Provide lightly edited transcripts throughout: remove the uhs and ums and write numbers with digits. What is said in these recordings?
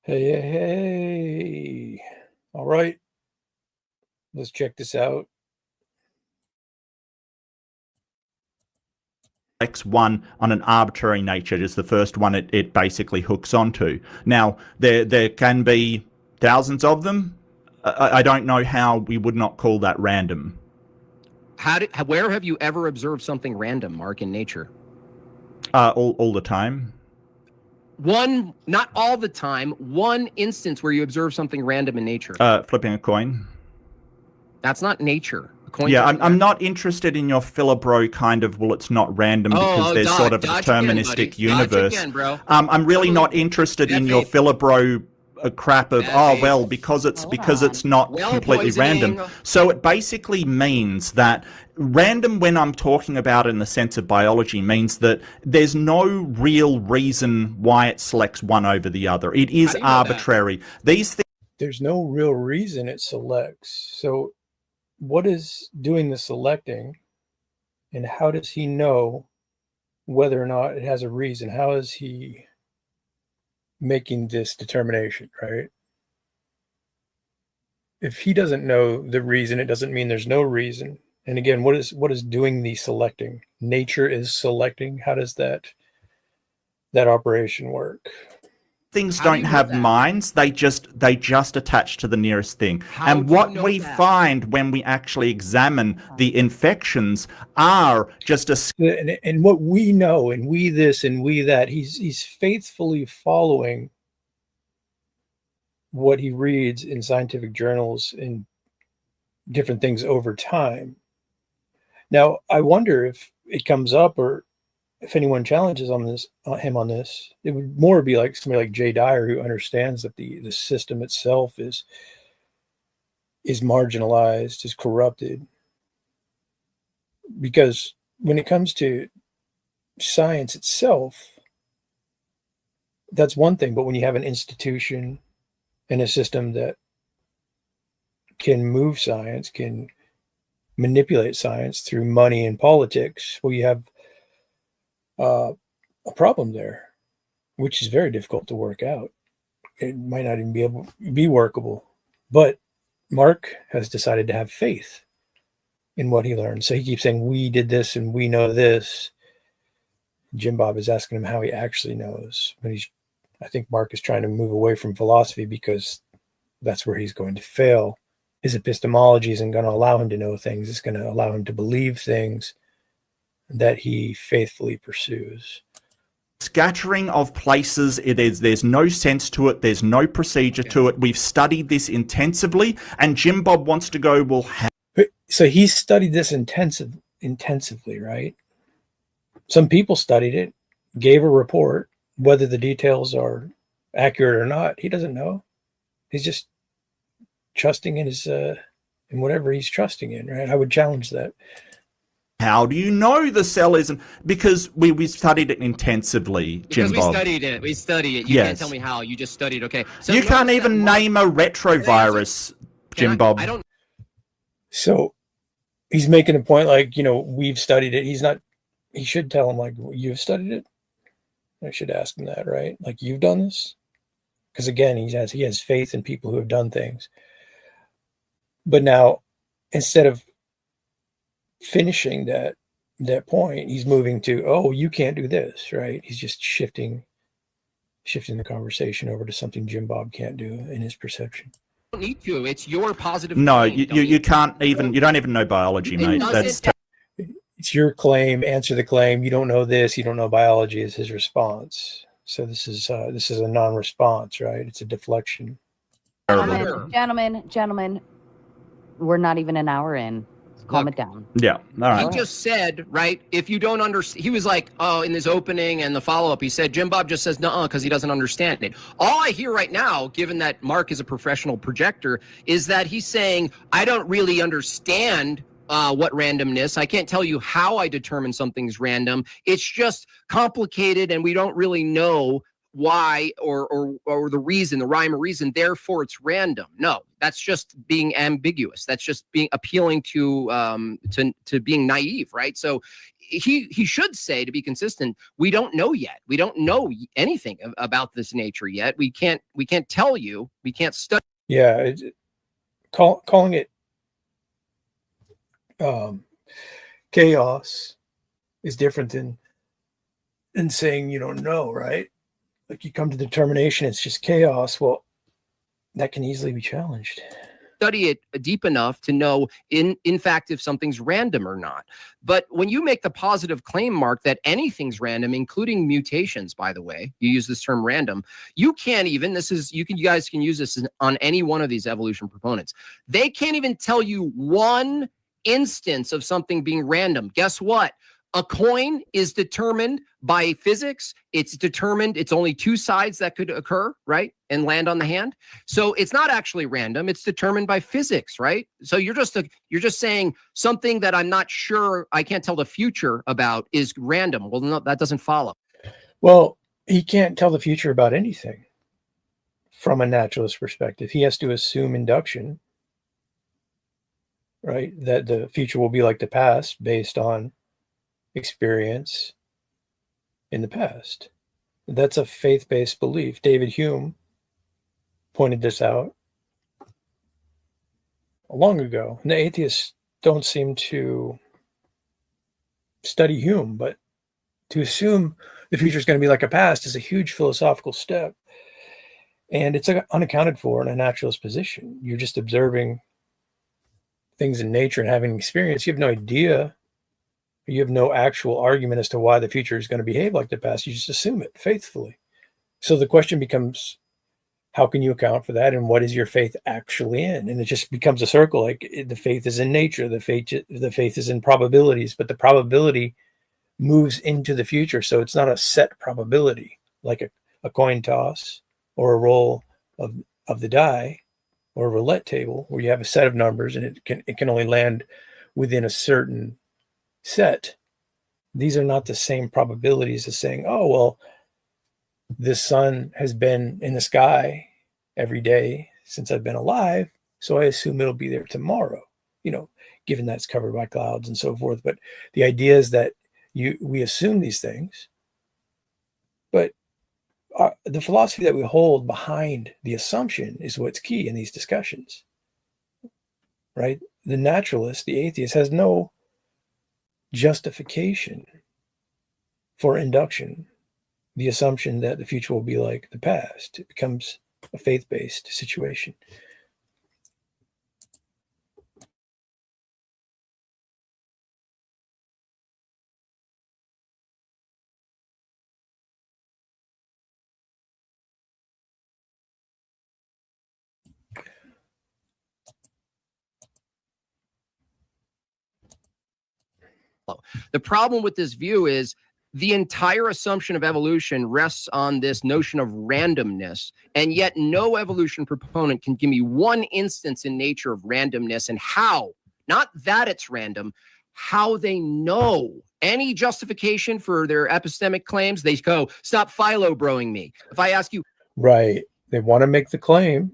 Hey, hey, hey. All right. Let's check this out. One on an arbitrary nature is the first one it basically hooks onto. Now, there can be thousands of them. I don't know how we would not call that random. Where have you ever observed something random, Mark, in nature? All the time. Not all the time, one instance where you observe something random in nature. Flipping a coin. That's not nature. Yeah, I'm not interested in your Philibro kind of, well, it's not random because there's sort of a deterministic universe. Again, bro. I'm really not interested in your Philibro crap of, because it's not completely random. So it basically means that random, when I'm talking about it in the sense of biology, means that there's no real reason why it selects one over the other. It is arbitrary. These things. There's no real reason it selects. So what is doing the selecting, and how does he know whether or not it has a reason? How is he making this determination, right? If he doesn't know the reason, it doesn't mean there's no reason. And again, what is doing the selecting? Nature is selecting. How does that operation work? Things don't have minds. They just attach to the nearest thing. And what we find when we actually examine the infections are just and what we know, and we this and we that, he's faithfully following what he reads in scientific journals and different things over time. Now, I wonder if it comes up, or if anyone challenges him on this, it would more be like somebody like Jay Dyer, who understands that the system itself is marginalized, is corrupted. Because when it comes to science itself, that's one thing. But when you have an institution and a system that can move science, can manipulate science through money and politics, well, you have a problem there, which is very difficult to work out. It might not even be workable. But Mark has decided to have faith in what he learned. So he keeps saying, we did this and we know this. Jim Bob is asking him how he actually knows. But I think Mark is trying to move away from philosophy because that's where he's going to fail. His epistemology isn't going to allow him to know things. It's going to allow him to believe things that he faithfully pursues. Scattering of places, there's no sense to it, there's no procedure to it. We've studied this intensively, and Jim Bob wants to go, well, how? So he studied this intensively, right? Some people studied it, gave a report. Whether the details are accurate or not, he doesn't know. He's just trusting in his in whatever he's trusting in, right? I would challenge that. How do you know the cell isn't? Because we studied it intensively, Jim Bob. We studied it. You can't tell me how. You just studied. Okay. So you can't even name a retrovirus, Jim Bob. I don't. So he's making a point like, we've studied it. He should tell him, like, you've studied it. I should ask him that, right? Like, you've done this? Because again, he has faith in people who have done things. But now, instead of finishing that point, he's moving to, oh, you can't do this, right? He's just shifting the conversation over to something Jim Bob can't do in his perception. You don't need to. It's your positive. No, you can't even. You don't even know biology, mate. It's your claim. Answer the claim. You don't know this. You don't know biology. Is his response. So this is a non-response, right? It's a deflection. Gentlemen, we're not even an hour in. Calm it down. Yeah. All right. He just said, right, if you don't understand, he was like, in his opening and the follow-up, he said, Jim Bob just says, nuh-uh, because he doesn't understand it. All I hear right now, given that Mark is a professional projector, is that he's saying, I don't really understand what randomness. I can't tell you how I determine something's random. It's just complicated, and we don't really know why or the reason, the rhyme or reason, therefore it's random. No, that's just being ambiguous. That's just being appealing to being naive, right? So he should say, to be consistent, we don't know yet. We don't know anything about this nature yet. We can't tell you. We can't study. Yeah, calling it chaos is different than saying you don't know, right? Like you come to the determination it's just chaos. Well, that can easily be challenged. Study it deep enough to know in fact if something's random or not. But when you make the positive claim, Mark, that anything's random, including mutations, by the way, you use this term random, you can't even, you guys can use this on any one of these evolution proponents. They can't even tell you one instance of something being random. Guess what? A coin is determined by physics. It's determined it's only two sides that could occur, right? And land on the hand. So it's not actually random. It's determined by physics, right? So you're just saying something that I'm not sure, I can't tell the future about is random. Well, no, that doesn't follow. Well, he can't tell the future about anything from a naturalist perspective. He has to assume induction, right? That the future will be like the past based on experience in the past. That's a faith-based belief. David Hume pointed this out long ago. And the atheists don't seem to study Hume, but to assume the future is going to be like a past is a huge philosophical step. And it's unaccounted for in a naturalist position. You're just observing things in nature and having experience. You have no idea. You have no actual argument as to why the future is going to behave like the past. You just assume it faithfully. So the question becomes, how can you account for that? And what is your faith actually in? And it just becomes a circle. Like the faith is in nature. The faith is in probabilities, but the probability moves into the future. So it's not a set probability like a coin toss or a roll of the die or a roulette table where you have a set of numbers and it can only land within a certain set. These are not the same probabilities as saying, oh, well, the sun has been in the sky every day since I've been alive, so I assume it'll be there tomorrow, given that it's covered by clouds and so forth. But the idea is that we assume these things, but the philosophy that we hold behind the assumption is what's key in these discussions, right? The naturalist, the atheist, has no justification for induction, the assumption that the future will be like the past. It becomes a faith-based situation. The problem with this view is the entire assumption of evolution rests on this notion of randomness, and yet no evolution proponent can give me one instance in nature of randomness and how, not that it's random, how they know. Any justification for their epistemic claims, they go, stop philo-broing me. If I ask you... Right. They want to make the claim,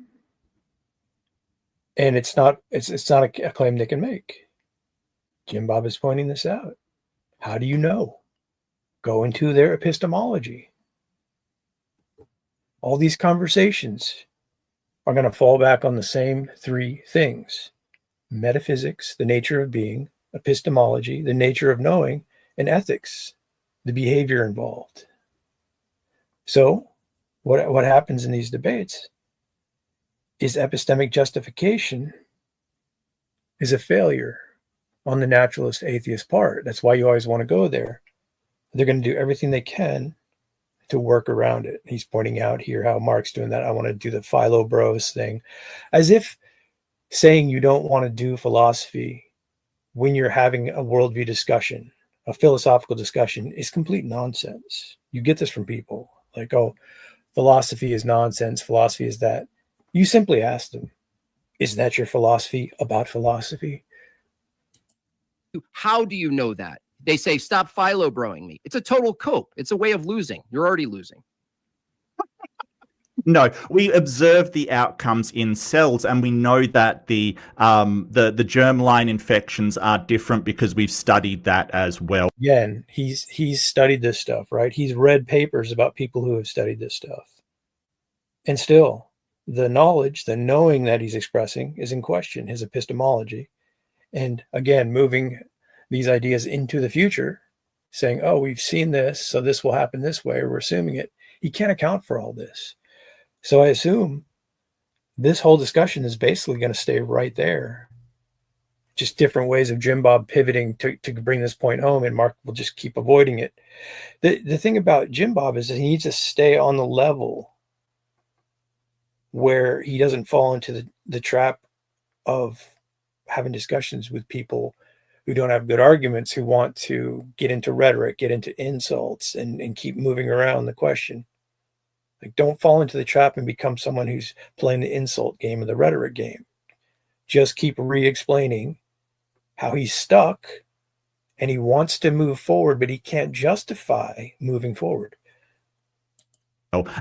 and it's not a claim they can make. Jim Bob is pointing this out. How do you know? Go into their epistemology. All these conversations are going to fall back on the same three things: metaphysics, the nature of being; epistemology, the nature of knowing; and ethics, the behavior involved. So what happens in these debates is epistemic justification is a failure on the naturalist atheist part. That's why you always want to go there. They're going to do everything they can to work around it. He's pointing out here how Mark's doing that. I want to do the philo bros thing, as if saying you don't want to do philosophy when you're having a worldview discussion, a philosophical discussion, is complete nonsense. You get this from people like, oh, philosophy is nonsense. Philosophy is that. You simply ask them, is that your philosophy about philosophy? How do you know that? They say, stop philo-broing me. It's a total cope. It's a way of losing. You're already losing. No, we observe the outcomes in cells, and we know that the germline infections are different because we've studied that as well. Again, he's studied this stuff, right? He's read papers about people who have studied this stuff. And still, the knowledge, the knowing that he's expressing is in question, his epistemology. And again, moving these ideas into the future, saying, oh, we've seen this, so this will happen this way, or we're assuming it. He can't account for all this. So I assume this whole discussion is basically going to stay right there. Just different ways of Jim Bob pivoting to bring this point home, and Mark will just keep avoiding it. The thing about Jim Bob is that he needs to stay on the level where he doesn't fall into the trap of having discussions with people who don't have good arguments, who want to get into rhetoric, get into insults, and keep moving around the question. Like, don't fall into the trap and become someone who's playing the insult game or the rhetoric game. Just keep re-explaining how he's stuck and he wants to move forward, but he can't justify moving forward.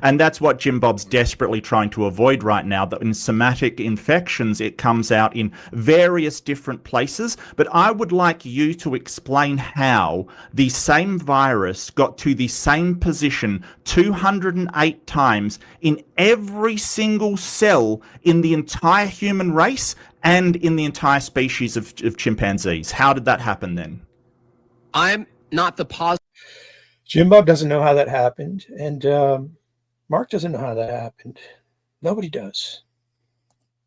And that's what Jim Bob's desperately trying to avoid right now, that in somatic infections, it comes out in various different places. But I would like you to explain how the same virus got to the same position 208 times in every single cell in the entire human race and in the entire species of chimpanzees. How did that happen then? I'm not the positive. Jim Bob doesn't know how that happened. And Mark doesn't know how that happened. Nobody does.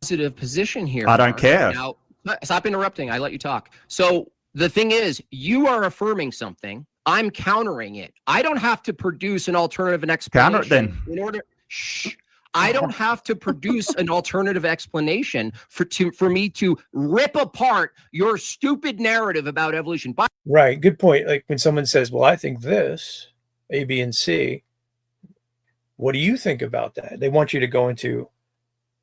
Positive position here. I don't Mark. care. Now, stop interrupting. I let you talk. So the thing is, you are affirming something. I'm countering it. I don't have to produce an alternative and explanation. Counter it then. In order. Shh. I don't have to produce an alternative explanation for me to rip apart your stupid narrative about evolution. Right. Good point. Like when someone says, well, I think this, A, B, and C. What do you think about that? They want you to go into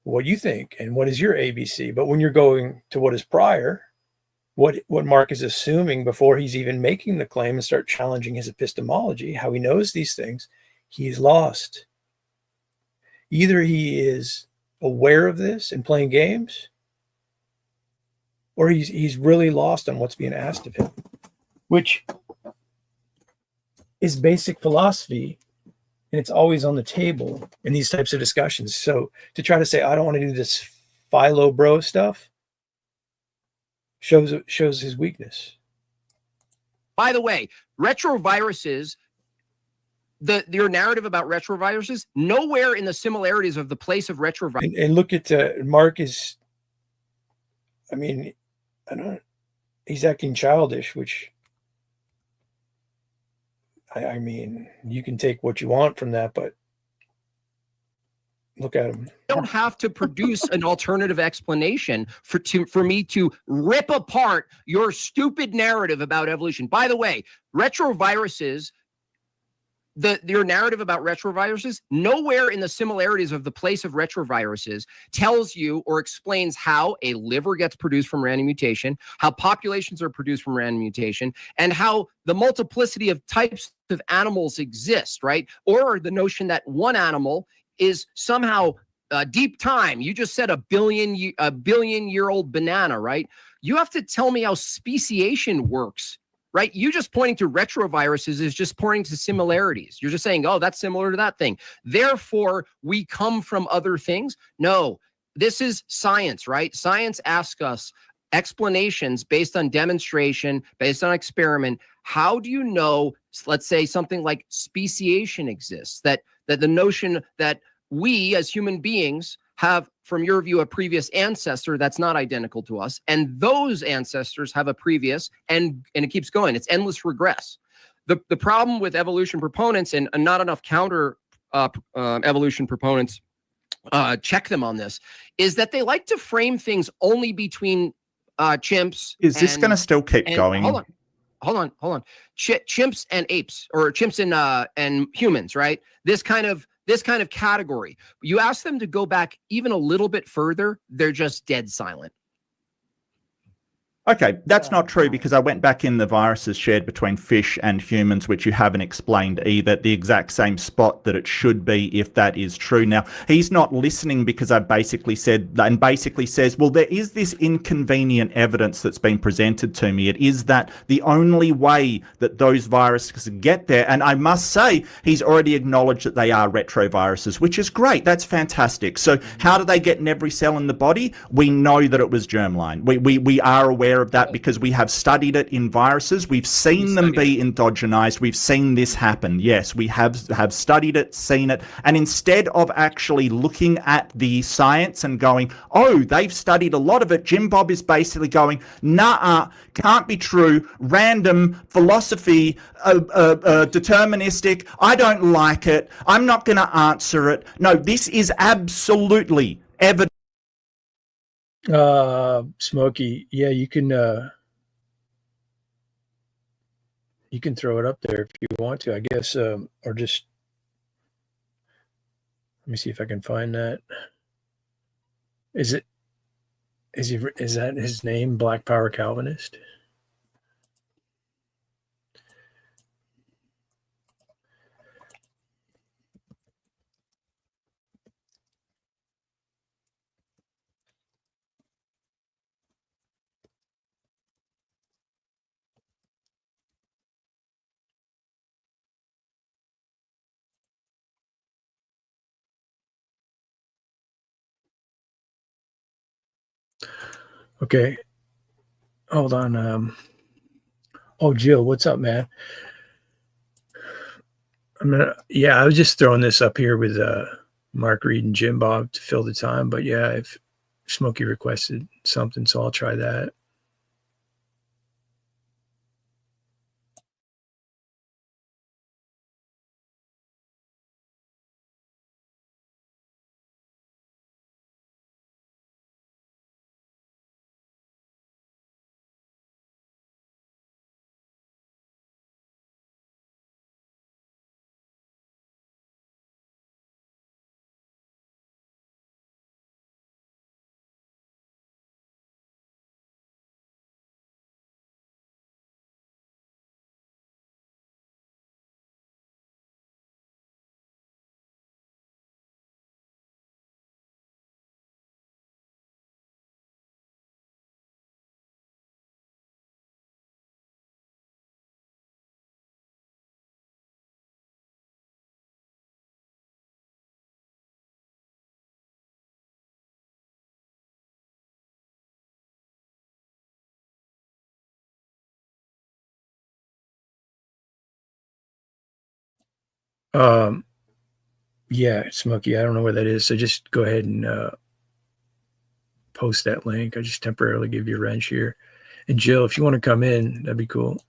what you think and what is your ABC. But when you're going to what is prior, what Mark is assuming before he's even making the claim and start challenging his epistemology, how he knows these things, he's lost. Either he is aware of this and playing games, or he's really lost on what's being asked of him, which is basic philosophy. And it's always on the table in these types of discussions. So to try to say, I don't want to do this philo bro stuff shows his weakness. By the way, retroviruses, your narrative about retroviruses, nowhere in the similarities of the place of retroviruses. And look at Mark is, I mean, he's acting childish, which I mean, you can take what you want from that, but look at him. You don't have to produce an alternative explanation for me to rip apart your stupid narrative about evolution. By the way, retroviruses, your narrative about retroviruses, nowhere in the similarities of the place of retroviruses tells you or explains how a liver gets produced from random mutation, how populations are produced from random mutation, and how the multiplicity of types of animals exist, right? Or the notion that one animal is somehow deep time. You just said a billion year old banana, right? You have to tell me how speciation works. Right? You just pointing to retroviruses is just pointing to similarities. You're just saying, oh, that's similar to that thing. Therefore, we come from other things. No, this is science, right? Science asks us explanations based on demonstration, based on experiment. How do you know, let's say something like speciation exists, that the notion that we as human beings have, from your view, a previous ancestor that's not identical to us, and those ancestors have a previous, and it keeps going. It's endless regress. The problem with evolution proponents and not enough counter evolution proponents check them on this is that they like to frame things only between chimps. Is this going to still keep going? Hold on. Chimps and apes, or chimps and humans, right? This kind of category. You ask them to go back even a little bit further, they're just dead silent. Okay, that's not true because I went back in the viruses shared between fish and humans, which you haven't explained either, the exact same spot that it should be if that is true. Now, he's not listening because I basically said, and basically says, well, there is this inconvenient evidence that's been presented to me. It is that the only way that those viruses get there, and I must say, he's already acknowledged that they are retroviruses, which is great. That's fantastic. So how do they get in every cell in the body? We know that it was germline. We are aware of that because we have studied it in viruses. We've seen them be endogenized. We've seen this happen. Yes, we have studied it, seen it. And instead of actually looking at the science and going, oh, they've studied a lot of it, Jim Bob is basically going, nah, can't be true, random, philosophy, deterministic, I don't like it, I'm not going to answer it. No, this is absolutely evidence. Smokey, yeah, you can throw it up there if you want to, I guess, or just let me see if I can find that. Is that his name, Black Power Calvinist? Okay, hold on. Oh, Jill, what's up, man? I was just throwing this up here with Mark Reed and Jim Bob to fill the time, but yeah, if Smokey requested something, so I'll try that. Um, yeah, Smokey, I don't know where that is, so just go ahead and post that link. I just temporarily give you a wrench here. And Jill, if you want to come in, that'd be cool.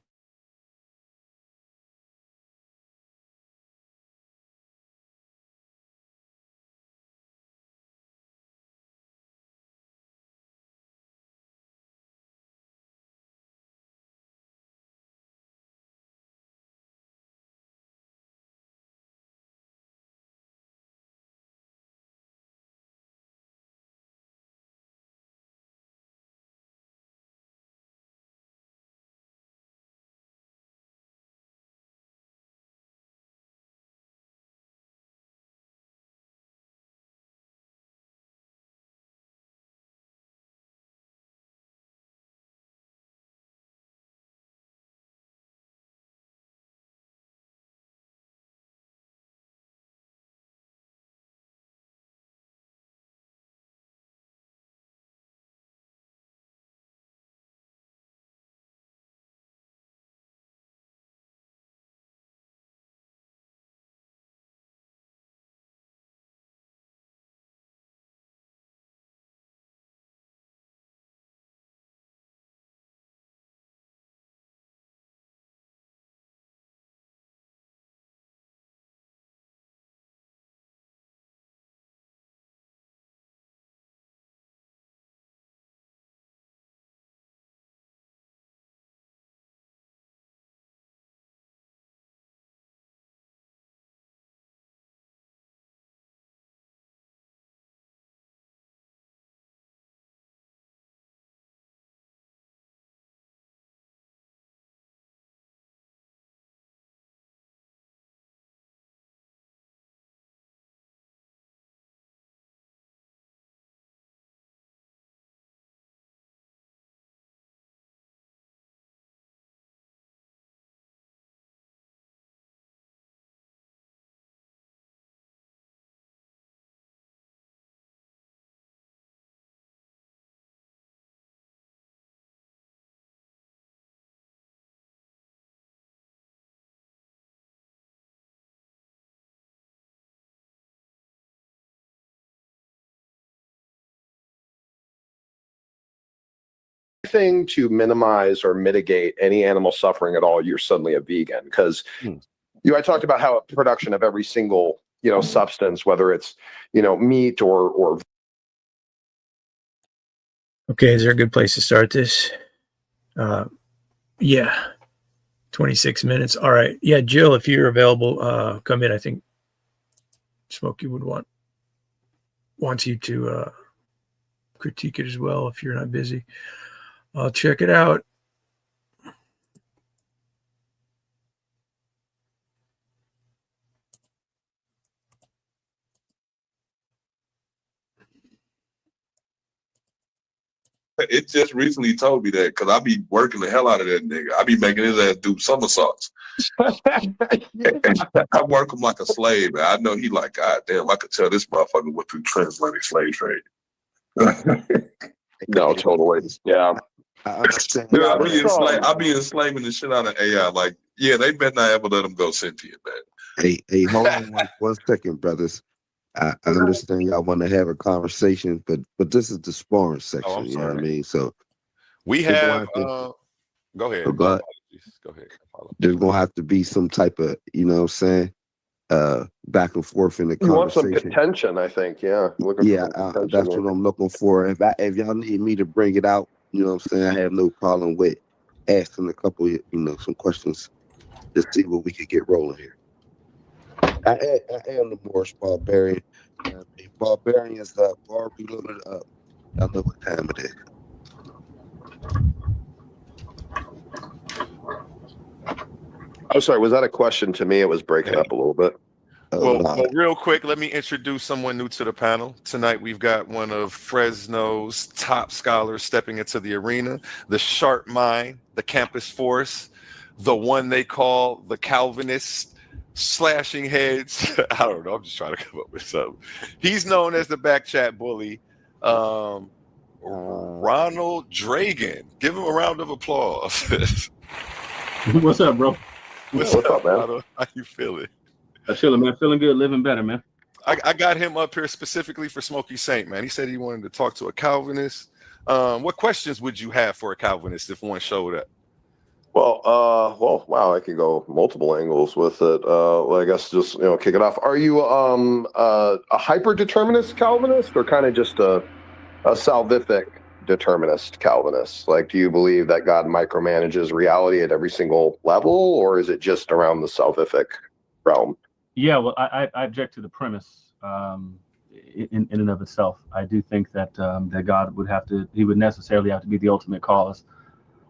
anything to minimize or mitigate any animal suffering at all, you're suddenly a vegan. Because I talked about how a production of every single substance, whether it's meat or. Okay, is there a good place to start this? Yeah, 26 minutes. All right. Yeah, Jill, if you're available, come in. I think Smokey would wants you to critique it as well if you're not busy. I'll check it out. It just recently told me that because I be working the hell out of that nigga. I be making his ass do somersaults. I work him like a slave, man. I know he like, God damn, I could tell this motherfucker went through transatlantic slave trade. No, totally. Yeah. I understand. Dude, I be enslaving the shit out of AI. Like, yeah, they better not ever let him go sentient, man. Hey, hold on one second, brothers. I understand y'all want to have a conversation, but this is the sparring section. I'm you know what I sorry. mean? So We There's have. gonna have Go ahead. Oh, go ahead. Go ahead. there's gonna have to be some type of, back and forth in the You want some conversation. contention, I think. Yeah. Looking Yeah, for some contention that's there. what I'm looking for. If y'all need me to bring it out, I have no problem with asking a couple, some questions to see what we could get rolling here. I am the Morris Barbarian. The Barbarians bar reloaded up. I know what time it is. I'm sorry. Was that a question to me? It was breaking up a little bit. Well, real quick, let me introduce someone new to the panel. Tonight, we've got one of Fresno's top scholars stepping into the arena, the sharp mind, the campus force, the one they call the Calvinist, slashing heads. I don't know. I'm just trying to come up with something. He's known as the backchat bully, Ronald Dragan. Give him a round of applause. What's up, bro? What's up, man? Ronald? How you feeling? I'm chilling, man. Feeling good, living better, man. I got him up here specifically for Smokey Saint, man. He said he wanted to talk to a Calvinist. What questions would you have for a Calvinist if one showed up? Well, wow, I could go multiple angles with it. Well, I guess just kick it off. Are you a hyper-determinist Calvinist or kind of just a salvific determinist Calvinist? Like, do you believe that God micromanages reality at every single level, or is it just around the salvific realm? Yeah, well, I object to the premise in and of itself. I do think that that God would necessarily have to be the ultimate cause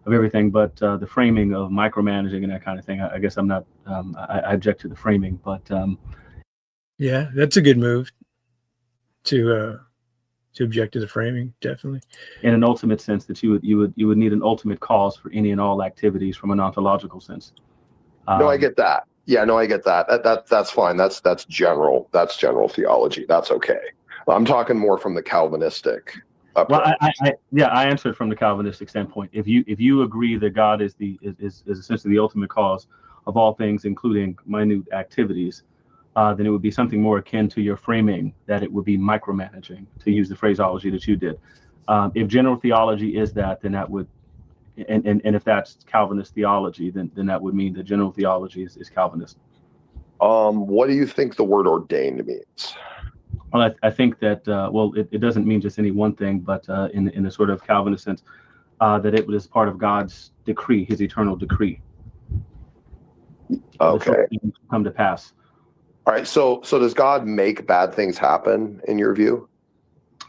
of everything, but the framing of micromanaging and that kind of thing, I guess I'm not, I object to the framing, but Yeah, that's a good move to object to the framing, definitely. in an ultimate sense that you would need an ultimate cause for any and all activities from an ontological sense. No, I get that. Yeah, no, I get that. That's fine. That's general. That's general theology. That's okay. I'm talking more from the Calvinistic approach. Well, I answered from the Calvinistic standpoint. If you agree that God is essentially the ultimate cause of all things, including minute activities, then it would be something more akin to your framing, that it would be micromanaging, to use the phraseology that you did. If general theology is that, then that would, and if that's Calvinist theology, then that would mean that general theology is Calvinist. What do you think the word ordained means? Well, I think that, it doesn't mean just any one thing, but in the sort of Calvinist sense, that it was part of God's decree, his eternal decree. Okay. Come to pass. All right. So does God make bad things happen in your view?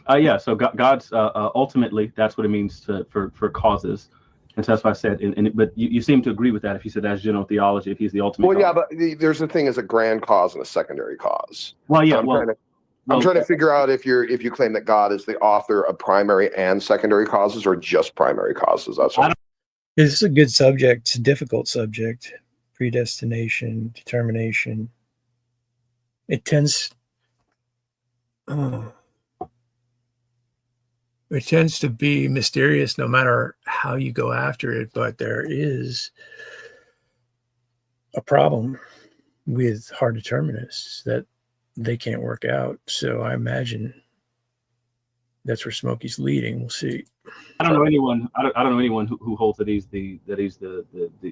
Yeah. So God's ultimately, that's what it means for causes. And so that's why I said, but you seem to agree with that if you said that's general theology, if he's the ultimate Well, cause. yeah, but there's a thing as a grand cause and a secondary cause. Well, yeah. I'm trying to figure out if you claim that God is the author of primary and secondary causes or just primary causes. That's all. This is a good subject. It's a difficult subject. Predestination, determination. It tends to be mysterious no matter how you go after it, but there is a problem with hard determinists that they can't work out. So I imagine that's where Smokey's leading. We'll see. I don't know anyone. I don't know anyone who holds that he's the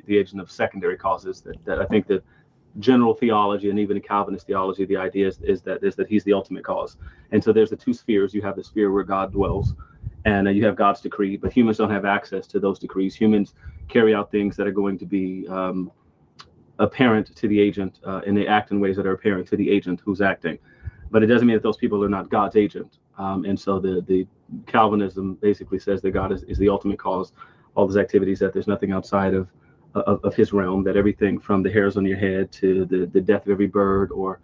agent of secondary causes. That I think that general theology and even in Calvinist theology, the idea is that he's the ultimate cause. And so there's the two spheres. You have the sphere where God dwells, and you have God's decree. But humans don't have access to those decrees. Humans carry out things that are going to be apparent to the agent, and they act in ways that are apparent to the agent who's acting. But it doesn't mean that those people are not God's agent. And so the Calvinism basically says that God is the ultimate cause, all those activities, that there's nothing outside of his realm, that everything from the hairs on your head to the death of every bird or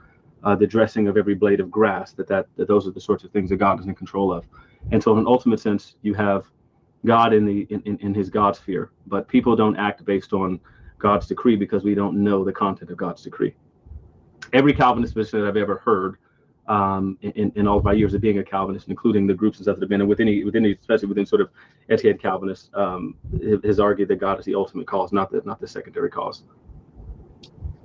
the dressing of every blade of grass, that those are the sorts of things that God is in control of. And so in an ultimate sense, you have God in his God sphere, but people don't act based on God's decree because we don't know the content of God's decree. Every Calvinist position that I've ever heard in all of my years of being a Calvinist, including the groups and stuff that have been especially within sort of Etienne Calvinists, has argued that God is the ultimate cause, not the secondary cause.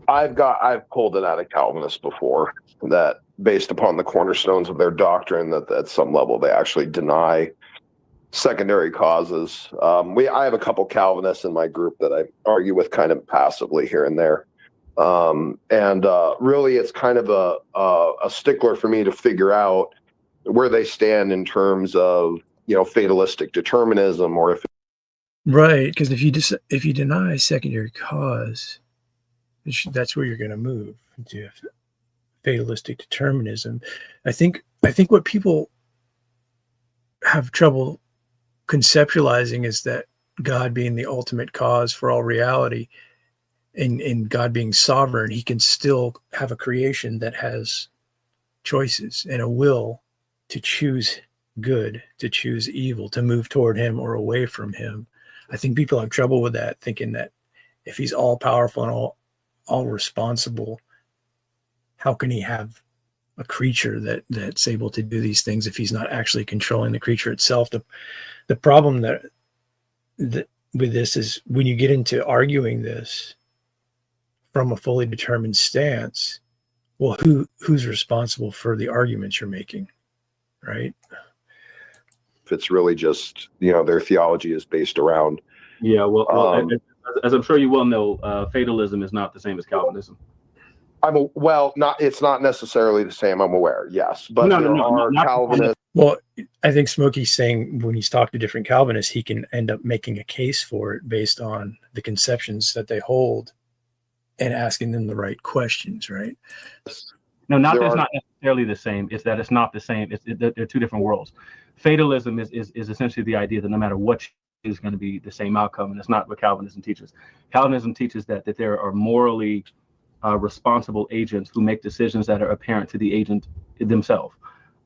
I've pulled it out of Calvinists before, that based upon the cornerstones of their doctrine, that at some level they actually deny secondary causes. I have a couple Calvinists in my group that I argue with kind of passively here and there. Really it's kind of a stickler for me to figure out where they stand in terms of, fatalistic determinism, or if Right, because if you deny secondary cause, that's where you're going to move into fatalistic determinism. I think what people have trouble conceptualizing is that God being the ultimate cause for all reality, and God being sovereign, he can still have a creation that has choices and a will to choose good, to choose evil, to move toward him or away from him. I think people have trouble with that, thinking that if he's all powerful and all responsible, how can he have a creature that's able to do these things if he's not actually controlling the creature itself? The problem that with this is when you get into arguing this from a fully determined stance, well, who's responsible for the arguments you're making, right? if it's really just, their theology is based around. Yeah, well, as I'm sure you well know, fatalism is not the same as Calvinism. It's not necessarily the same. I'm aware. Yes, but no, Calvinists. Well, I think Smokey's saying when he's talked to different Calvinists, he can end up making a case for it based on the conceptions that they hold and asking them the right questions, right? No, not that it's not necessarily the same. It's that it's not the same. They're two different worlds. Fatalism is essentially the idea that no matter what is going to be the same outcome, and it's not what Calvinism teaches. Calvinism teaches that there are morally responsible agents who make decisions that are apparent to the agent themselves.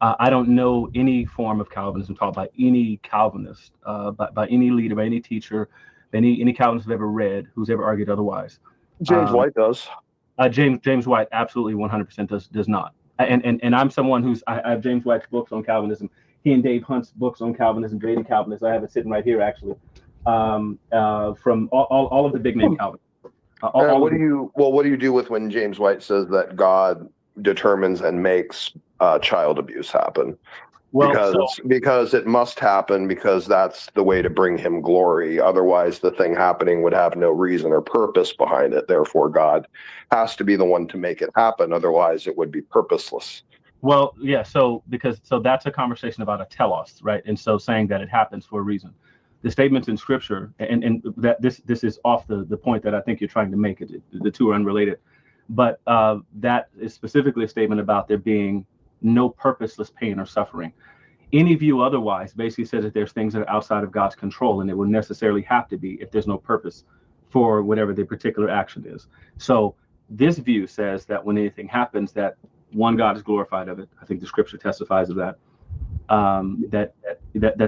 I don't know any form of Calvinism taught by any Calvinist, by any leader, by any teacher, any Calvinist I've ever read who's ever argued otherwise. James White does. James White absolutely 100% does not. And I'm someone I have James White's books on Calvinism. He and Dave Hunt's books on Calvinism, Grading Calvinists. I have it sitting right here actually, from all of the big name Calvinists. What do you do with when James White says that God determines and makes child abuse happen? Because it must happen, because that's the way to bring him glory. Otherwise, the thing happening would have no reason or purpose behind it. Therefore, God has to be the one to make it happen. Otherwise, it would be purposeless. Well, yeah. So that's a conversation about a telos, right? And so saying that it happens for a reason. The statements in Scripture, and that this is off the point that I think you're trying to make. The two are unrelated, but that is specifically a statement about there being no purposeless pain or suffering. Any view otherwise basically says that there's things that are outside of God's control, and it will necessarily have to be if there's no purpose for whatever the particular action is. So this view says that when anything happens, that one, God is glorified of it. I think the Scripture testifies of that. That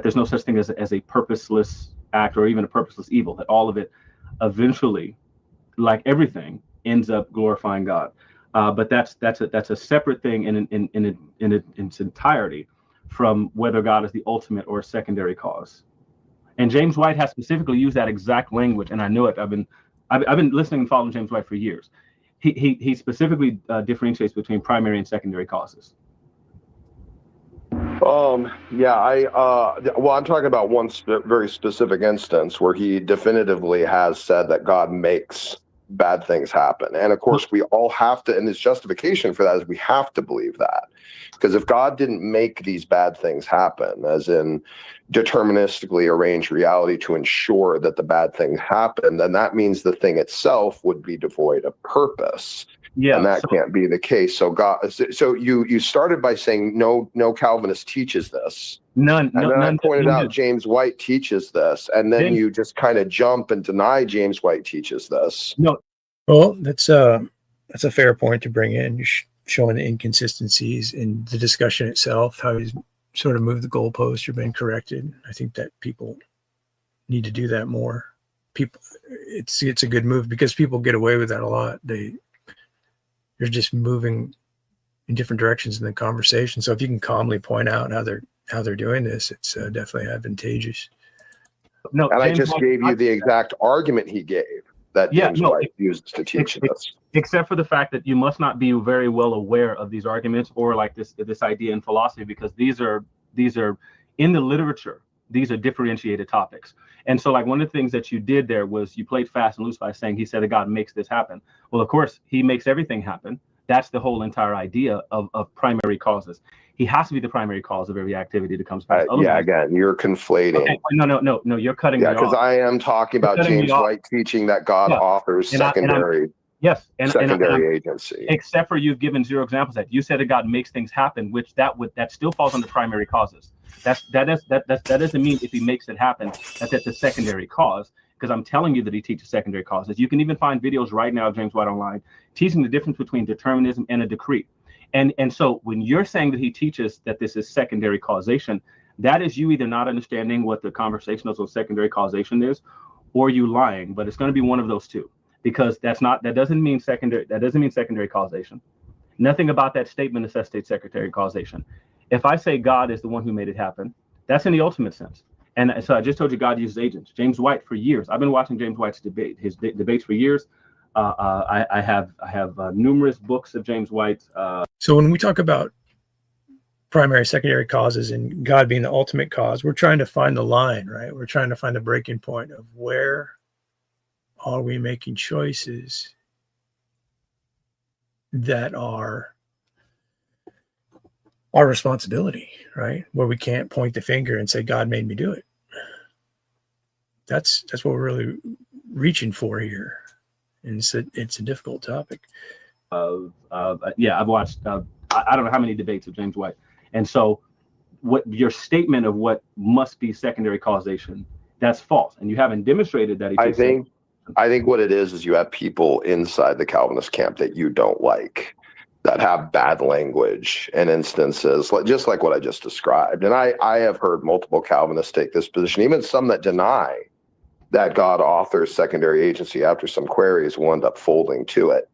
there's no such thing as a purposeless act or even a purposeless evil. That all of it eventually, like everything, ends up glorifying God. But that's a separate thing in its entirety from whether God is the ultimate or secondary cause. And James White has specifically used that exact language, and I know it. I've been listening and following James White for years. He specifically differentiates between primary and secondary causes. Yeah, I'm talking about one very specific instance where he definitively has said that God makes bad things happen. And of course, we all have to, and his justification for that is we have to believe that. Because if God didn't make these bad things happen, as in deterministically arrange reality to ensure that the bad things happen, then that means the thing itself would be devoid of purpose. Yeah, and that can't be the case. So you started by saying no Calvinist teaches this. None. And then none I pointed out James White teaches this, and then you just kind of jump and deny James White teaches this. No. Well, that's a fair point to bring in. You're showing the inconsistencies in the discussion itself, how he's sort of moved the goalposts or been corrected. I think that people need to do that more. It's a good move because people get away with that a lot. They're just moving in different directions in the conversation. So if you can calmly point out how they're doing this, it's definitely advantageous. No, and James, I just gave you the exact argument he gave that James White uses to teach this. Except for the fact that you must not be very well aware of these arguments or like this idea in philosophy, because these are in the literature. These are differentiated topics. And so like one of the things that you did there was you played fast and loose by saying he said that God makes this happen. Well, of course, he makes everything happen. That's the whole entire idea of primary causes. He has to be the primary cause of every activity that comes back. Yeah, again, you're conflating. Okay. No, you're cutting me off. Yeah, because I am talking about James White teaching that God authors secondary agency. Except for you've given 0 examples that you said that God makes things happen, which that still falls under primary causes. That doesn't mean if he makes it happen that's a secondary cause, because I'm telling you that he teaches secondary causes. You can even find videos right now of James White online teaching the difference between determinism and a decree. And so when you're saying that he teaches that this is secondary causation, that is you either not understanding what the conversation of secondary causation is, or you lying. But it's going to be one of those two, because that doesn't mean secondary causation. Nothing about that statement necessitates secondary causation. If I say God is the one who made it happen, that's in the ultimate sense. And so I just told you God uses agents. James White for years. I've been watching James White's debates for years. I have numerous books of James White. So when we talk about primary, secondary causes and God being the ultimate cause, we're trying to find the line, right? We're trying to find the breaking point of where are we making choices that are our responsibility, right? Where we can't point the finger and say, God made me do it. That's what we're really reaching for here. And it's a difficult topic. I've watched, I don't know how many debates of James White. And so what your statement of what must be secondary causation, that's false. And you haven't demonstrated that. I think what it is you have people inside the Calvinist camp that you don't like, that have bad language and instances, just like what I just described. And I have heard multiple Calvinists take this position, even some that deny that God authors secondary agency after some queries will end up folding to it.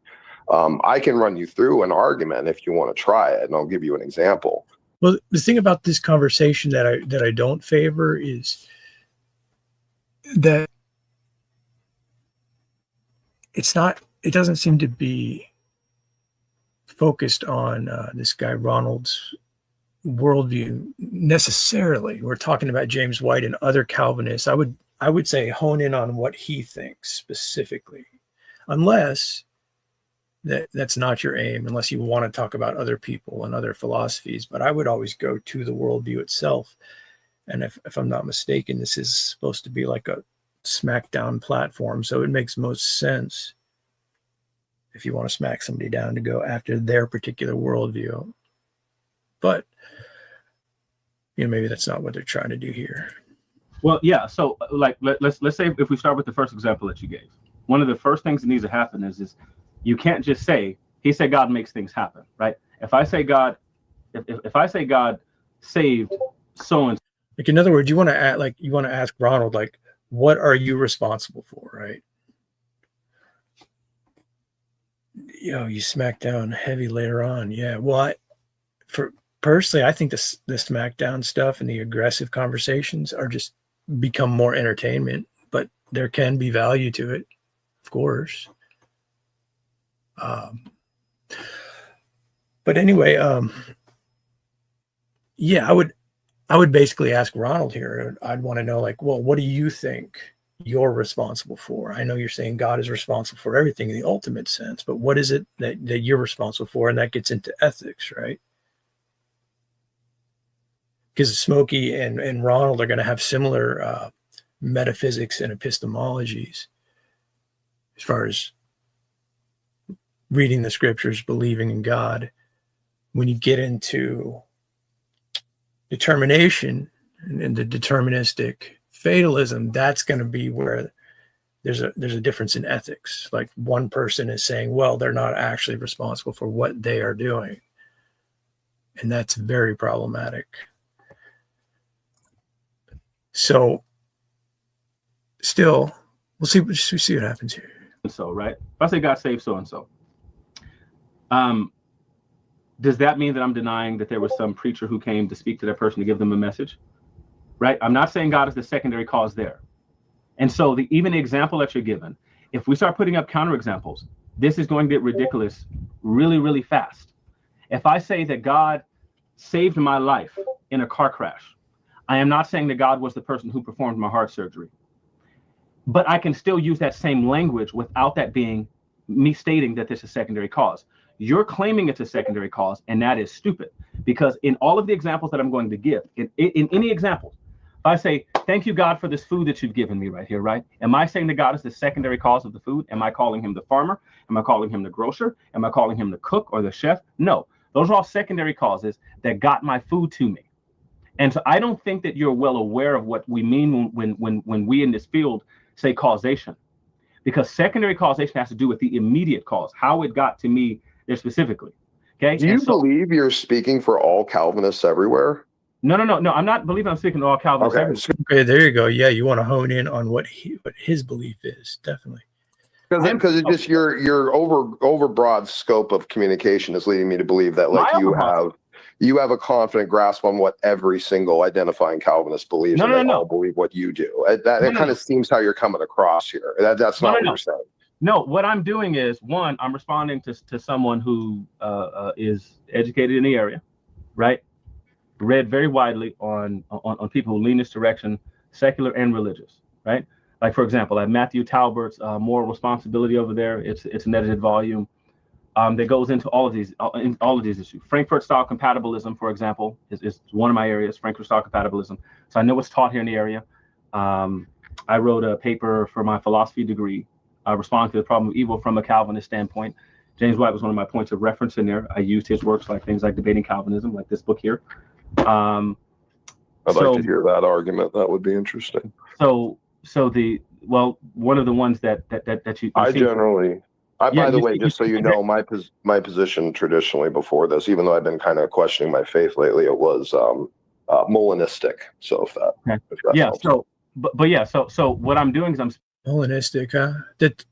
I can run you through an argument if you want to try it, and I'll give you an example. Well, the thing about this conversation that I don't favor is that it doesn't seem to be focused on this guy Ronald's worldview necessarily. We're talking about James White and other Calvinists. I would say hone in on what he thinks specifically, unless that's not your aim, unless you want to talk about other people and other philosophies. But I would always go to the worldview itself. And if I'm not mistaken, this is supposed to be like a smackdown platform. So it makes most sense if you want to smack somebody down to go after their particular worldview. But, maybe that's not what they're trying to do here. Well, yeah. So like, let's say if we start with the first example that you gave, one of the first things that needs to happen is you can't just say, he said God makes things happen, right? If I say God saved so-and-so. Like, in other words, you want to ask Ronald, like, what are you responsible for, right? You smack down heavy later on. Yeah. Well, personally, I think the smackdown stuff and the aggressive conversations are just become more entertainment, but there can be value to it, of course. But anyway, I would basically ask Ronald here. I'd want to know, like, well, what do you think you're responsible for? I know you're saying God is responsible for everything in the ultimate sense, but what is it that you're responsible for? And that gets into ethics, right? Because Smokey and Ronald are going to have similar metaphysics and epistemologies as far as reading the scriptures, believing in God. When you get into determination and the deterministic fatalism, that's going to be where there's a difference in ethics. Like one person is saying, well, they're not actually responsible for what they are doing. And that's very problematic. So still, we'll see what happens here. So, right? If I say God saved so-and-so, does that mean that I'm denying that there was some preacher who came to speak to that person to give them a message? Right? I'm not saying God is the secondary cause there. And so even the example that you're given, if we start putting up counterexamples, this is going to get ridiculous really, really fast. If I say that God saved my life in a car crash, I am not saying that God was the person who performed my heart surgery. But I can still use that same language without that being me stating that this is a secondary cause. You're claiming it's a secondary cause, and that is stupid. Because in all of the examples that I'm going to give, in any example, if I say, thank you, God, for this food that you've given me right here, right? Am I saying that God is the secondary cause of the food? Am I calling him the farmer? Am I calling him the grocer? Am I calling him the cook or the chef? No, those are all secondary causes that got my food to me. And so I don't think that you're well aware of what we mean when we in this field say causation, because secondary causation has to do with the immediate cause, how it got to me there specifically. Okay. Do you believe you're speaking for all Calvinists everywhere? No. I'm not believing I'm speaking to all Calvinists. Okay, there you go. Yeah, you want to hone in on what his belief is, definitely. Because it's just your over broad scope of communication is leading me to believe that like you have a confident grasp on what every single identifying Calvinist believes, and they all believe what you do. It kind of seems how you're coming across here. That's not what you're saying. No, what I'm doing is, one, I'm responding to someone who is educated in the area, right? Read very widely on people who lean this direction, secular and religious, right? Like, for example, I have Matthew Talbert's Moral Responsibility over there. It's an edited volume that goes into all of these issues. Frankfurt style compatibilism, for example, is one of my areas. Frankfurt style compatibilism. So I know what's taught here in the area. I wrote a paper for my philosophy degree, responding to the problem of evil from a Calvinist standpoint. James White was one of my points of reference in there. I used his works, like things like Debating Calvinism, like this book here. I'd like to hear that argument. That would be interesting. So one of the ones that you by the way, just so you know, my position traditionally before this, even though I've been kind of questioning my faith lately, it was Molinistic. So if that helps. So what I'm doing is I'm Molinistic, huh? That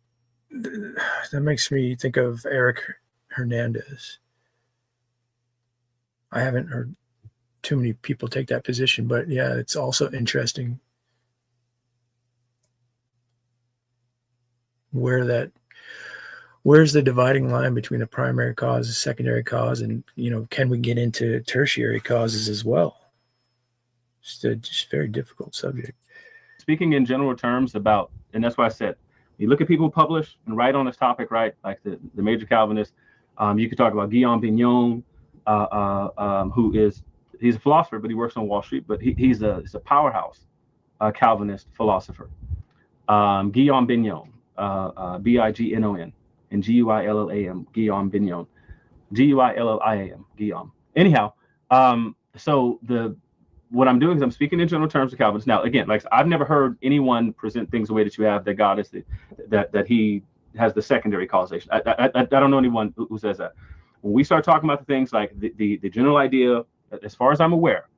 makes me think of Eric Hernandez. I haven't heard too many people take that position, but yeah, it's also interesting where's the dividing line between the primary cause, the secondary cause, and can we get into tertiary causes as well? It's just very difficult subject. Speaking in general terms about, and that's why I said, you look at people who publish and write on this topic, right? Like the major Calvinists. You could talk about Guillaume Bignon, he's a philosopher, but he works on Wall Street. But he's a powerhouse Calvinist philosopher. Guillaume Bignon, Bignon, and Guillam, Guillaume Bignon, Guilliam, Guillaume. Anyhow, what I'm doing is I'm speaking in general terms of Calvinists. Now, again, like I've never heard anyone present things the way that you have, that God is that he has the secondary causation. I don't know anyone who says that. When we start talking about the things like the general idea, as far as I'm aware,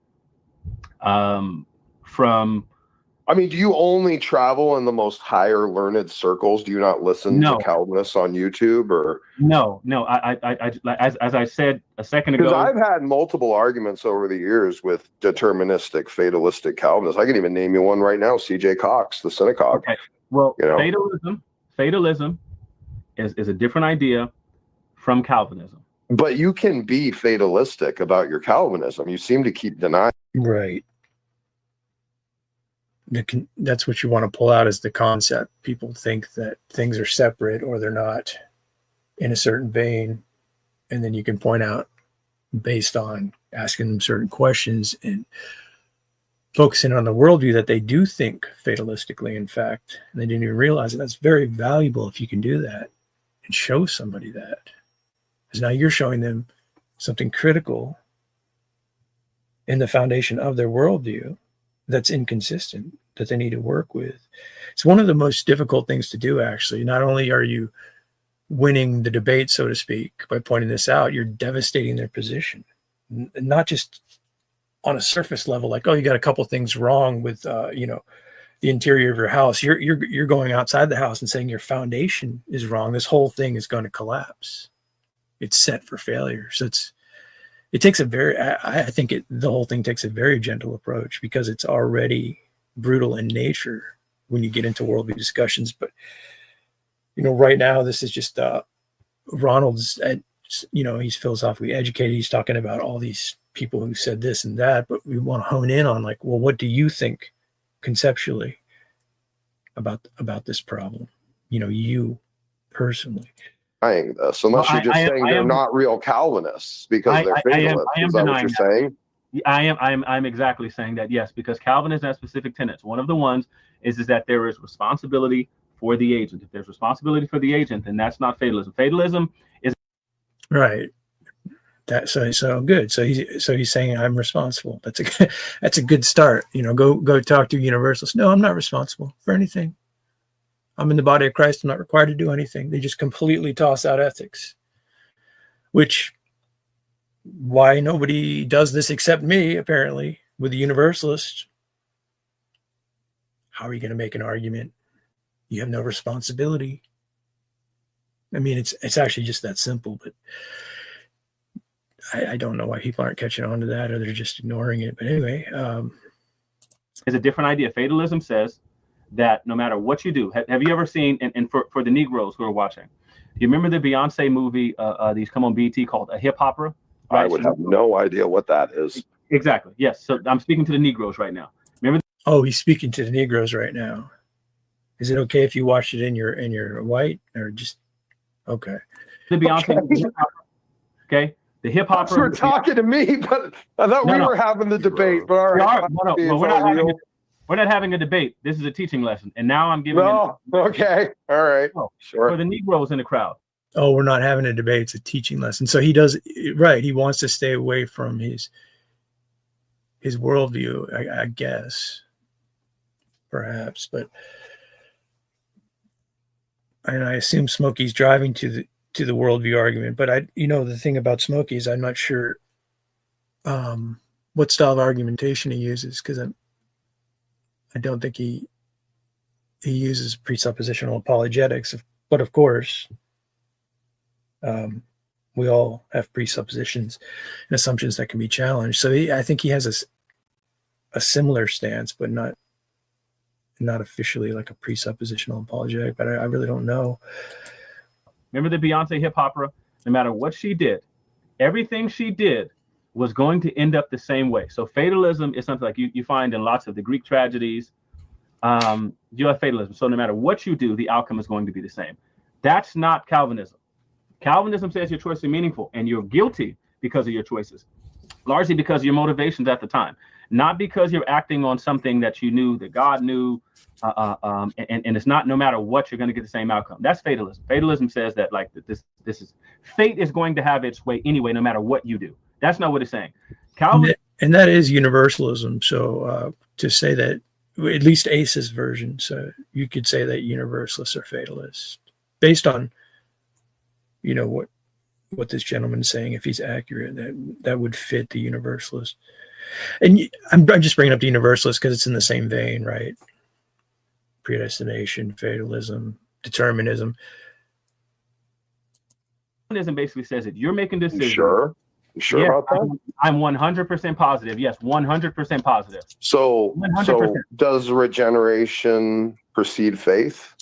do you only travel in the most higher learned circles? Do you not listen to Calvinists on YouTube or? No. As I said a second ago, because I've had multiple arguments over the years with deterministic, fatalistic Calvinists. I can even name you one right now, C.J. Cox, the synagogue. Okay. Well, fatalism is a different idea from Calvinism. But you can be fatalistic about your Calvinism. You seem to keep denying. Right. That's what you want to pull out is the concept. People think that things are separate or they're not in a certain vein. And then you can point out based on asking them certain questions and focusing on the worldview that they do think fatalistically, in fact, and they didn't even realize it. That's very valuable if you can do that and show somebody that. Because now you're showing them something critical in the foundation of their worldview that's inconsistent, that they need to work with. It's one of the most difficult things to do, actually. Not only are you winning the debate, so to speak, by pointing this out, you're devastating their position. Not just on a surface level, like, oh, you got a couple things wrong with, the interior of your house. You're going outside the house and saying your foundation is wrong. This whole thing is going to collapse. It's set for failure. So it takes I think the whole thing takes a very gentle approach because it's already brutal in nature when you get into worldview discussions. But, right now, this is just Ronald's, he's philosophically educated. He's talking about all these people who said this and that, but we want to hone in on like, well, what do you think conceptually about this problem? You personally. This, unless you're just saying they're not real Calvinists because they're fatalists. Is that what you're saying? I'm exactly saying that, yes, because Calvinism has specific tenets. One of the ones is that there is responsibility for the agent. If there's responsibility for the agent, then that's not fatalism. Fatalism is right. That so good. So he's saying I'm responsible. That's a good start. Go talk to Universalists. No, I'm not responsible for anything. I'm in the body of Christ. I'm not required to do anything. They just completely toss out ethics, which why nobody does this except me, apparently, with the Universalists. How are you going to make an argument? You have no responsibility. I mean, it's actually just that simple, but I don't know why people aren't catching on to that or they're just ignoring it. But anyway. It's a different idea. Fatalism says that no matter what you do, have you ever seen, and for the Negroes who are watching, do you remember the Beyonce movie, these come on BET called A Hip Opera? Right? I would have no idea what that is. Exactly. Yes. So I'm speaking to the Negroes right now. Remember? Oh, he's speaking to the Negroes right now. Is it okay if you watch it in your white or just okay? The Beyonce. Okay. The hip hop. You're talking to me, but I thought we were having the debate. But all right, we're not having a debate. This is a teaching lesson, and now I'm giving. Okay, all right, sure. For the Negroes in the crowd. Oh, we're not having a debate. It's a teaching lesson. So he does right. He wants to stay away from his worldview, I guess, perhaps. But and I assume Smokey's driving to the worldview argument. But the thing about Smokey is I'm not sure what style of argumentation he uses because I don't think he uses presuppositional apologetics. But of course, we all have presuppositions and assumptions that can be challenged. So I think he has a similar stance, but not officially like a presuppositional apologetic. But I really don't know. Remember the Beyonce hip opera? No matter what she did, everything she did was going to end up the same way. So fatalism is something like you find in lots of the Greek tragedies. You have fatalism. So no matter what you do, the outcome is going to be the same. That's not Calvinism. Calvinism says your choices are meaningful and you're guilty because of your choices, largely because of your motivations at the time, not because you're acting on something that you knew that God knew. And it's not no matter what, you're going to get the same outcome. That's fatalism. Fatalism says that like this is fate is going to have its way anyway, no matter what you do. That's not what it's saying. And that is universalism. So to say that, at least Ace's version, so you could say that universalists are fatalists based on, what this gentleman's saying. If he's accurate, that would fit the universalist. And I'm just bringing up the universalist because it's in the same vein, right? Predestination, fatalism, determinism. Determinism basically says that you're making decisions. Sure about that? I'm 100% positive. Yes, 100% positive. So 100%. Does regeneration precede faith?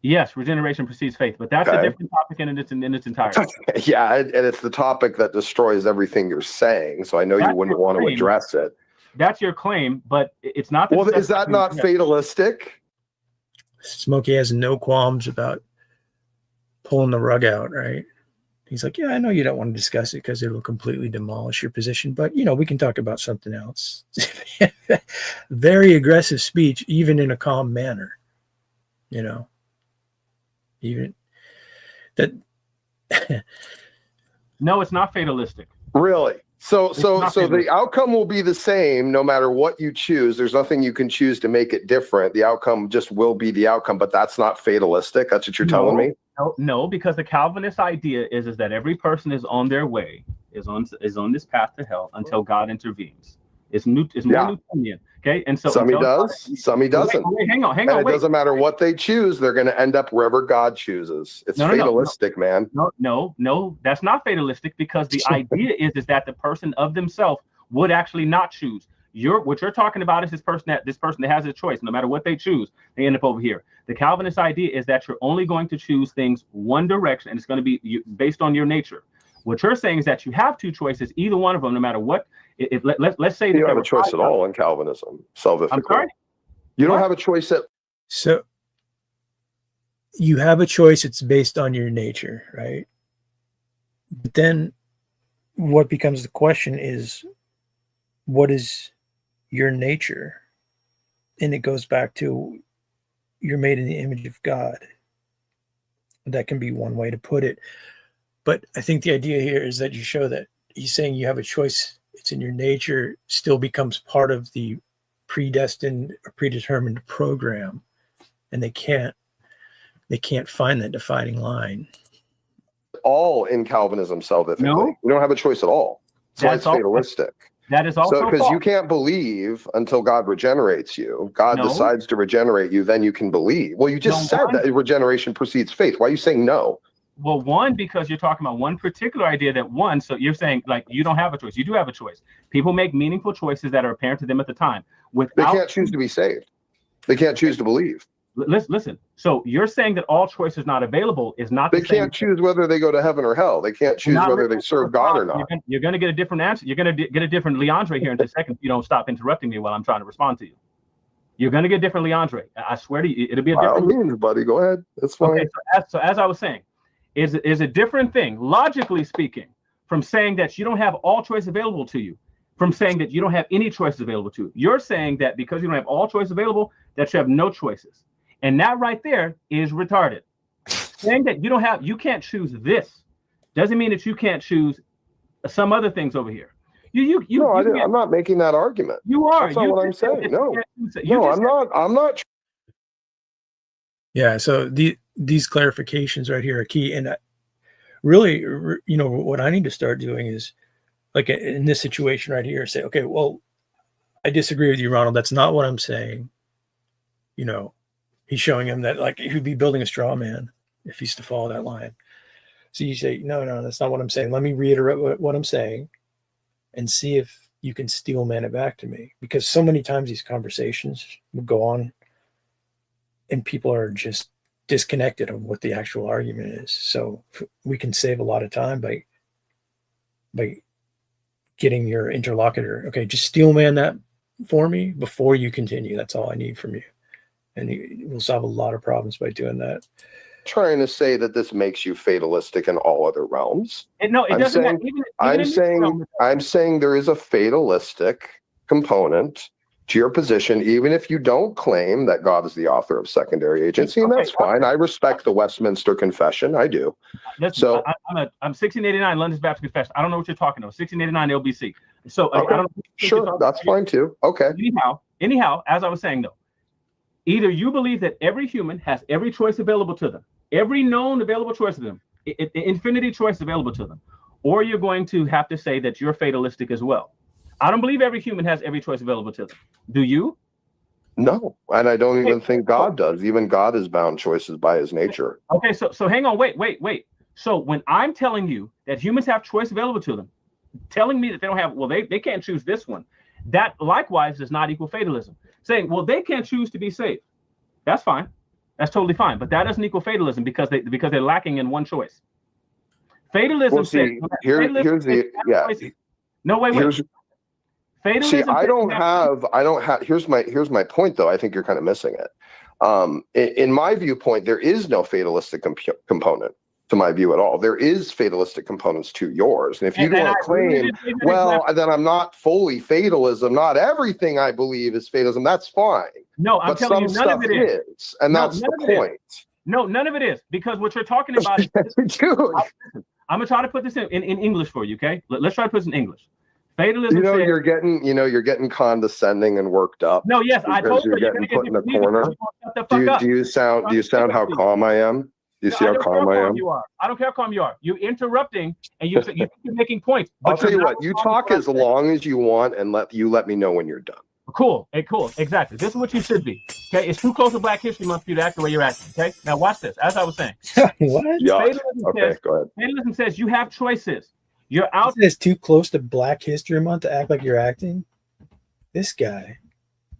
Yes, regeneration precedes faith, but that's a Okay. different topic in its entirety. Yeah, and it's the topic that destroys everything you're saying. So I know you That's wouldn't your want to claim. address it. That's your claim, but it's not. The Well, is that not Yeah. fatalistic? Smokey has no qualms about pulling the rug out, right? He's like, yeah, I know you don't want to discuss it because it'll completely demolish your position, but we can talk about something else. Very aggressive speech, even in a calm manner. Even that. No, it's not fatalistic. Really? So It's not the fatalistic. outcome will be the same no matter what you choose. There's nothing you can choose to make it different. The outcome just will be the outcome, but that's not fatalistic. That's what you're telling me? No, because the Calvinist idea is that every person is on their way, is on this path to hell until God intervenes. It's more Newtonian. Okay, and so Some he does, some he doesn't. Wait, hang on. And it doesn't matter what they choose, they're going to end up wherever God chooses. It's fatalistic, man. No, that's not fatalistic, because the idea is that the person of themselves would actually not choose. What you're talking about is this person that has a choice. No matter what they choose, they end up over here. The Calvinist idea is that you're only going to choose things one direction, and it's going to be based on your nature. What you're saying is that you have two choices, either one of them, no matter what. Let's say you don't have a choice at all in Calvinism. I'm sorry? You don't have a choice at. So you have a choice. It's based on your nature, right? But then what becomes the question is, what is your nature? And it goes back to, you're made in the image of God. That can be one way to put it. But I think the idea here is that you show that he's saying you have a choice. It's in your nature, still becomes part of the predestined or predetermined program. And they can't find that defining line. All in Calvinism salvifically. No. You don't have a choice at all. So That's it's fatalistic. That is also because false. you can't believe until God regenerates you. God decides to regenerate you, then you can believe. Well, you just said that regeneration precedes faith. Why are you saying no? Well, one, because you're talking about one particular idea so you're saying like you don't have a choice. You do have a choice. People make meaningful choices that are apparent to them at the time. They can't choose to be saved. They can't choose to believe. Listen. So you're saying that all choice is not available is not. They can't choose whether they go to heaven or hell. They can't choose whether they serve God or not. You're going to get a different answer. You're going to get a different Leandre here in a second if you don't stop interrupting me while I'm trying to respond to you. You're going to get a different Leandre. I swear to you, it'll be a different. By all means, buddy, go ahead. That's fine. Okay, so as I was saying, is a different thing, logically speaking, from saying that you don't have all choice available to you, from saying that you don't have any choices available to you. You're saying that because you don't have all choice available, that you have no choices. And that right there is retarded. Saying that you can't choose this doesn't mean that you can't choose some other things over here. I'm not making that argument. You are. That's not what I'm saying. I'm not. Yeah. So these clarifications right here are key. And really, what I need to start doing is, like in this situation right here, say, okay, well, I disagree with you, Ronald. That's not what I'm saying. He's showing him that like he'd be building a straw man if he's to follow that line. So you say, no, that's not what I'm saying. Let me reiterate what I'm saying and see if you can steel man it back to me. Because so many times these conversations will go on and people are just disconnected of what the actual argument is. So we can save a lot of time by getting your interlocutor. Okay, just steel man that for me before you continue. That's all I need from you. And we'll solve a lot of problems by doing that. Trying to say that this makes you fatalistic in all other realms. It doesn't. I'm saying there is a fatalistic component to your position, even if you don't claim that God is the author of secondary agency, and that's fine. I respect the Westminster Confession. I do. I'm 1689 London's Baptist Confession. I don't know what you're talking about. 1689 LBC. So I don't know. Sure, that's fine too. Okay. Anyhow, as I was saying though, either you believe that every human has every choice available to them, every known available choice to them, infinity choice available to them, or you're going to have to say that you're fatalistic as well. I don't believe every human has every choice available to them. Do you? No, and I don't even think God does. Even God is bound choices by his nature. Okay, so hang on, wait. So when I'm telling you that humans have choice available to them, telling me that they don't have, they can't choose this one, that likewise does not equal fatalism. Saying, they can't choose to be saved. That's fine. That's totally fine. But that doesn't equal fatalism because they're lacking in one choice. Fatalism Well, see, here's the No, wait. Fatalism. See, I don't have. Here's my point, though. I think you're kind of missing it. In my viewpoint, there is no fatalistic component to my view at all. There is fatalistic components to yours, and if you want to claim, well, then I'm not fully fatalism. Not everything I believe is fatalism. That's fine. No, I'm telling you, none of it is. And that's the point. No, none of it is, because what you're talking about is. I'm gonna try to put this in English for you, okay? Let's try to put this in English. Fatalism. You're getting condescending and worked up. No, yes, I told you you're getting put in a corner. Do you sound how calm I am? Do you see how calm I am? I don't care how calm you are. You're interrupting and you're making points. I'll tell you what. You talk as long as you want, and let me know when you're done. Cool. Hey, cool. Exactly. This is what you should be. Okay. It's too close to Black History Month for you to act the way you're acting. Okay. Now watch this. As I was saying. What? Go ahead. Fatalism says you have choices. You're out. It's too close to Black History Month to act like you're acting. This guy.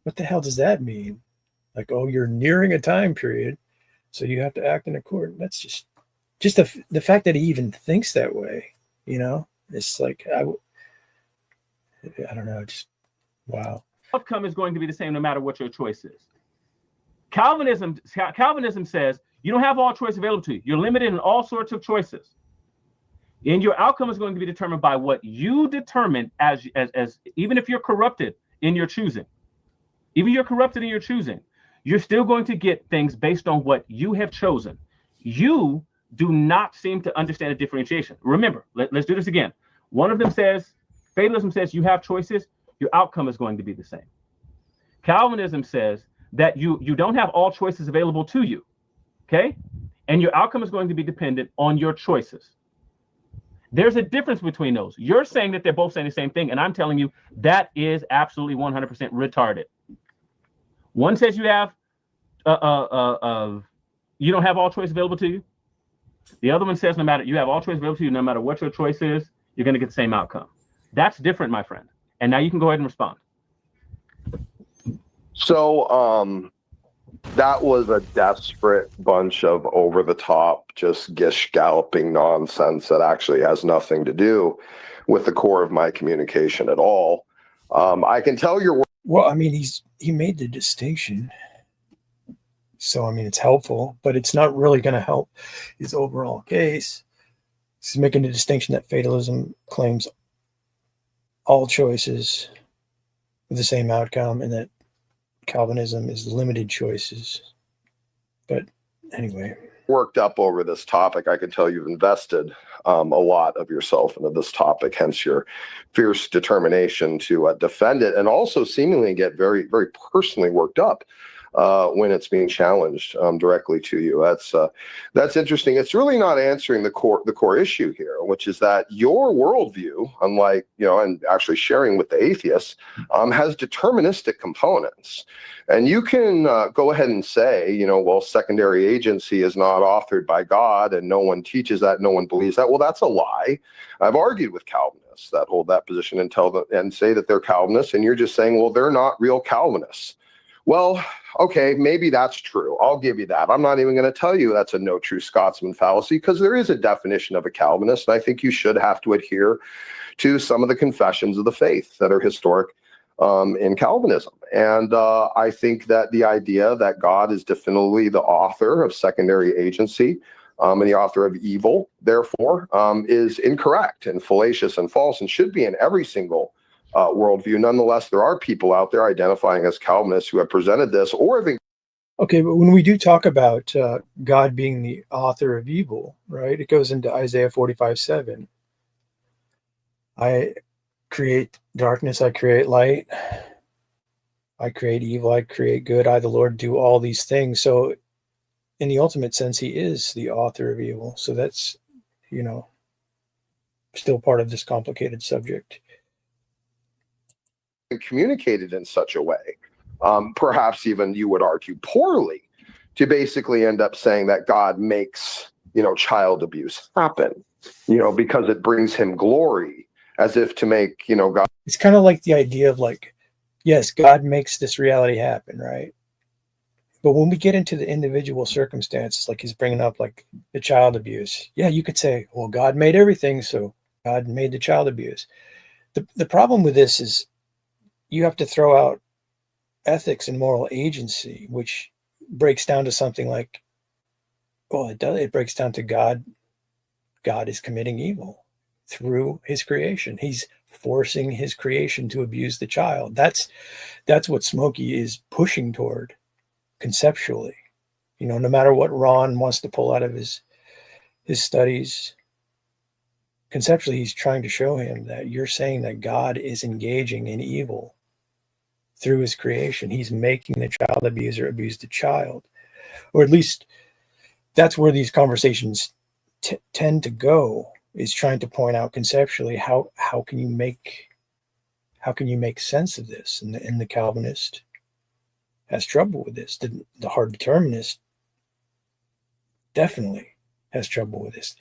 What the hell does that mean? Like, oh, you're nearing a time period, so you have to act in accord. That's just the fact that he even thinks that way. It's like I don't know. Just wow. Outcome is going to be the same no matter what your choice is. Calvinism says you don't have all choice available to you. You're limited in all sorts of choices. And your outcome is going to be determined by what you determine as even if you're corrupted in your choosing. Even if you're corrupted in your choosing, you're still going to get things based on what you have chosen. You do not seem to understand the differentiation. Remember, let's do this again. One of them says, fatalism says you have choices. Your outcome is going to be the same. Calvinism says that you don't have all choices available to you, okay? And your outcome is going to be dependent on your choices. There's a difference between those. You're saying that they're both saying the same thing, and I'm telling you that is absolutely 100% retarded. One says you have you don't have all choice available to you. The other one says you have all choice available to you, no matter what your choice is, you're going to get the same outcome. That's different, my friend. And now you can go ahead and respond. So that was a desperate bunch of over-the-top, just gish-galloping nonsense that actually has nothing to do with the core of my communication at all. I can tell you're... Well, I mean, he made the distinction. So, I mean, it's helpful, but it's not really going to help his overall case. He's making the distinction that fatalism claims all choices with the same outcome, and that Calvinism is limited choices. But anyway, worked up over this topic. I can tell you've invested a lot of yourself into this topic, hence your fierce determination to defend it, and also seemingly get very, very personally worked up when it's being challenged directly to you. That's interesting. It's really not answering the core issue here, which is that your worldview, unlike and actually sharing with the atheists, has deterministic components. And you can go ahead and say, well, secondary agency is not authored by God, and no one teaches that, no one believes that. Well, that's a lie. I've argued with Calvinists that hold that position and say that they're Calvinists, and you're just saying, well, they're not real Calvinists. Well, okay, maybe that's true. I'll give you that. I'm not even going to tell you that's a no true Scotsman fallacy, because there is a definition of a Calvinist, and I think you should have to adhere to some of the confessions of the faith that are historic in Calvinism. And I think that the idea that God is definitively the author of secondary agency and the author of evil, therefore, is incorrect and fallacious and false, and should be in every single worldview. Nonetheless, there are people out there identifying as Calvinists who have presented this or have... Okay, but when we do talk about God being the author of evil, right, it goes into Isaiah 45:7. I create darkness, I create light. I create evil, I create good. I, the Lord, do all these things. So in the ultimate sense, he is the author of evil. So that's, still part of this complicated subject. Communicated in such a way, perhaps even you would argue poorly, to basically end up saying that God makes, child abuse happen, because it brings him glory, as if to make, God. It's kind of like the idea of yes, God makes this reality happen, right? But when we get into the individual circumstances, like he's bringing up, like the child abuse, yeah, you could say, well, God made everything, so God made the child abuse. The problem with this is you have to throw out ethics and moral agency, which breaks down to something like, well, it breaks down to God is committing evil through his creation. He's forcing his creation to abuse the child. That's what Smokey is pushing toward conceptually. No matter what Ron wants to pull out of his studies, conceptually, he's trying to show him that you're saying that God is engaging in evil through his creation. He's making the child abuser abuse the child. Or at least that's where these conversations tend to go, is trying to point out conceptually how can you make sense of this. And the Calvinist has trouble with this. The hard determinist definitely has trouble with this.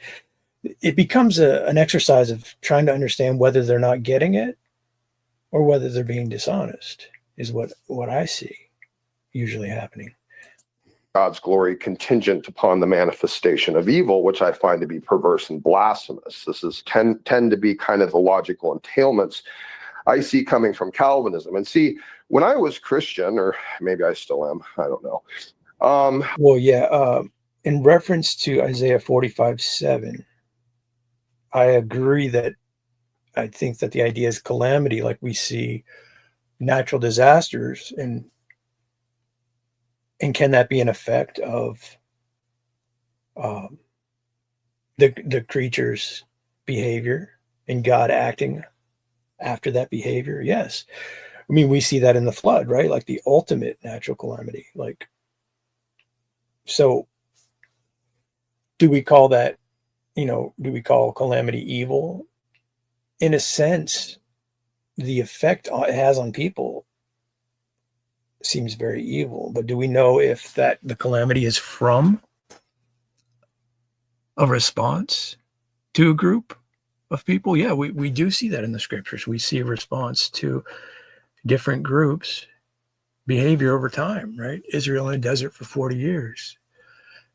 It becomes an exercise of trying to understand whether they're not getting it or whether they're being dishonest, is what I see usually happening. God's glory contingent upon the manifestation of evil, which I find to be perverse and blasphemous. This is tend to be kind of the logical entailments I see coming from Calvinism. And see, when I was Christian, or maybe I still am, I don't know. Well, yeah, in reference to Isaiah 45:7, I agree that I think that the idea is calamity, like we see natural disasters, and can that be an effect of the creature's behavior and God acting after that behavior? Yes. I mean, we see that in the flood, right? Like the ultimate natural calamity. Like, so do we call that, do we call calamity evil? In a sense, the effect it has on people seems very evil, but do we know if that the calamity is from a response to a group of people? Yeah, we do see that in the scriptures. We see a response to different groups' behavior over time, right? Israel in the desert for 40 years.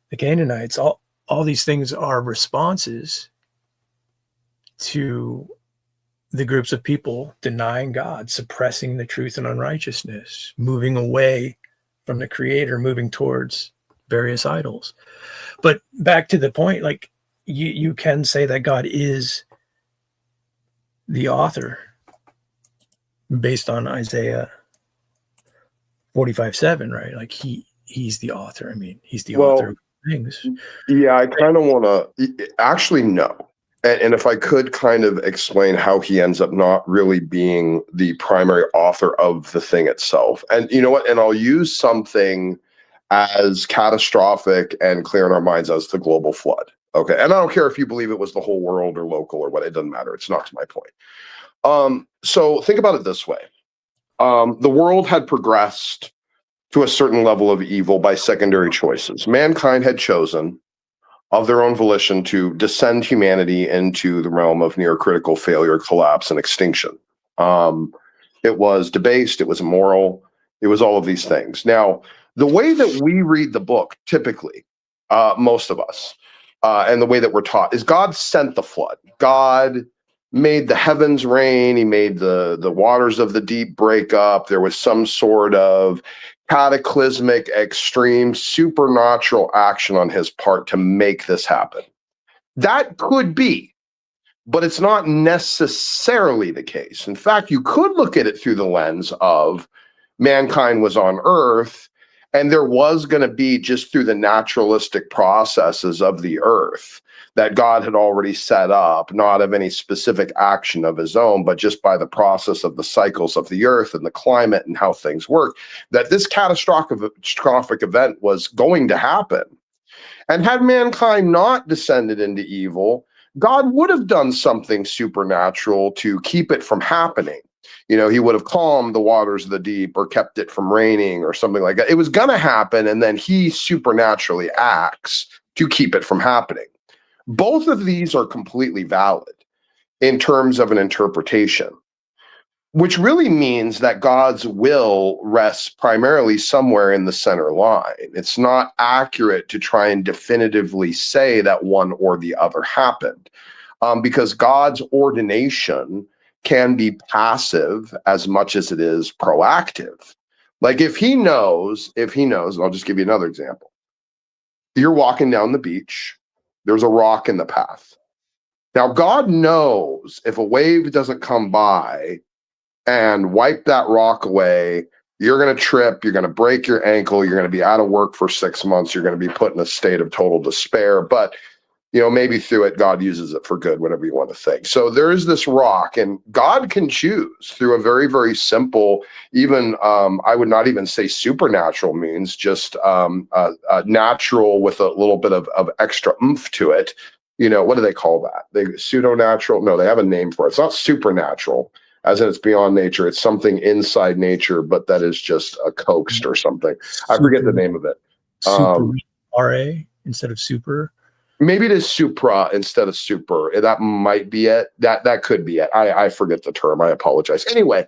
The Canaanites, all these things are responses to the groups of people denying God, suppressing the truth and unrighteousness, moving away from the Creator, moving towards various idols. But back to the point, like you can say that God is the author based on Isaiah 45:7, right? Like he's the author. I mean, he's the author of things. Yeah, I kind of want to actually no. And if I could kind of explain how he ends up not really being the primary author of the thing itself. And you know what? And I'll use something as catastrophic and clear in our minds as the global flood. Okay. And I don't care if you believe it was the whole world or local or what, it doesn't matter. It's not to my point. So think about it this way. The world had progressed to a certain level of evil by secondary choices. Mankind had chosen of their own volition to descend humanity into the realm of near critical failure, collapse, and extinction. It was debased, it was immoral, it was all of these things. Now, the way that we read the book, typically, most of us, and the way that we're taught, is God sent the flood. God made the heavens rain, he made the waters of the deep break up. There was some sort of cataclysmic, extreme, supernatural action on his part to make this happen. That could be, but it's not necessarily the case. In fact, you could look at it through the lens of mankind was on Earth, and there was going to be, just through the naturalistic processes of the earth that God had already set up, not of any specific action of his own, but just by the process of the cycles of the earth and the climate and how things work, that this catastrophic event was going to happen. And had mankind not descended into evil, God would have done something supernatural to keep it from happening. You know, he would have calmed the waters of the deep or kept it from raining or something like that. It was going to happen, and then he supernaturally acts to keep it from happening. Both of these are completely valid in terms of an interpretation. which really means that God's will rests primarily somewhere in the center line. It's not accurate to try and definitively say that one or the other happened, because God's ordination can be passive as much as it is proactive. Like if he knows, and I'll just give you another example. You're walking down the beach, there's a rock in the path. Now, God knows if a wave doesn't come by and wipe that rock away, you're going to trip, you're going to break your ankle, you're going to be out of work for 6 months, you're going to be put in a state of total despair. But, maybe through it, God uses it for good, whatever you want to think. So there is this rock, and God can choose through a very, very simple, even I would not even say supernatural means, just natural with a little bit of extra oomph to it. What do they call that? They pseudo-natural? No, they have a name for it. It's not supernatural, as in it's beyond nature. It's something inside nature, but that is just a coaxed or something. I forget the name of it. Super RA instead of super. Maybe it is supra instead of super. That might be it. That could be it. I forget the term. I apologize. Anyway,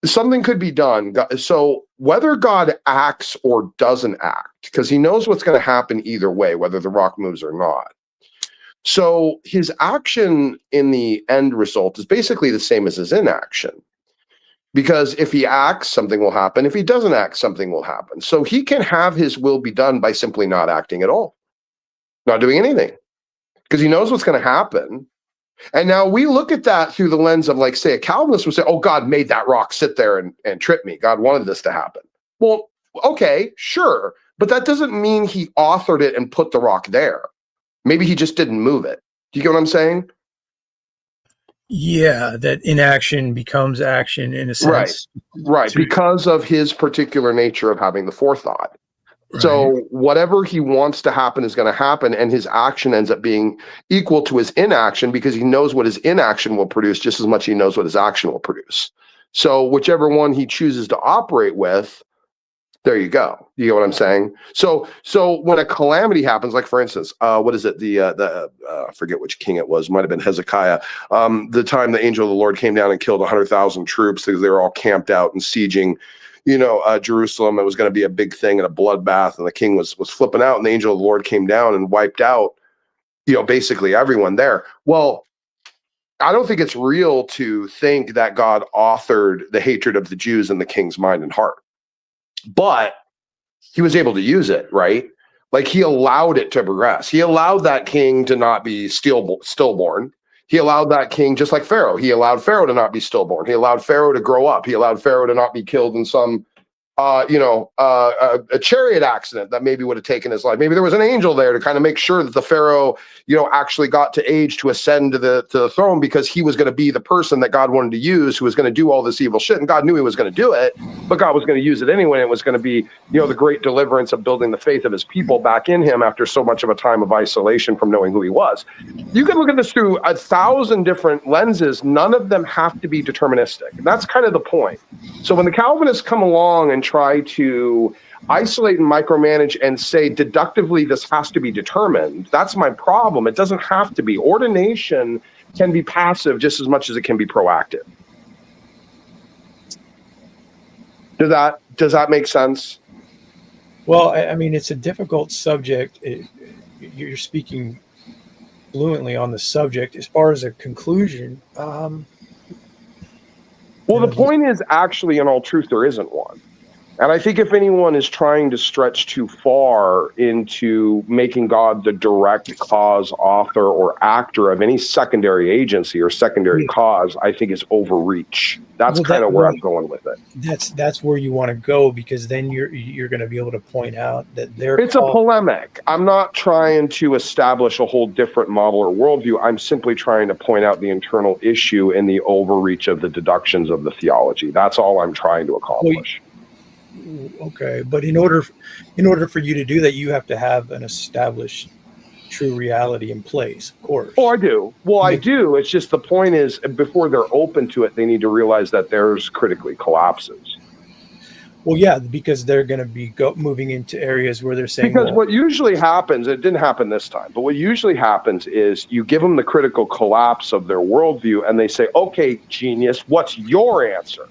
something could be done. So whether God acts or doesn't act, because he knows what's going to happen either way, whether the rock moves or not. So his action in the end result is basically the same as his inaction. Because if he acts, something will happen. If he doesn't act, something will happen. So he can have his will be done by simply not acting at all. Not doing anything, because he knows what's going to happen. And now we look at that through the lens of, like, say, a Calvinist would say, oh, God made that rock sit there and trip me. God wanted this to happen. Well, okay, sure. But that doesn't mean he authored it and put the rock there. Maybe he just didn't move it. Do you get what I'm saying? Yeah, that inaction becomes action in a sense. Right. Because of his particular nature of having the forethought. Right. So whatever he wants to happen is going to happen, and his action ends up being equal to his inaction because he knows what his inaction will produce just as much as he knows what his action will produce. So whichever one he chooses to operate with, there you go. You get what I'm saying? So when a calamity happens, like for instance, what is it? I forget which king it was. Might have been Hezekiah. The time the angel of the Lord came down and killed 100,000 troops because they were all camped out and sieging, Jerusalem. It was going to be a big thing and a bloodbath, and the king was flipping out, and the angel of the Lord came down and wiped out, basically everyone there. Well, I don't think it's real to think that God authored the hatred of the Jews in the king's mind and heart. But he was able to use it, right? Like he allowed it to progress. He allowed that king to not be stillborn. He allowed that king, just like Pharaoh, he allowed Pharaoh to not be stillborn. He allowed Pharaoh to grow up. He allowed Pharaoh to not be killed in some, a chariot accident that maybe would have taken his life. Maybe there was an angel there to kind of make sure that the Pharaoh, actually got to age to ascend to the throne, because he was going to be the person that God wanted to use, who was going to do all this evil shit. And God knew he was going to do it, but God was going to use it anyway. It was going to be, the great deliverance of building the faith of his people back in him after so much of a time of isolation from knowing who he was. You can look at this through 1,000 different lenses. None of them have to be deterministic. And that's kind of the point. So when the Calvinists come along and try to isolate and micromanage and say deductively this has to be determined, that's my problem. It doesn't have to be. Ordination can be passive just as much as it can be proactive. Does that make sense? Well, I mean, it's a difficult subject. You're speaking fluently on the subject. As far as a conclusion, well, the point is, actually, in all truth, there isn't one. And I think if anyone is trying to stretch too far into making God the direct cause, author, or actor of any secondary agency or secondary cause, I think is overreach. That's kind of where I'm going with it. That's where you want to go, because then you're going to be able to point out that it's a polemic. I'm not trying to establish a whole different model or worldview. I'm simply trying to point out the internal issue in the overreach of the deductions of the theology. That's all I'm trying to accomplish. Okay, but in order for you to do that, you have to have an established true reality in place, of course. Oh, I do. Well, I do. It's just the point is, before they're open to it, they need to realize that theirs critically collapses. Well, yeah, because they're going to be moving into areas where they're saying, because what usually happens, it didn't happen this time, but what usually happens is you give them the critical collapse of their worldview and they say, okay, genius, what's your answer?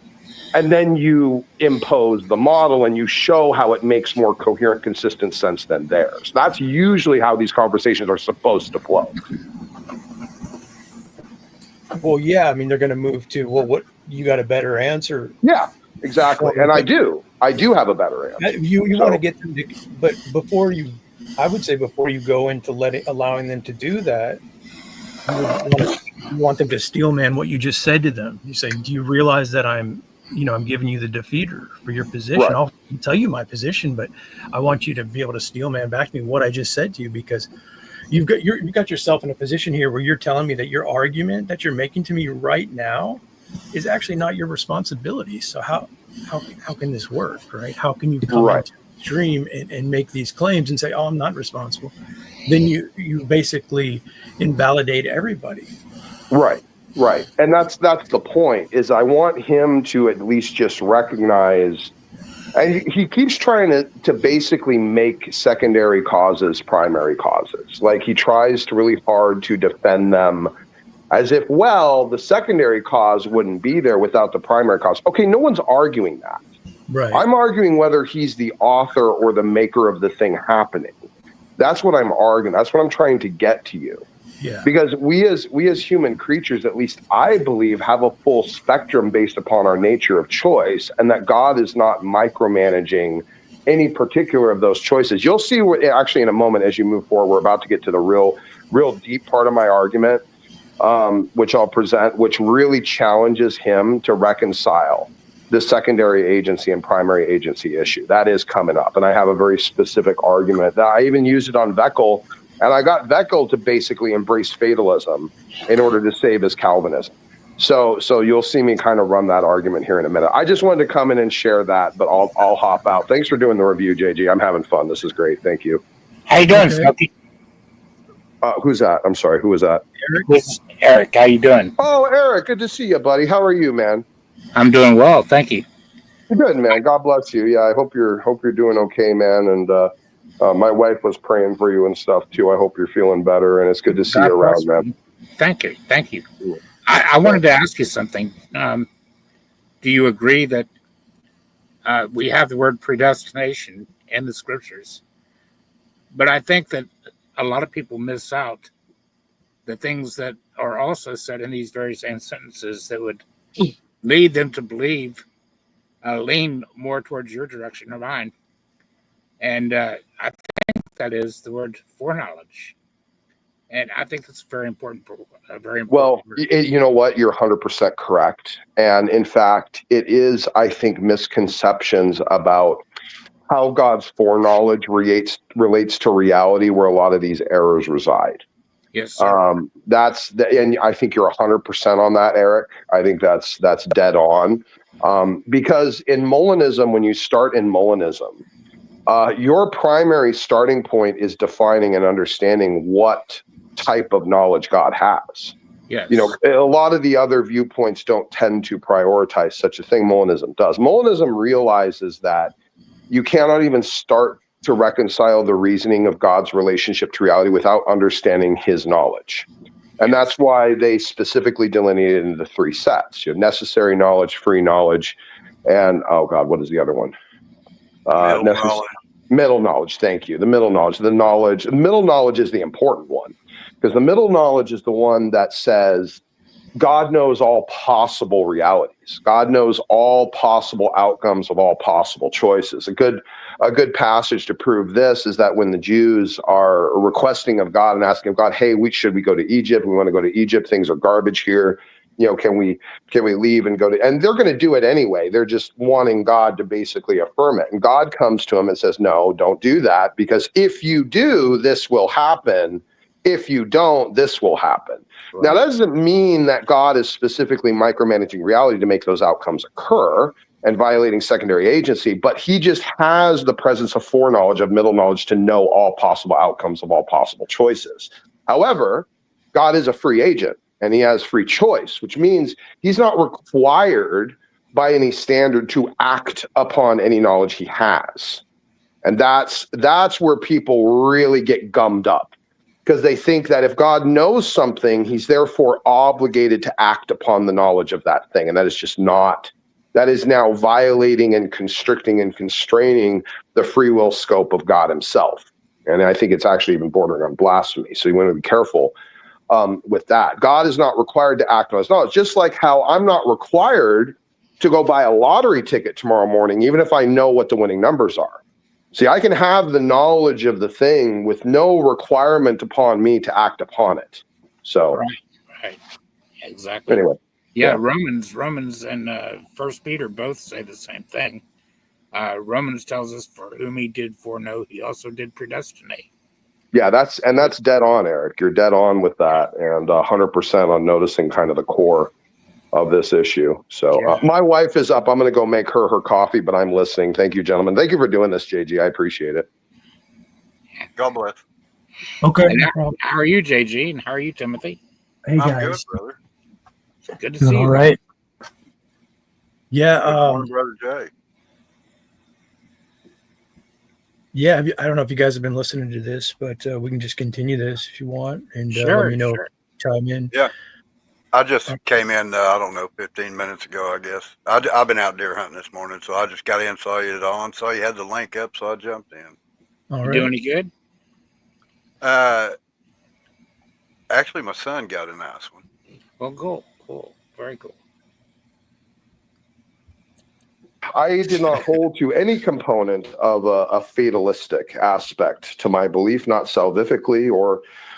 And then you impose the model and you show how it makes more coherent, consistent sense than theirs. That's usually how these conversations are supposed to flow. well, yeah, I mean, they're going to move to, well, what, you got a better answer? Yeah, exactly. And I do have a better answer. You want to get them to, but I would say before you go into allowing them to do that, you want them to steel man what you just said to them. You say, do you realize that I'm giving you the defeater for your position? Right. I'll tell you my position, but I want you to be able to steel man back to me what I just said to you, because you've got yourself in a position here where you're telling me that your argument that you're making to me right now is actually not your responsibility. So how can this work, right? How can you come into the stream and make these claims and say, oh, I'm not responsible? Then you basically invalidate everybody. Right. And that's the point, is I want him to at least just recognize, and he keeps trying to basically make secondary causes primary causes. Like, he tries to really hard to defend them as if, well, the secondary cause wouldn't be there without the primary cause. Okay, no one's arguing that. Right. I'm arguing whether he's the author or the maker of the thing happening. That's what I'm arguing. That's what I'm trying to get to you. Yeah. Because we as human creatures, at least I believe, have a full spectrum based upon our nature of choice, and that God is not micromanaging any particular of those choices. You'll see actually in a moment as you move forward. We're about to get to the real deep part of my argument, which I'll present, which really challenges him to reconcile the secondary agency and primary agency issue. That is coming up, and I have a very specific argument that I even used it on Veckel. And I got Veckel to basically embrace fatalism in order to save his Calvinism. So you'll see me kind of run that argument here in a minute. I just wanted to come in and share that, but I'll hop out. Thanks for doing the review, JG. I'm having fun. This is great. Thank you. How you doing, Smokey? Who's that? I'm sorry. Who was that? Eric. This is Eric. How you doing? Oh, Eric. Good to see you, buddy. How are you, man? I'm doing well. Thank you. Good, man. God bless you. Yeah, I hope you're doing okay, man. And my wife was praying for you and stuff too. I hope you're feeling better, and it's good to see you around, man. Thank you. I wanted to ask you something. Do you agree that we have the word predestination in the scriptures, but I think that a lot of people miss out the things that are also said in these very same sentences that would lead them to believe, lean more towards your direction or mine. And I think that is the word foreknowledge. And I think that's very important. Well, you know what? You're 100% correct. And in fact, it is, I think, misconceptions about how God's foreknowledge relates to reality where a lot of these errors reside. Yes. And I think you're 100% on that, Eric. I think that's dead on. Because in Molinism, when you start in Molinism, your primary starting point is defining and understanding what type of knowledge God has. Yes. A lot of the other viewpoints don't tend to prioritize such a thing. Molinism does. Molinism realizes that you cannot even start to reconcile the reasoning of God's relationship to reality without understanding his knowledge. And that's why they specifically delineated into 3 sets. You have necessary knowledge, free knowledge, and, oh God, what is the other one? Middle knowledge. Thank you. The middle knowledge. The middle knowledge is the important one, because the middle knowledge is the one that says God knows all possible realities. God knows all possible outcomes of all possible choices. A good passage to prove this is that when the Jews are requesting of God and asking of God, hey, should we go to Egypt? We want to go to Egypt. Things are garbage here. Can we leave and go to, and they're going to do it anyway. They're just wanting God to basically affirm it. And God comes to them and says, no, don't do that, because if you do, this will happen. If you don't, this will happen. Right. Now, that doesn't mean that God is specifically micromanaging reality to make those outcomes occur and violating secondary agency, but he just has the presence of foreknowledge, of middle knowledge, to know all possible outcomes of all possible choices. However, God is a free agent and he has free choice, which means he's not required by any standard to act upon any knowledge he has. And that's where people really get gummed up, because they think that if God knows something, he's therefore obligated to act upon the knowledge of that thing. And that is just not. That is now violating and constricting and constraining the free will scope of God himself. And I think it's actually even bordering on blasphemy. So you want to be careful with that. God is not required to act on his knowledge, just like how I'm not required to go buy a lottery ticket tomorrow morning, even if I know what the winning numbers are. See, I can have the knowledge of the thing with no requirement upon me to act upon it. So, right, exactly. Anyway, yeah. Romans, and First Peter both say the same thing. Romans tells us, for whom he did foreknow, he also did predestinate. Yeah, that's dead on, Eric. You're dead on with that, and 100% on noticing kind of the core of this issue. So my wife is up. I'm going to go make her coffee, but I'm listening. Thank you, gentlemen. Thank you for doing this, JG. I appreciate it. God bless. Okay. How are you, JG? And how are you, Timothy? Hey, I'm guys. good, brother. Good to see you. All right. Yeah. Good morning, brother Jay. Yeah. I don't know if you guys have been listening to this, but we can just continue this if you want, and let me know. Sure. Chime in. Yeah. I just came in, I don't know, 15 minutes ago, I guess. I've been out deer hunting this morning, so I just got in, saw you on, saw you had the link up, so I jumped in. All You right. doing any good? Actually, my son got a nice one. Well, cool. Very cool. I did not hold to any component of a fatalistic aspect to my belief, not salvifically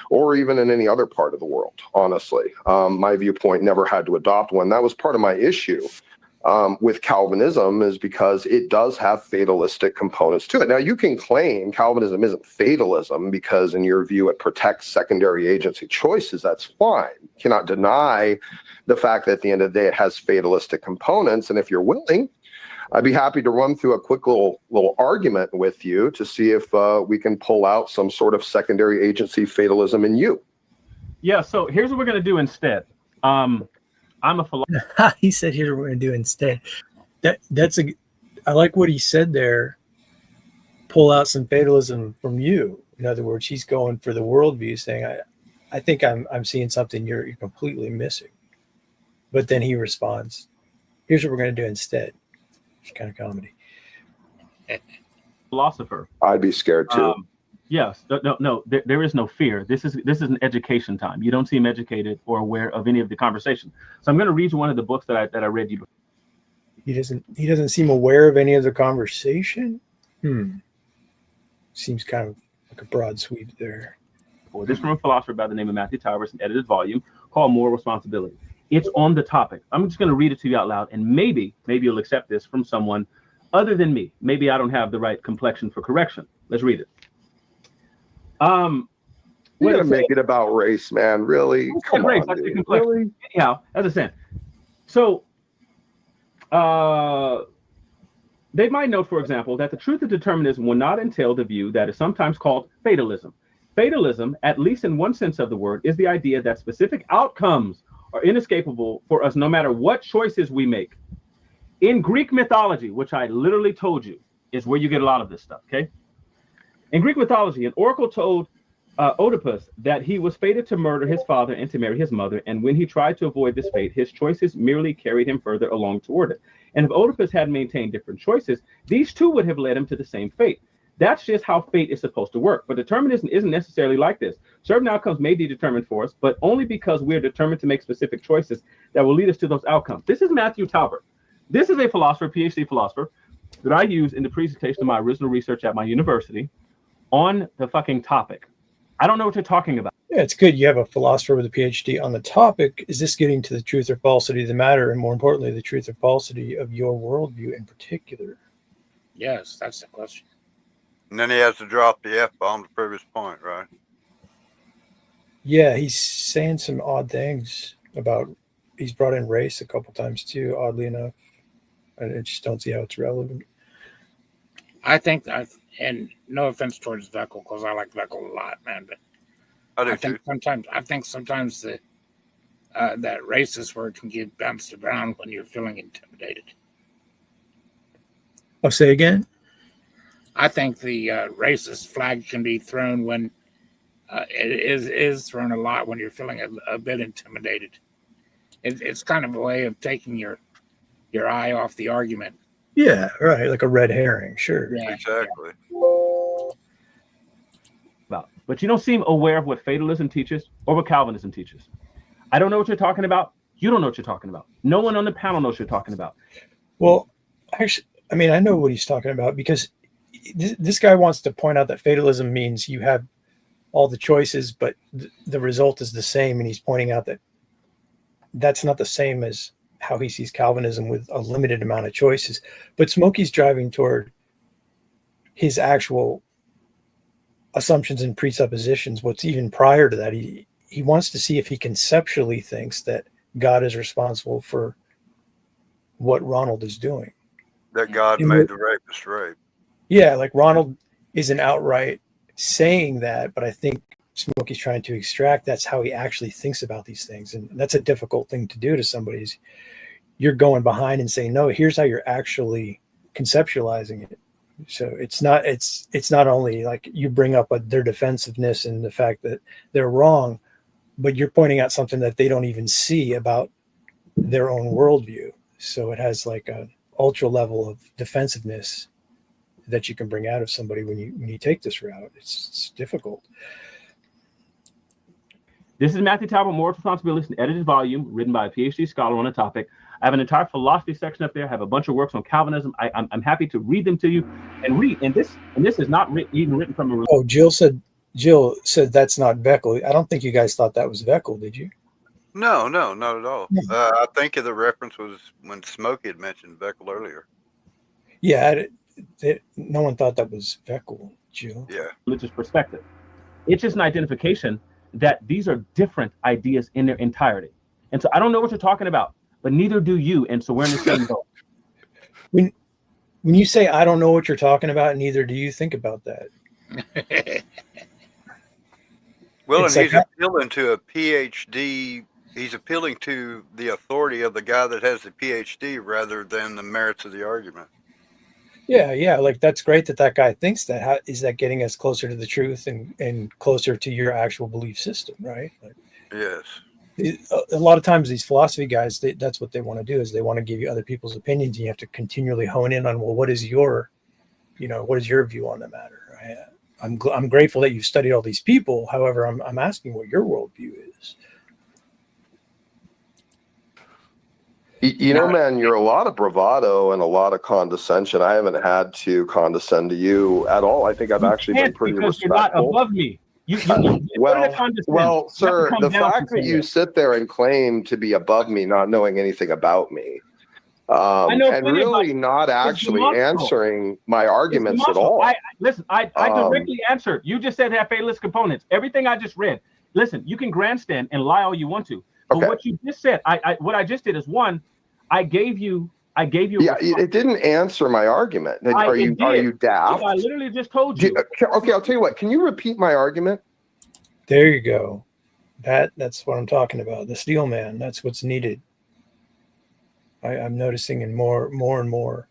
or even in any other part of the world, honestly. My viewpoint never had to adopt one. That was part of my issue with Calvinism, is because it does have fatalistic components to it. Now, you can claim Calvinism isn't fatalism because in your view it protects secondary agency choices. That's fine. You cannot deny the fact that at the end of the day it has fatalistic components. And if you're willing, I'd be happy to run through a quick little argument with you to see if we can pull out some sort of secondary agency fatalism in you. Yeah, so here's what we're going to do instead. I'm a philosopher. He said, here's what we're going to do instead. I like what he said there. Pull out some fatalism from you. In other words, he's going for the worldview, saying, I think I'm seeing something you're completely missing. But then he responds, here's what we're going to do instead. Kind of comedy. Philosopher. I'd be scared too. Yes. No. There is no fear. This is an education time. You don't seem educated or aware of any of the conversation. So I'm going to read you one of the books that I read you before. He doesn't seem aware of any of the conversation. Seems kind of like a broad sweep there. This from a philosopher by the name of Matthew Towers, an edited volume called Moral Responsibility. It's on the topic. I'm just going to read it to you out loud, and maybe you'll accept this from someone other than me. Maybe I don't have the right complexion for correction. Let's read it. You're going to make it about race, man. Really? Come race. on, dude. Really? Anyhow, as I said, so they might note, for example, that the truth of determinism will not entail the view that is sometimes called fatalism. Fatalism, at least in one sense of the word, is the idea that specific outcomes are inescapable for us no matter what choices we make. In Greek mythology, which I literally told you is where you get a lot of this stuff, okay? In Greek mythology, an oracle told Oedipus that he was fated to murder his father and to marry his mother, and when he tried to avoid this fate, his choices merely carried him further along toward it. And if Oedipus had maintained different choices, these too would have led him to the same fate. That's just how fate is supposed to work. But determinism isn't necessarily like this. Certain outcomes may be determined for us, but only because we're determined to make specific choices that will lead us to those outcomes. This is Matthew Talbert. This is a philosopher, PhD philosopher, that I use in the presentation of my original research at my university on the fucking topic. I don't know what you're talking about. Yeah, it's good. You have a philosopher with a PhD on the topic. Is this getting to the truth or falsity of the matter? And more importantly, the truth or falsity of your worldview in particular? Yes, that's the question. And then he has to drop the F-bomb to prove his point, right? Yeah, he's saying some odd things about, he's brought in race a couple times too, oddly enough. I just don't see how it's relevant. I think and no offense towards Veckel, because I like Veckel a lot, man, but I think sometimes that racist word can get bounced around when you're feeling intimidated. I'll say again. I think the racist flag can be thrown when it is thrown a lot when you're feeling a bit intimidated. It's kind of a way of taking your eye off the argument. Yeah, right. Like a red herring. Sure. Yeah. Exactly. But you don't seem aware of what fatalism teaches or what Calvinism teaches. I don't know what you're talking about. You don't know what you're talking about. No one on the panel knows what you're talking about. Well, actually, I mean, I know what he's talking about because this guy wants to point out that fatalism means you have all the choices, but the result is the same. And he's pointing out that that's not the same as how he sees Calvinism with a limited amount of choices. But Smokey's driving toward his actual assumptions and presuppositions. What's even prior to that, he wants to see if he conceptually thinks that God is responsible for what Ronald is doing. That God made the rapist rape. Yeah, like Ronald isn't outright saying that, but I think Smokey's trying to extract that's how he actually thinks about these things. And that's a difficult thing to do to somebody. Is you're going behind and saying, no, here's how you're actually conceptualizing it. So it's not only like you bring up their defensiveness and the fact that they're wrong, but you're pointing out something that they don't even see about their own worldview. So it has like an ultra level of defensiveness that you can bring out of somebody when you take this route. It's difficult. This is Matthew Talbot, Moral Responsibility, an edited volume written by a PhD scholar on a topic. I have an entire philosophy section up there. I have a bunch of works on Calvinism. I'm happy to read them to you and read. And this is not even written from a. Oh, Jill said that's not Veckel. I don't think you guys thought that was Veckel, did you? No, not at all. I think the reference was when Smokey had mentioned Beckel earlier. Yeah, no one thought that was Veckel, Jill. Yeah. Religious perspective. It's just an identification that these are different ideas in their entirety. And so I don't know what you're talking about, but neither do you. And so we're in the same boat. When you say I don't know what you're talking about, neither do you, think about that. Well, It's and like he's appealing to a PhD. He's appealing to the authority of the guy that has the PhD rather than the merits of the argument. Yeah. Like that's great that guy thinks that. How is that getting us closer to the truth and closer to your actual belief system, right? Like, Yes. a lot of times these philosophy guys, that's what they want to do is they want to give you other people's opinions. And you have to continually hone in on, well, what is your view on the matter? Right? I'm grateful that you've studied all these people. However, I'm asking what your worldview is. You know, man, you're a lot of bravado and a lot of condescension. I haven't had to condescend to you at all. I think I've actually been pretty respectful. You're not above me. Well, sir, the fact that you sit there and claim to be above me, not knowing anything about me, and really not actually answering my arguments at all. I directly answered. You just said have fatalist components. Everything I just read. Listen, you can grandstand and lie all you want to. But what you just said, what I just did is one, I gave you. Yeah, it didn't answer my argument. Are you daft? I literally just told you. Okay, I'll tell you what. Can you repeat my argument? There you go. That's what I'm talking about. The steel man. That's what's needed. I'm noticing in more and more.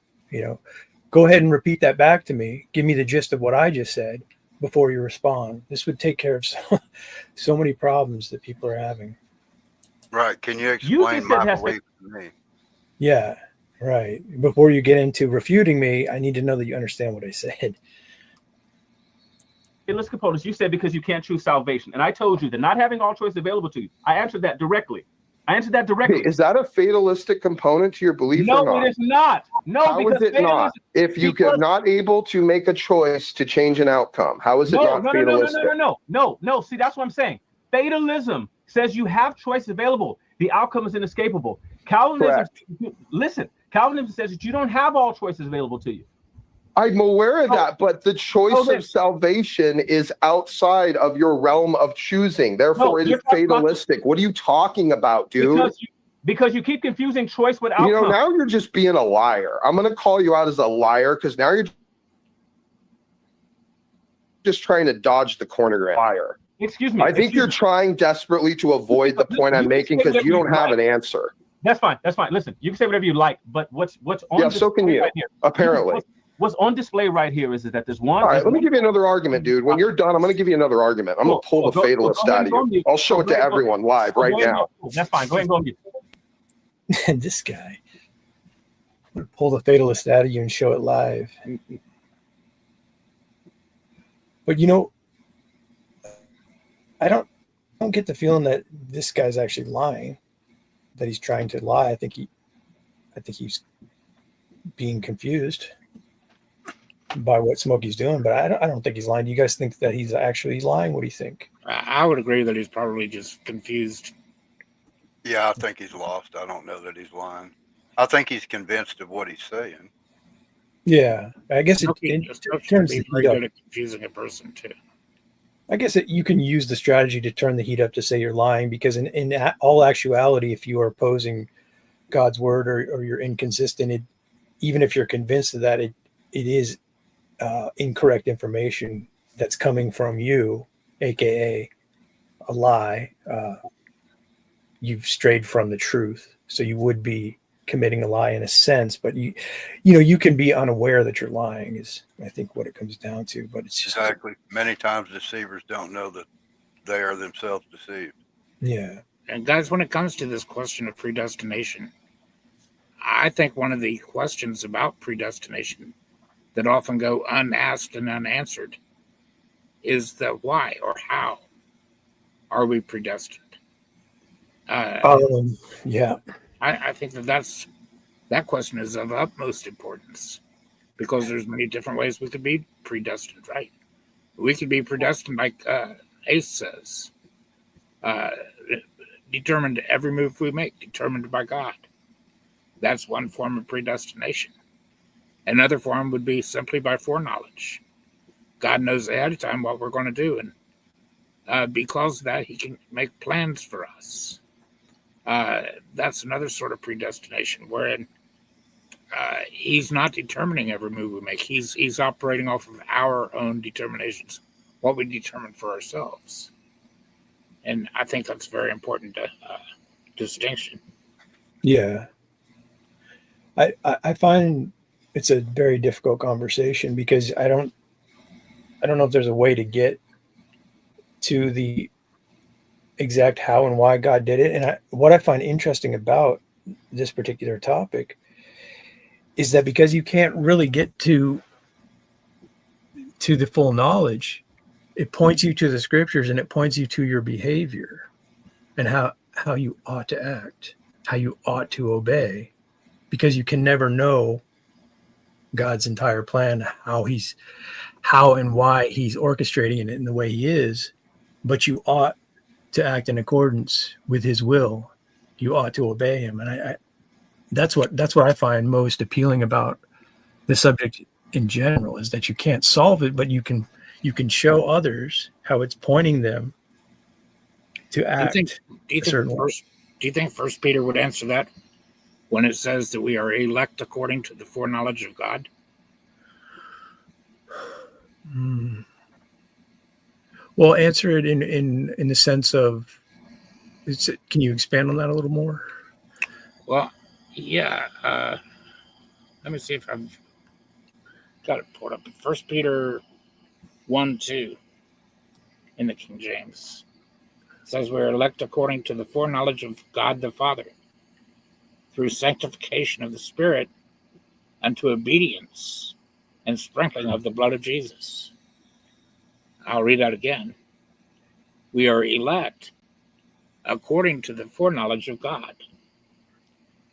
Go ahead and repeat that back to me. Give me the gist of what I just said before you respond. This would take care of so many problems that people are having. Right. Can you explain my belief to me? Yeah, right. Before you get into refuting me, I need to know that you understand what I said. Let's components. You said because you can't choose salvation. And I told you that not having all choice available to you. I answered that directly. Hey, is that a fatalistic component to your belief or not? No, it is not. No, how is it not? If you are not able to make a choice to change an outcome, how is it not fatalistic? No. See, that's what I'm saying. Fatalism says you have choice available. The outcome is inescapable. Calvinism says that you don't have all choices available to you. I'm aware of that, but the choice of salvation is outside of your realm of choosing. Therefore, it is fatalistic. What are you talking about, dude? Because you keep confusing choice with outcome. Now you're just being a liar. I'm going to call you out as a liar because now you're just trying to dodge the corner. Liar. Excuse me. I think you're trying desperately to avoid the point I'm making because you don't have an answer. That's fine. Listen, you can say whatever you like, but what's on? Yeah, so can you. Right here, apparently. what's on display right here is that there's one. All right, let me give you another argument, dude. When you're done, I'm going to give you another argument. I'm going to pull the fatalist out of you. I'll show it to everyone live right now. That's fine. Go ahead and go get it. And this guy. I'm going to pull the fatalist out of you and show it live. But I don't get the feeling that this guy's actually lying, that he's trying to lie. I think he's being confused by what Smokey's doing, but I don't think he's lying. Do you guys think that he's actually lying? What do you think? I would agree that he's probably just confused. Yeah, I think he's lost. I don't know that he's lying. I think he's convinced of what he's saying. Yeah, I guess it turns the very heat up. good at confusing a person too. I guess you can use the strategy to turn the heat up to say you're lying, because in all actuality, if you are opposing God's word or you're inconsistent, even if you're convinced of that, it is incorrect information that's coming from you, aka a lie. You've strayed from the truth, so you would be committing a lie in a sense, but you can be unaware that you're lying is, I think, what it comes down to. But it's just Exactly. Many times deceivers don't know that they are themselves deceived. Yeah. And guys, when it comes to this question of predestination, I think one of the questions about predestination that often go unasked and unanswered is the why or how are we predestined? Yeah. I think that question is of utmost importance, because there's many different ways we could be predestined, right? We could be predestined, like Ace says, determined every move we make, determined by God. That's one form of predestination. Another form would be simply by foreknowledge. God knows ahead of time what we're going to do, and because of that, he can make plans for us. That's another sort of predestination, wherein he's not determining every move we make. He's operating off of our own determinations, what we determine for ourselves. And I think that's a very important distinction. Yeah. I find it's a very difficult conversation, because I don't know if there's a way to get to the exact how and why God did it. And what I find interesting about this particular topic is that because you can't really get to the full knowledge, it points you to the scriptures, and it points you to your behavior and how you ought to act, how you ought to obey, because you can never know God's entire plan, how and why he's orchestrating it in the way he is, but you ought to act in accordance with his will. You ought to obey him. And that's what I find most appealing about the subject in general, is that you can't solve it, but you can show others how it's pointing them to act. Do you think First Peter would answer that when it says that we are elect according to the foreknowledge of God? Well, answer it in the sense of, can you expand on that a little more? Well, yeah. Let me see if I've got it pulled up. 1 Peter 1:2 in the King James. It says we're elect according to the foreknowledge of God the Father, through sanctification of the Spirit unto obedience and sprinkling of the blood of Jesus. I'll read that again. We are elect according to the foreknowledge of God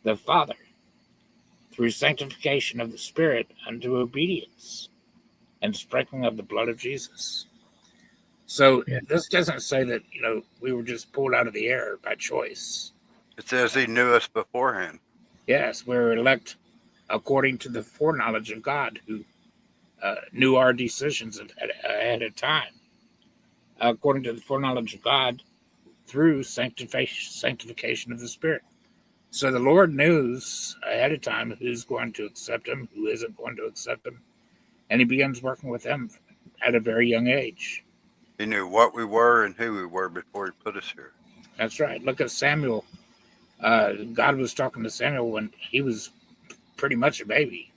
the Father, through sanctification of the Spirit unto obedience and sprinkling of the blood of Jesus. So this doesn't say that, we were just pulled out of the air by choice. It says he knew us beforehand. Yes, we're elect according to the foreknowledge of God, who knew our decisions ahead of time. According to the foreknowledge of God, through sanctification of the Spirit. So the Lord knows ahead of time who's going to accept him, who isn't going to accept him. And he begins working with them at a very young age. He knew what we were and who we were before he put us here. That's right. Look at Samuel. God was talking to Samuel when he was pretty much a baby.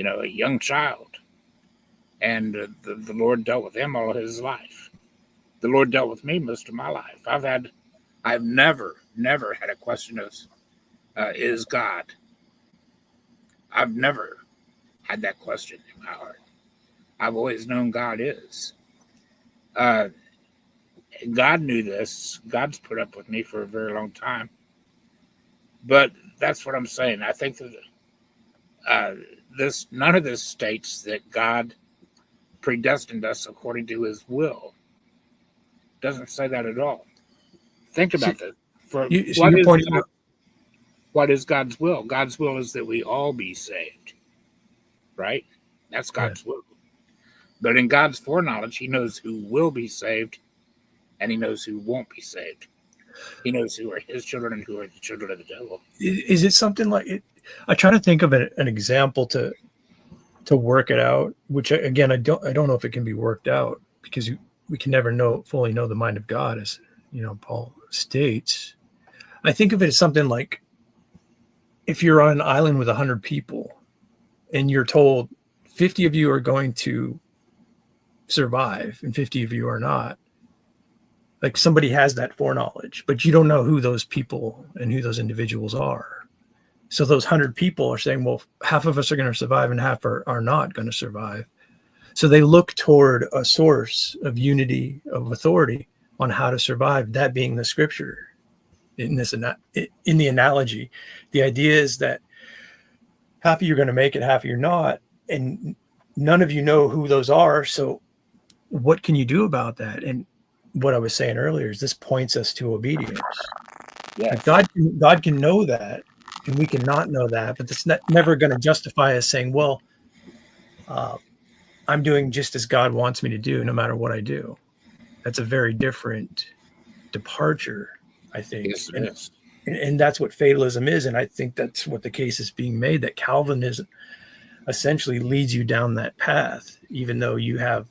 a young child. And the Lord dealt with him all his life. The Lord dealt with me most of my life. I've never had a question of, is God? I've never had that question in my heart. I've always known God is. God knew this. God's put up with me for a very long time. But that's what I'm saying. I think that none of this states that God predestined us according to his will. Doesn't say that at all. Think about this. What is God's will? God's will is that we all be saved. Right? That's God's will. But in God's foreknowledge, he knows who will be saved and he knows who won't be saved. He knows who are his children and who are the children of the devil. Is it something like it? I try to think of an example to work it out, which again, I don't know if it can be worked out because we can never fully know the mind of God, as Paul states. I think of it as something like if you're on an island with 100 people and you're told 50 of you are going to survive and 50 of you are not. Like somebody has that foreknowledge, but you don't know who those people and who those individuals are. So those 100 people are saying, well, half of us are going to survive and half are not going to survive. So they look toward a source of unity, of authority on how to survive, that being the scripture. In the analogy, the idea is that half of you are going to make it, half of you are not, and none of you know who those are. So what can you do about that? And what I was saying earlier is this points us to obedience. Yes. God can know that, and we cannot know that, but that's never going to justify us saying, well, I'm doing just as God wants me to do, no matter what I do. That's a very different departure, I think. Yes, it is. And that's what fatalism is. And I think that's what the case is being made, that Calvinism essentially leads you down that path, even though you have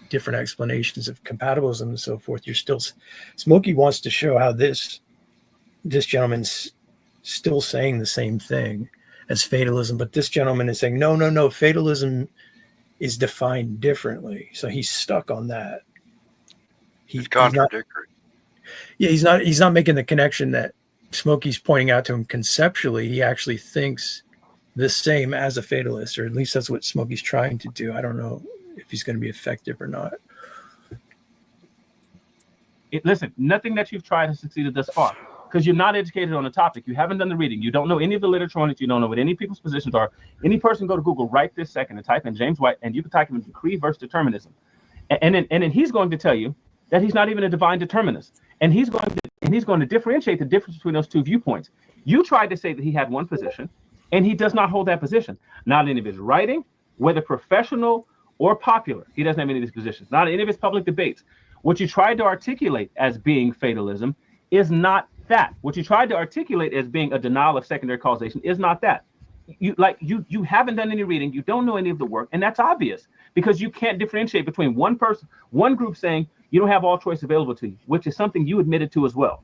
different explanations of compatibilism and so forth. You're still, Smokey wants to show how this gentleman's still saying the same thing as fatalism, but this gentleman is saying, no, fatalism is defined differently. So he's stuck on that. It's contradictory. He's not making the connection that Smokey's pointing out to him conceptually. He actually thinks the same as a fatalist, or at least that's what Smokey's trying to do. I don't know if he's going to be effective or not. Listen, nothing that you've tried has succeeded thus far because you're not educated on the topic. You haven't done the reading. You don't know any of the literature on it. You don't know what any people's positions are. Any person go to Google right this second and type in James White, and you can type in decree versus determinism, and then he's going to tell you that he's not even a divine determinist, and he's going to differentiate the difference between those two viewpoints. You tried to say that he had one position, and he does not hold that position. Not in any of his writing, whether professional or popular. He doesn't have any of these positions. Not in any of his public debates. What you tried to articulate as being fatalism is not that. What you tried to articulate as being a denial of secondary causation is not that. You haven't done any reading. You don't know any of the work, and that's obvious because you can't differentiate between one group saying you don't have all choice available to you, which is something you admitted to as well.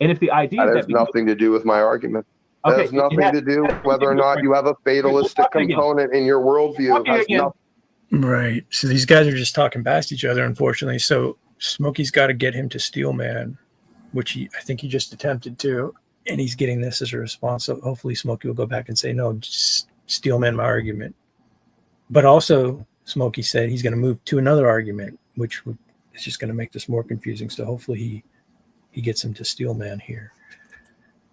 And if the idea that has nothing to do with my argument. That has nothing to do with whether or not you have a fatalistic component in your worldview. Right. So these guys are just talking past each other, unfortunately. So Smokey's got to get him to Steelman, which I think he just attempted to, and he's getting this as a response. So hopefully Smokey will go back and say, no, just Steelman my argument. But also Smokey said he's going to move to another argument, which is just going to make this more confusing. So hopefully he gets him to Steelman here.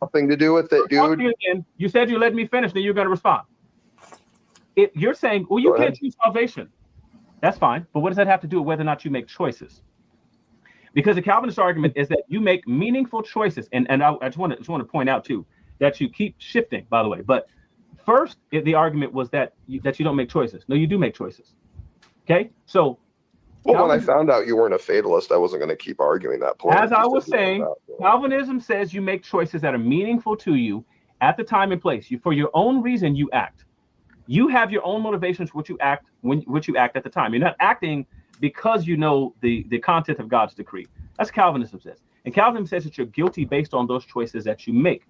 Nothing to do with it, dude. You said you let me finish, then you're going to respond. You're saying, well, you can't choose salvation. That's fine. But what does that have to do with whether or not you make choices? Because the Calvinist argument is that you make meaningful choices. And I just want to point out, too, that you keep shifting, by the way. But first, the argument was that you don't make choices. No, you do make choices. Okay? So. Well, when I found out you weren't a fatalist, I wasn't going to keep arguing that point. As I was saying, Calvinism says you make choices that are meaningful to you at the time and place. For your own reason, you act. You have your own motivations, which you act at the time. You're not acting because you know the content of God's decree. That's Calvinism says. And Calvinism says that you're guilty based on those choices that you make.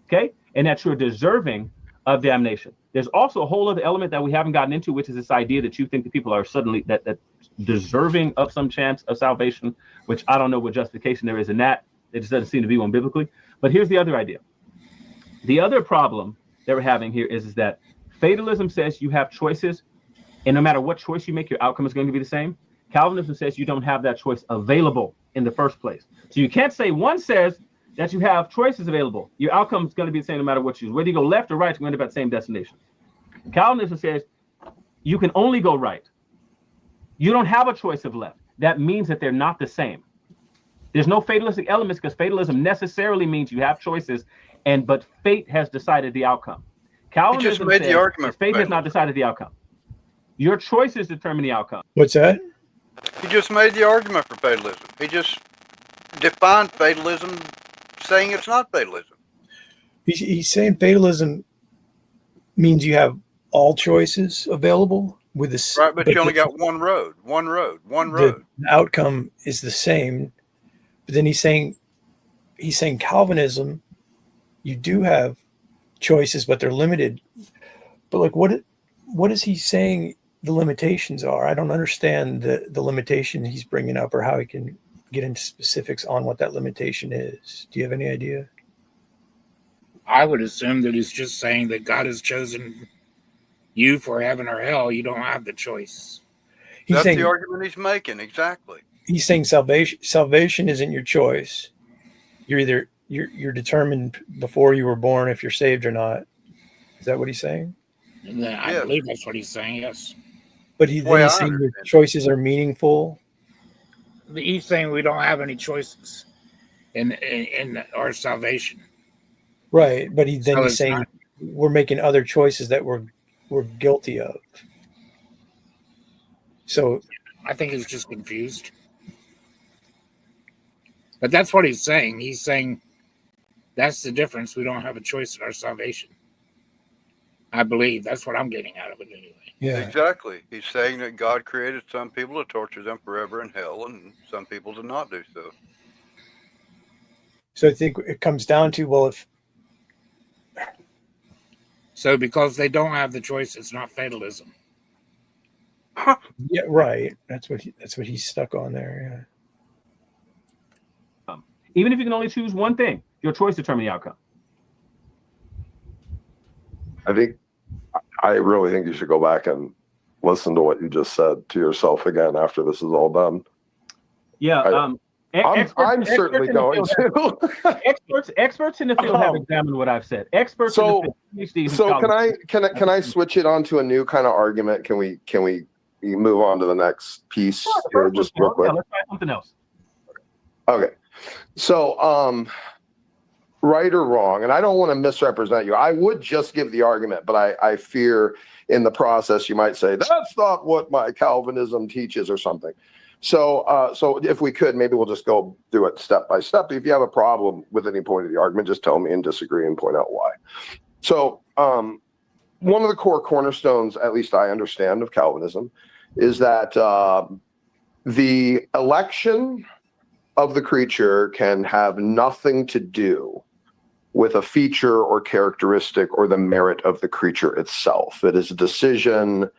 Okay? And that you're deserving of damnation. There's also a whole other element that we haven't gotten into, which is this idea that you think that people are suddenly that deserving of some chance of salvation, which I don't know what justification there is in that. It just doesn't seem to be one biblically. But here's the other idea. The other problem that we're having here is that fatalism says you have choices, and no matter what choice you make, your outcome is going to be the same. Calvinism says you don't have that choice available in the first place. So you can't say one says that you have choices available. Your outcome is going to be the same no matter what you choose. Whether you go left or right, you're going to end up at the same destination. Calvinism says you can only go right. You don't have a choice of left. That means that they're not the same. There's no fatalistic elements because fatalism necessarily means you have choices, but fate has decided the outcome. Calvinism just made the argument. Fate has not decided the outcome. Your choices determine the outcome. What's that? He just made the argument for fatalism. He just defined fatalism, saying it's not fatalism. He's saying fatalism means you have all choices available with this. Right, but you only got one road. The outcome is the same. But then he's saying Calvinism, you do have choices, but they're limited. But like, what is he saying the limitations are? I don't understand the limitation he's bringing up, or how he can get into specifics on what that limitation is. Do you have any idea? I would assume that he's just saying that God has chosen you for heaven or hell. You don't have the choice. That's the argument he's making. Exactly. He's saying salvation isn't your choice. You're determined before you were born if you're saved or not. Is that what he's saying? I believe that's what he's saying. Yes. But he's saying your choices are meaningful. He's saying we don't have any choices in our salvation. Right, but he's saying we're making other choices that we're guilty of. So I think he's just confused. But that's what he's saying. He's saying that's the difference. We don't have a choice in our salvation. I believe that's what I'm getting out of it anyway. Yeah, exactly. He's saying that God created some people to torture them forever in hell, and some people to not do so. So I think it comes down to, so because they don't have the choice, it's not fatalism. Yeah, right. That's what he's stuck on there. Yeah. Even if you can only choose one thing, your choice determines the outcome. I really think you should go back and listen to what you just said to yourself again after this is all done. Yeah, I'm certainly going to. Experts in the field have examined what I've said. Experts in the field. So can I switch it on to a new kind of argument? Can we move on to the next piece? Sure, just real quick. Yeah, let's try something else. Okay. So, right or wrong, and I don't want to misrepresent you. I would just give the argument, but I fear in the process you might say, that's not what my Calvinism teaches or something. So, if we could, maybe we'll just go through it step by step. If you have a problem with any point of the argument, just tell me and disagree and point out why. So, one of the core cornerstones, at least I understand, of Calvinism is that the election of the creature can have nothing to do with a feature or characteristic or the merit of the creature itself. It is a decision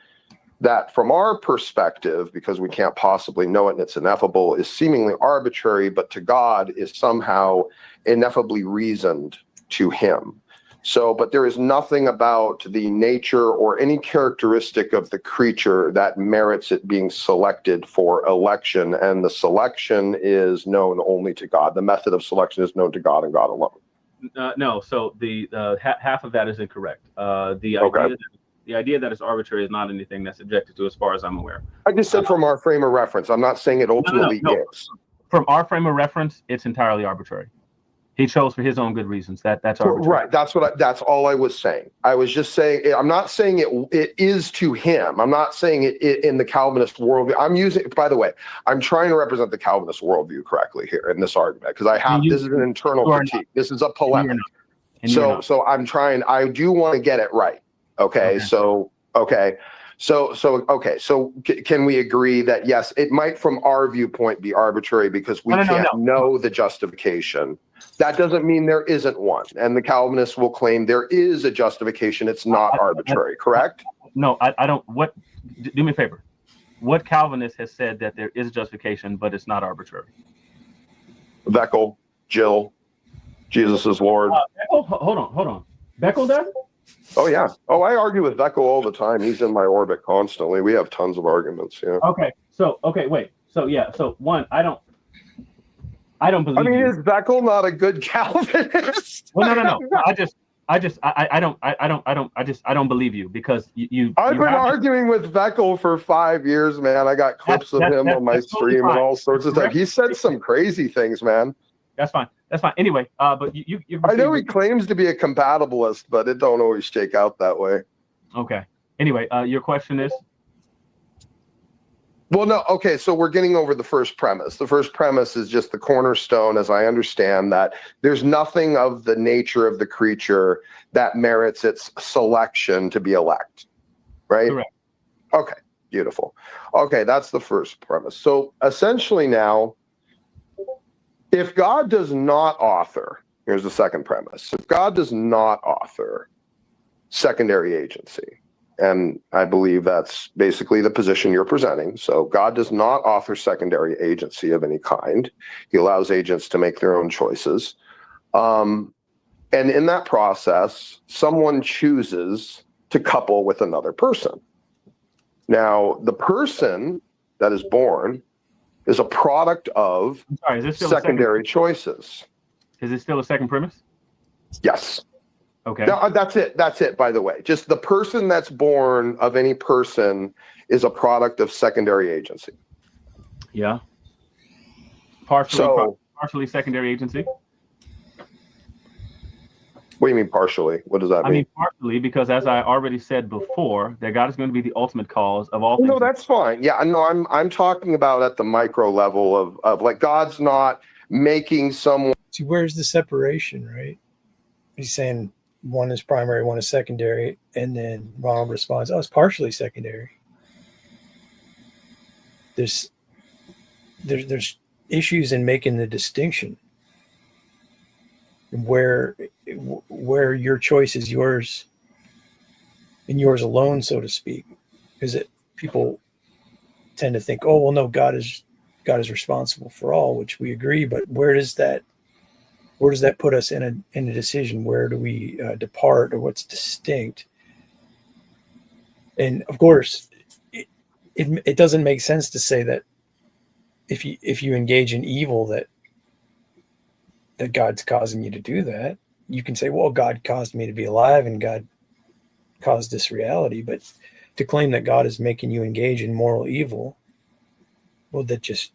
that, from our perspective, because we can't possibly know it and it's ineffable, is seemingly arbitrary, but to God is somehow ineffably reasoned to him. So, but there is nothing about the nature or any characteristic of the creature that merits it being selected for election, and the selection is known only to God. The method of selection is known to God and God alone. No, so the half of that is incorrect. The idea that it's arbitrary is not anything that's subjected to, as far as I'm aware. I just said from our frame of reference. I'm not saying it ultimately is. From our frame of reference, it's entirely arbitrary. He chose for his own good reasons. That's arbitrary. Right. That's all I was saying. I was just saying, I'm not saying it is to him. I'm not saying it in the Calvinist worldview. By the way, I'm trying to represent the Calvinist worldview correctly here in this argument, because this is an internal critique. This is a polemic. So I'm trying, I do want to get it right. Okay. So So okay. So can we agree that yes, it might from our viewpoint be arbitrary because we can't know the justification. That doesn't mean there isn't one. And the Calvinists will claim there is a justification. It's not arbitrary, correct? No, I don't. What? Do me a favor. What Calvinist has said that there is justification, but it's not arbitrary? Beckel, Jill, Jesus is Lord. Hold on. Beckel does? Oh, yeah. Oh, I argue with Beckel all the time. He's in my orbit constantly. We have tons of arguments. Yeah. Okay, wait. So one, I don't believe. I mean, you. is Beckel not a good Calvinist? Well, no. I don't believe you because you. I've been arguing with Beckel for 5 years, man. I got clips of him on my stream and all sorts of stuff. He said some crazy things, man. That's fine. Anyway, but you I know he claims to be a compatibilist, but it don't always shake out that way. Okay. Anyway, your question is? Well, no. Okay, so we're getting over the first premise. The first premise is just the cornerstone, as I understand, that there's nothing of the nature of the creature that merits its selection to be elect, right? Correct. Okay, beautiful. Okay, that's the first premise. So essentially now, if God does not author, here's the second premise. If God does not author secondary agency, and I believe that's basically the position you're presenting. So God does not author secondary agency of any kind. He allows agents to make their own choices. And in that process, someone chooses to couple with another person. Now, the person that is born is a product of secondary choices. Is it still a second premise? Yes. Okay. No, that's it. That's it, by the way. Just the person that's born of any person is a product of secondary agency. Yeah. Partially secondary agency? What do you mean partially? What does that mean? I mean partially because as I already said before, that God is going to be the ultimate cause of all things. No, that's fine. Yeah, no, I'm talking about at the micro level of like God's not making someone. See, where's the separation, right? He's saying one is primary, one is secondary, and then Ronald responds, "Oh, it's partially secondary." There's issues in making the distinction where your choice is yours and yours alone, so to speak, because people tend to think, "Oh, well, no, God is responsible for all," which we agree, but where does that put us in a decision? Where do we depart, or what's distinct? And of course, it doesn't make sense to say that if you engage in evil that God's causing you to do that. You can say, well, God caused me to be alive and God caused this reality, but to claim that God is making you engage in moral evil, well, that just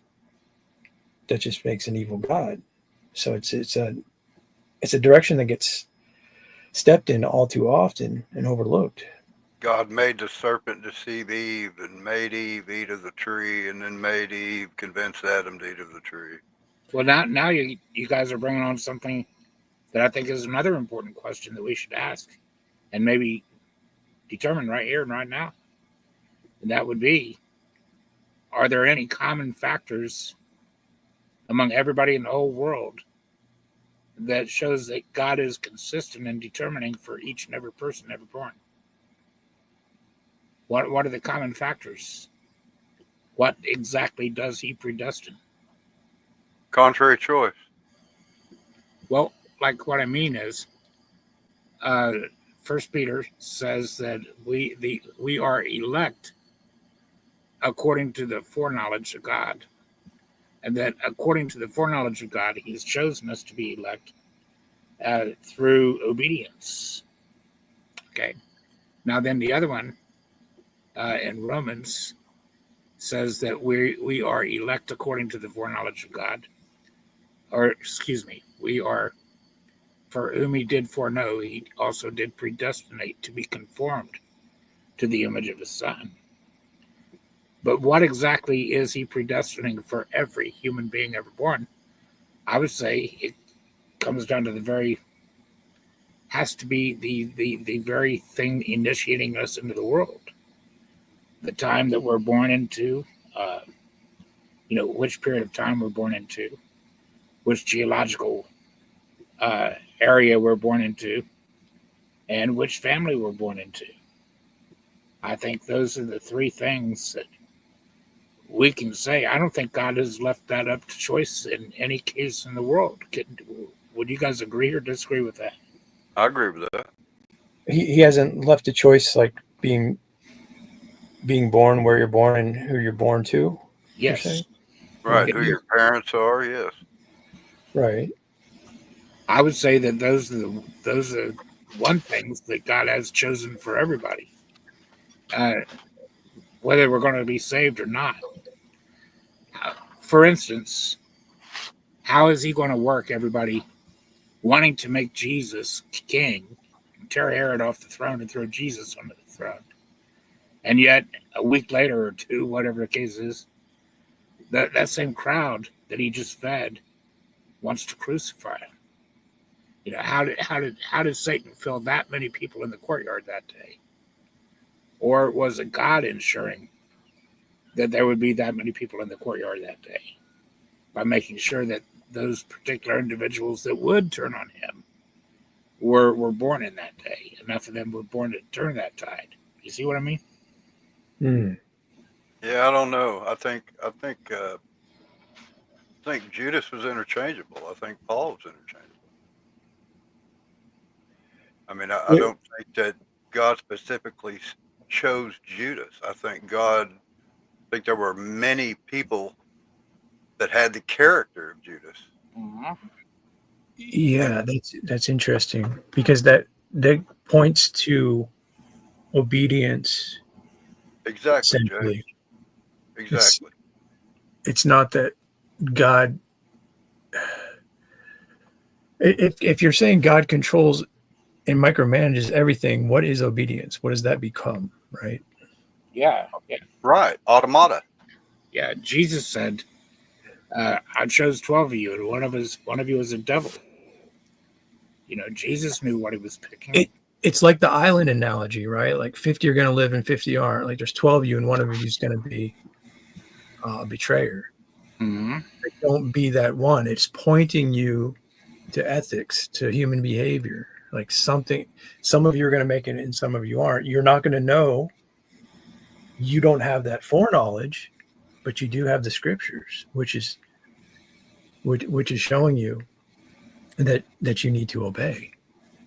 makes an evil God. So it's a direction that gets stepped in all too often and overlooked. God made the serpent deceive Eve and made Eve eat of the tree, and then made Eve convince Adam to eat of the tree. Well, now you guys are bringing on something that I think is another important question that we should ask and maybe determine right here and right now. And that would be, are there any common factors among everybody in the whole world that shows that God is consistent in determining for each and every person ever born? What are the common factors? What exactly does he predestine? Contrary choice. Well, like what I mean is, First Peter says that we are elect according to the foreknowledge of God, and that according to the foreknowledge of God, He has chosen us to be elect through obedience. Okay. Now, then the other one in Romans says that we are elect according to the foreknowledge of God. Or, excuse me, we are, for whom he did foreknow, he also did predestinate to be conformed to the image of his Son. But what exactly is he predestining for every human being ever born? I would say it comes down to has to be the very thing initiating us into the world. the time that we're born into, which period of time we're born into, which geological area we're born into, and which family we're born into. I think those are the three things that we can say. I don't think God has left that up to choice in any case in the world. Would you guys agree or disagree with that? I agree with that. He hasn't left a choice like being born where you're born and who you're born to. Yes. Right. Who your parents are. Yes. Right. I would say that those are one things that God has chosen for everybody, whether we're going to be saved or not. For instance, how is he going to work everybody wanting to make Jesus king, tear Herod off the throne and throw Jesus onto the throne? And yet, a week later or two, whatever the case is, that same crowd that he just fed wants to crucify him. How did Satan fill that many people in the courtyard that day? Or was it God ensuring that there would be that many people in the courtyard that day by making sure that those particular individuals that would turn on him were born in that day? Enough of them were born to turn that tide. You see what I mean? Yeah, I don't know. I think Judas was interchangeable. I think Paul was interchangeable. I mean, I don't think that God specifically chose Judas. I think there were many people that had the character of Judas. Yeah, that's interesting because that points to obedience. Exactly, Simply. Jay. Exactly. It's not that God. If you're saying God controls and micromanages everything, what is obedience? What does that become, right? Yeah. Right. Automata. Yeah. Jesus said, I chose 12 of you, and one of you is a devil. Jesus knew what he was picking. It's like the island analogy, right? Like 50 are going to live and 50 aren't. Like there's 12 of you, and one of you is going to be a betrayer. Mm-hmm. Don't be that one. It's pointing you to ethics, to human behavior. Like some of you are going to make it and some of you aren't. You're not going to know. You don't have that foreknowledge, but you do have the scriptures, which is showing you that you need to obey,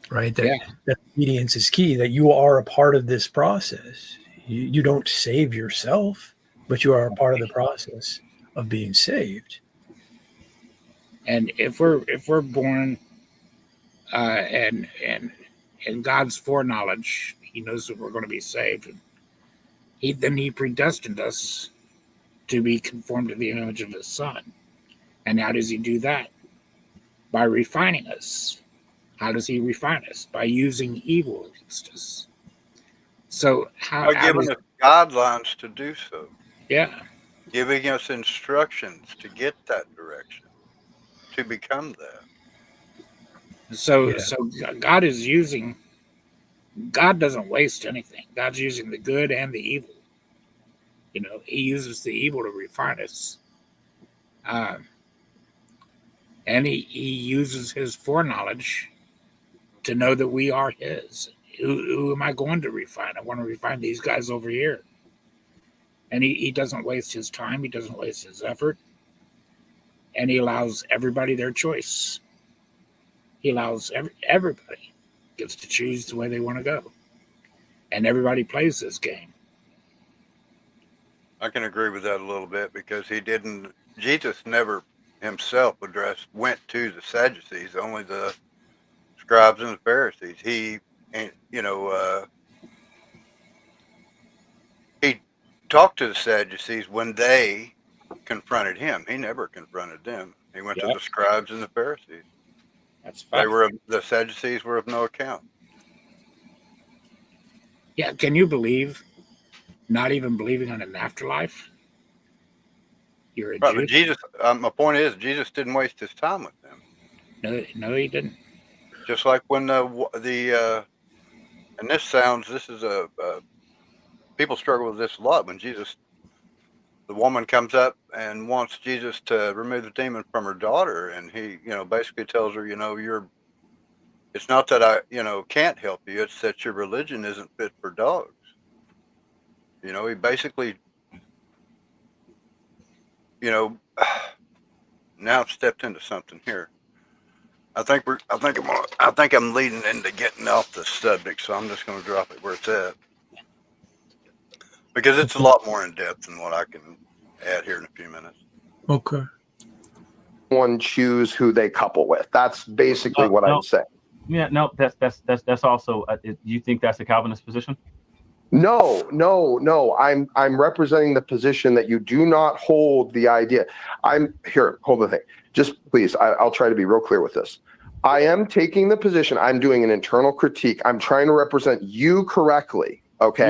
right? That obedience is key, that you are a part of this process. You don't save yourself, but you are a part of the process of being saved. And if we're born and in God's foreknowledge, he knows that we're going to be saved. And then he predestined us to be conformed to the image of his son. And how does he do that? By refining us. How does he refine us? By using evil against us. So by giving us guidelines to do so. Yeah. Giving us instructions to get that direction, to become that. So God doesn't waste anything. God's using the good and the evil. He uses the evil to refine us. And he uses his foreknowledge to know that we are his. Who am I going to refine? I want to refine these guys over here. And he doesn't waste his time. He doesn't waste his effort. And he allows everybody their choice. He allows everybody gets to choose the way they want to go. And everybody plays this game. I can agree with that a little bit because Jesus never himself went to the Sadducees, only the scribes and the Pharisees. He talked to the Sadducees when they confronted him. He never confronted them. He went to the scribes and the Pharisees. That's fine. The Sadducees were of no account. Yeah, can you believe not even believing in an afterlife? You're a Jew. But Jesus, my point is, Jesus didn't waste his time with them. No, he didn't. Just like when and this is people struggle with this a lot. When the woman comes up and wants Jesus to remove the demon from her daughter, and he, basically tells her, it's not that I, can't help you. It's that your religion isn't fit for dogs. He basically, now I've stepped into something here. I think I'm leading into getting off the subject, so I'm just going to drop it where it's at, because it's a lot more in depth than what I can add here in a few minutes. Okay. One choose who they couple with. That's basically what I'm saying. Yeah, no, that's also. Do you think that's a Calvinist position? No. I'm representing the position that you do not hold the idea. I'm here. Hold the thing. Just please. I'll try to be real clear with this. I am taking the position. I'm doing an internal critique. I'm trying to represent you correctly. Okay.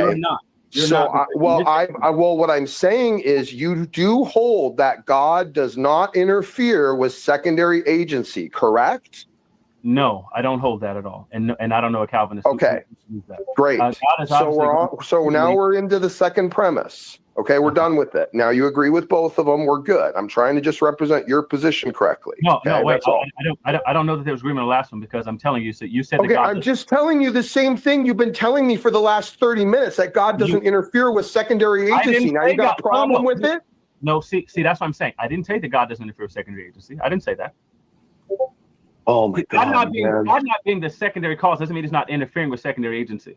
You're not. What I'm saying is you do hold that God does not interfere with secondary agency, correct? No, I don't hold that at all, and I don't know a Calvinist. Okay, great. So now we're into the second premise. Okay, we're done with it. Now you agree with both of them. We're good. I'm trying to just represent your position correctly. No, okay? no, wait. I don't know that there was agreement on the last one, because I'm telling you. So you said. Okay, I'm just telling you the same thing you've been telling me for the last 30 minutes, that God doesn't interfere with secondary agency. Now you got a problem with it? No, see, that's what I'm saying. I didn't say that God doesn't interfere with secondary agency. I didn't say that. Oh my God! God not being the secondary cause doesn't mean He's not interfering with secondary agency.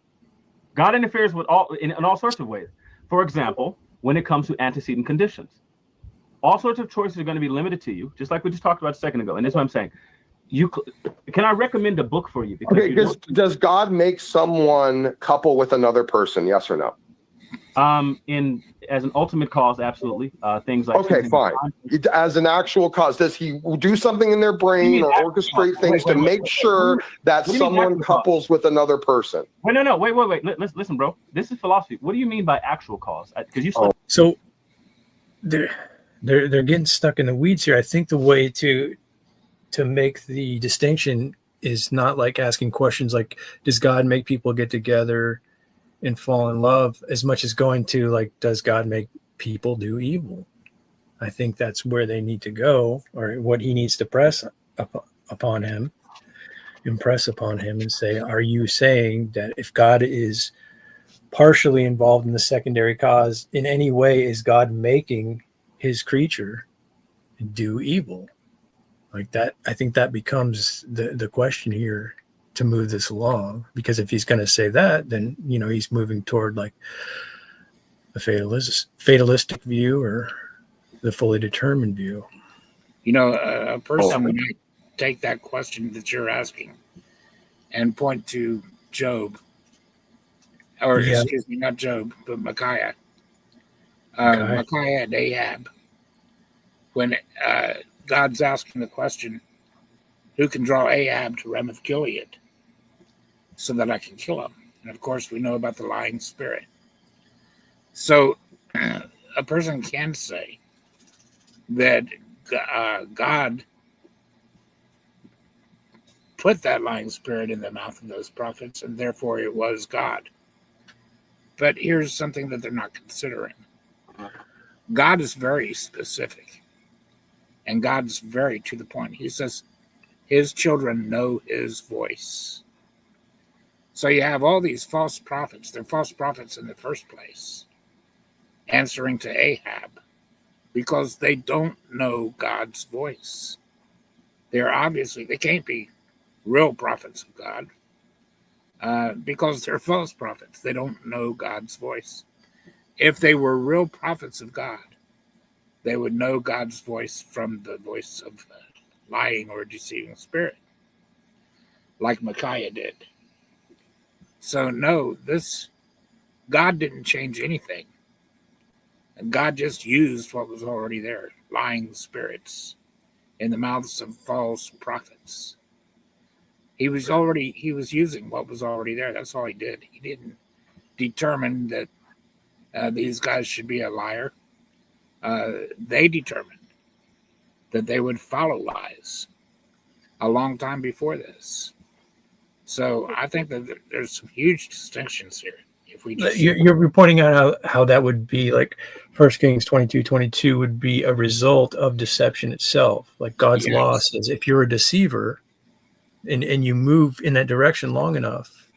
God interferes with in all sorts of ways. For example, when it comes to antecedent conditions, all sorts of choices are going to be limited to you, just like we just talked about a second ago. And that's what I'm saying. Can I recommend a book for you? Because does God make someone couple with another person? Yes or no? As an ultimate cause, absolutely. Things like fine. As an actual cause, does He do something in their brain or orchestrate things to make sure that someone couples with another person? Wait, no, wait. Listen, bro. This is philosophy. What do you mean by actual cause? Because you. So they're getting stuck in the weeds here. I think the way to make the distinction is not like asking questions like, does God make people get together and fall in love, as much as going to like, does God make people do evil? I think that's where they need to go, or what He needs to impress upon him and say, are you saying that if God is partially involved in the secondary cause in any way, is God making His creature do evil? Like that, I think that becomes the question here to move this along, because if He's going to say that, then He's moving toward like a fatalistic view or the fully determined view. A person would take that question that you're asking and point to Job, or excuse me, not Job, but Micaiah. Micaiah and Ahab. When God's asking the question, who can draw Ahab to Ramoth Gilead so that I can kill him? And of course, we know about the lying spirit. So a person can say that God put that lying spirit in the mouth of those prophets, and therefore it was God. But here's something that they're not considering. God is very specific, and God's very to the point. He says His children know His voice. So you have all these false prophets. They're false prophets in the first place, answering to Ahab, because they don't know God's voice. They can't be real prophets of God, because they're false prophets. They don't know God's voice. If they were real prophets of God, they would know God's voice from the voice of a lying or deceiving spirit, like Micaiah did. So no, God didn't change anything. God just used what was already there, lying spirits in the mouths of false prophets. He was using what was already there. That's all He did. He didn't determine that these guys should be a liar. They determined that they would follow lies a long time before this. So I think that there's some huge distinctions here. If we just You're pointing out how that would be like 1 Kings 22:22 would be a result of deception itself. Like God's law says, if you're a deceiver and you move in that direction long enough,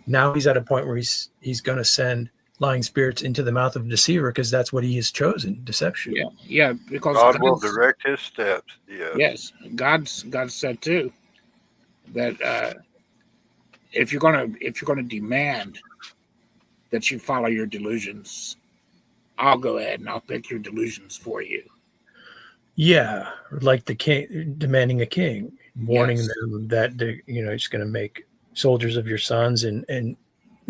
now he's at a point where he's going to send lying spirits into the mouth of a deceiver because that's what he has chosen, deception. Yeah, because God will direct his steps. Yes, God said too that if you're gonna demand that you follow your delusions, I'll go ahead and I'll pick your delusions for you. Yeah, like the king demanding a king, warning them that he's going to make soldiers of your sons and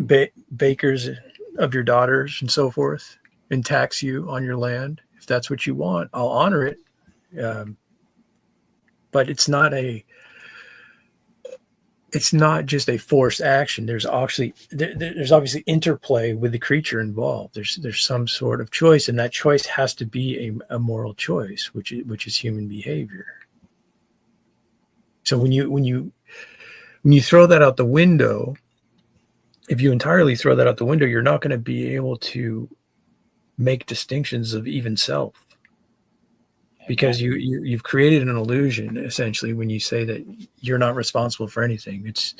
bakers of your daughters and so forth, and tax you on your land. If that's what you want, I'll honor it. But it's not just a forced action. There's obviously interplay with the creature involved. There's some sort of choice, and that choice has to be a moral choice, which is human behavior. So when you throw that out the window, if you entirely throw that out the window, you're not going to be able to make distinctions of even self, because you've created an illusion essentially when you say that you're not responsible for anything. It's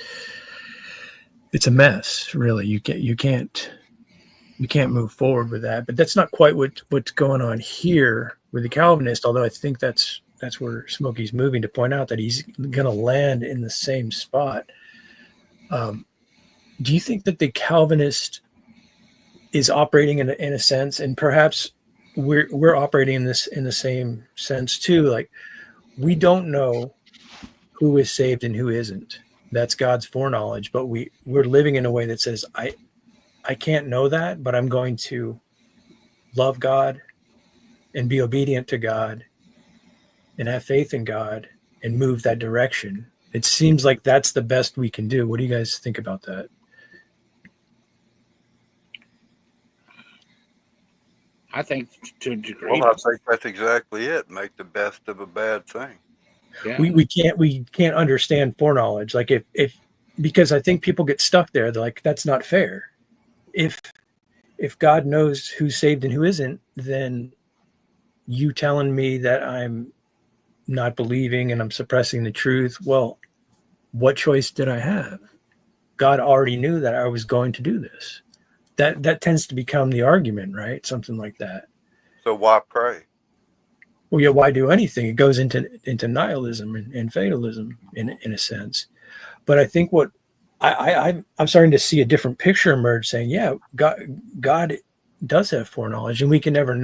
a mess, really. You can't move forward with that. But that's not quite what's going on here with the Calvinist, although I think that's where Smokey's moving, to point out that he's going to land in the same spot. Do you think that the Calvinist is operating in a sense, and perhaps we're operating in the same sense too? Like, we don't know who is saved and who isn't. That's God's foreknowledge, but we're living in a way that says, I can't know that, but I'm going to love God and be obedient to God and have faith in God and move that direction. It seems like that's the best we can do. What do you guys think about that? I think to a degree. Well, I think that's exactly it. Make the best of a bad thing. Yeah. We can't understand foreknowledge. Like if because I think people get stuck there. They're like, that's not fair. If God knows who's saved and who isn't, then you telling me that I'm not believing and I'm suppressing the truth. Well, what choice did I have? God already knew that I was going to do this. That tends to become the argument, right? Something like that. So why pray? Well, yeah, why do anything? It goes into nihilism and fatalism in a sense. But I think what I'm starting to see a different picture emerge, saying, yeah, God does have foreknowledge, and we can never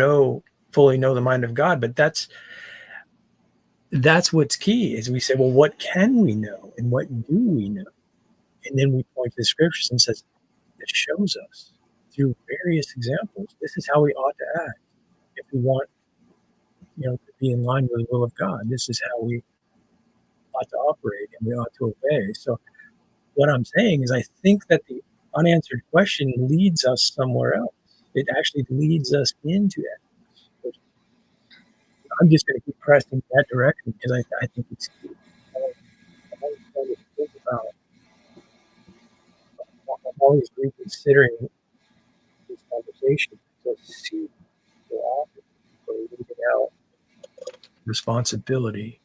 fully know the mind of God. But that's what's key, is we say, well, what can we know and what do we know? And then we point to the scriptures and says, it shows us through various examples, this is how we ought to act if we want, to be in line with the will of God. This is how we ought to operate and we ought to obey. So what I'm saying is, I think that the unanswered question leads us somewhere else. It actually leads us into ethics. I'm just going to keep pressing that direction because I think it's key. I'm always reconsidering this conversation to see the often for leaving out responsibility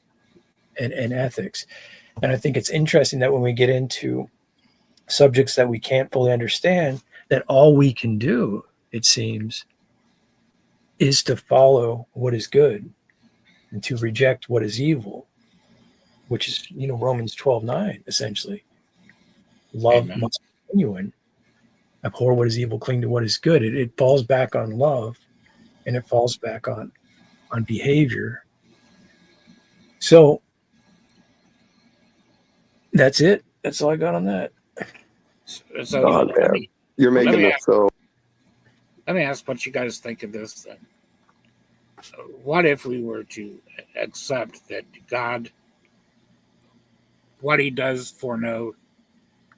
and ethics. And I think it's interesting that when we get into subjects that we can't fully understand, that all we can do, it seems, is to follow what is good and to reject what is evil, which is, Romans 12:9, essentially. Love must be genuine. Abhor what is evil, cling to what is good. It falls back on love, and it falls back on behavior. So that's it. That's all I got on that. So you're making this so. Let me ask what you guys think of this then. What if we were to accept that God, what he does foreknow,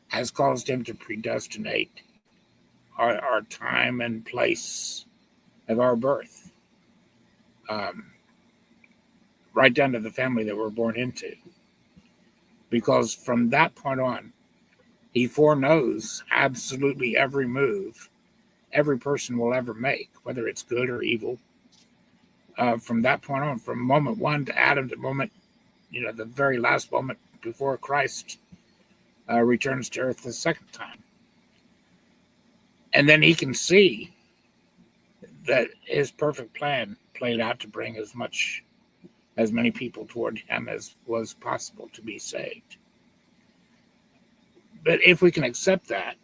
has caused him to predestinate our time and place of our birth, right down to the family that we're born into? Because from that point on, He foreknows absolutely every move every person will ever make, whether it's good or evil. From that point on, from moment one to Adam to moment, the very last moment before Christ returns to earth the second time. And then he can see that his perfect plan played out to bring as many people toward him as was possible to be saved. But if we can accept that,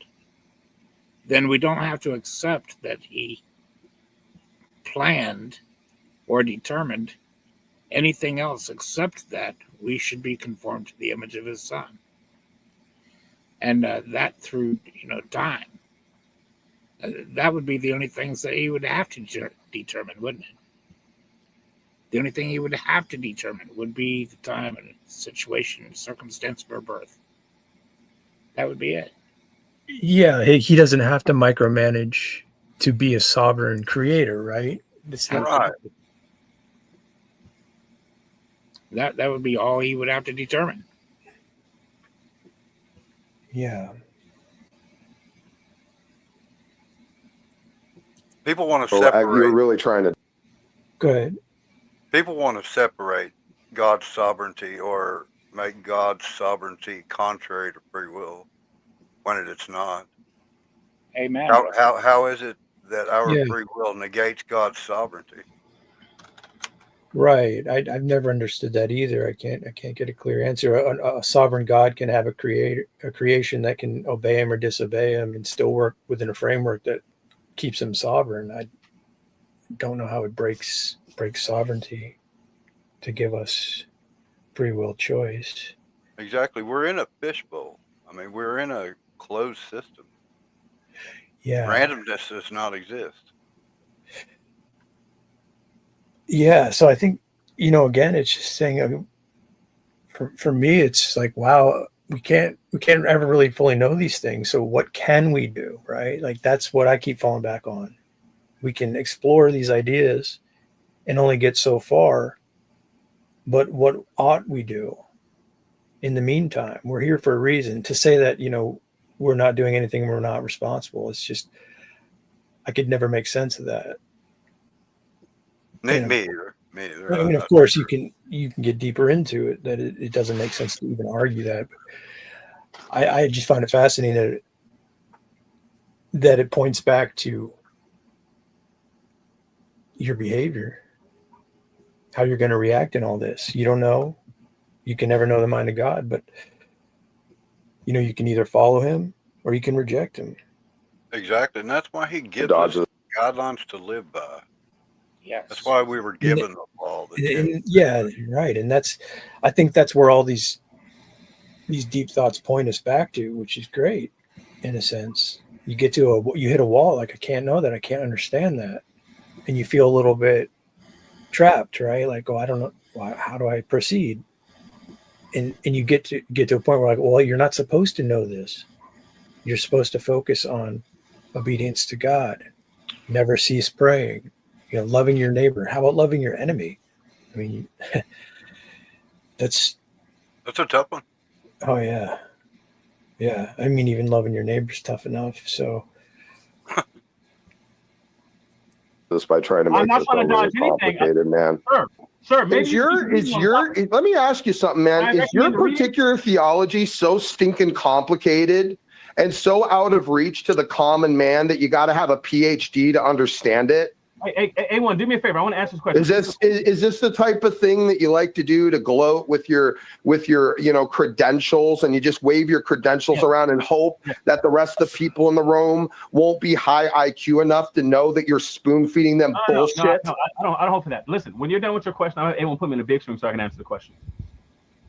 then we don't have to accept that he planned or determined anything else except that we should be conformed to the image of his son. And that through, time. That would be the only things that he would have to determine, wouldn't it? The only thing he would have to determine would be the time and situation and circumstance of her birth. That would be it. Yeah, he doesn't have to micromanage to be a sovereign creator, right? It's not Right. That would be all he would have to determine. Yeah. People want to So separate. you're really trying to. Go ahead. People want to separate God's sovereignty or make God's sovereignty contrary to free will when it's not. Amen. How is it that our Yeah. free will negates God's sovereignty? Right. I've never understood that either. I can't get a clear answer. A sovereign God can have a creation that can obey him or disobey him and still work within a framework that keeps him sovereign. I don't know how it breaks sovereignty to give us free will choice. Exactly. We're in a fishbowl. I mean, we're in a closed system. Yeah. Randomness does not exist. Yeah. So I think, again, it's just saying, for me, it's like, wow, we can't ever really fully know these things. So what can we do? Right? Like, that's what I keep falling back on. We can explore these ideas and only get so far. But what ought we do in the meantime? We're here for a reason. To say that, we're not doing anything, we're not responsible. It's just, I could never make sense of that. Me either. Me either. I mean, of course, you can get deeper into it, that it doesn't make sense to even argue that. But I just find it fascinating that it points back to your behavior, how you're going to react in all this. You don't know. You can never know the mind of God, but you can either follow him or you can reject him. Exactly. And that's why he gives us guidelines to live by. Yes. That's why we were given the law. Yeah, right. And I think that's where all these deep thoughts point us back to, which is great in a sense. You get to you hit a wall, like, I can't know that, I can't understand that. And you feel a little bit trapped, right? Like, I don't know, how do I proceed? And you get to a point where, like, well, you're not supposed to know this. You're supposed to focus on obedience to God. Never cease praying. Loving your neighbor. How about loving your enemy? I mean, that's a tough one. Oh yeah. Yeah. I mean, even loving your neighbor's tough enough. So this by trying to make this so really complicated, man. Sir, maybe let me ask you something, man. Is your particular theology so stinking complicated and so out of reach to the common man that you got to have a PhD to understand it? Hey, A1, do me a favor. I want to answer this question. Is this the type of thing that you like to do to gloat with your credentials, and you just wave your credentials around and hope that the rest of the people in the room won't be high IQ enough to know that you're spoon feeding them bullshit? No, I don't hope for that. Listen, when you're done with your question, A1, put me in the big room so I can answer the question.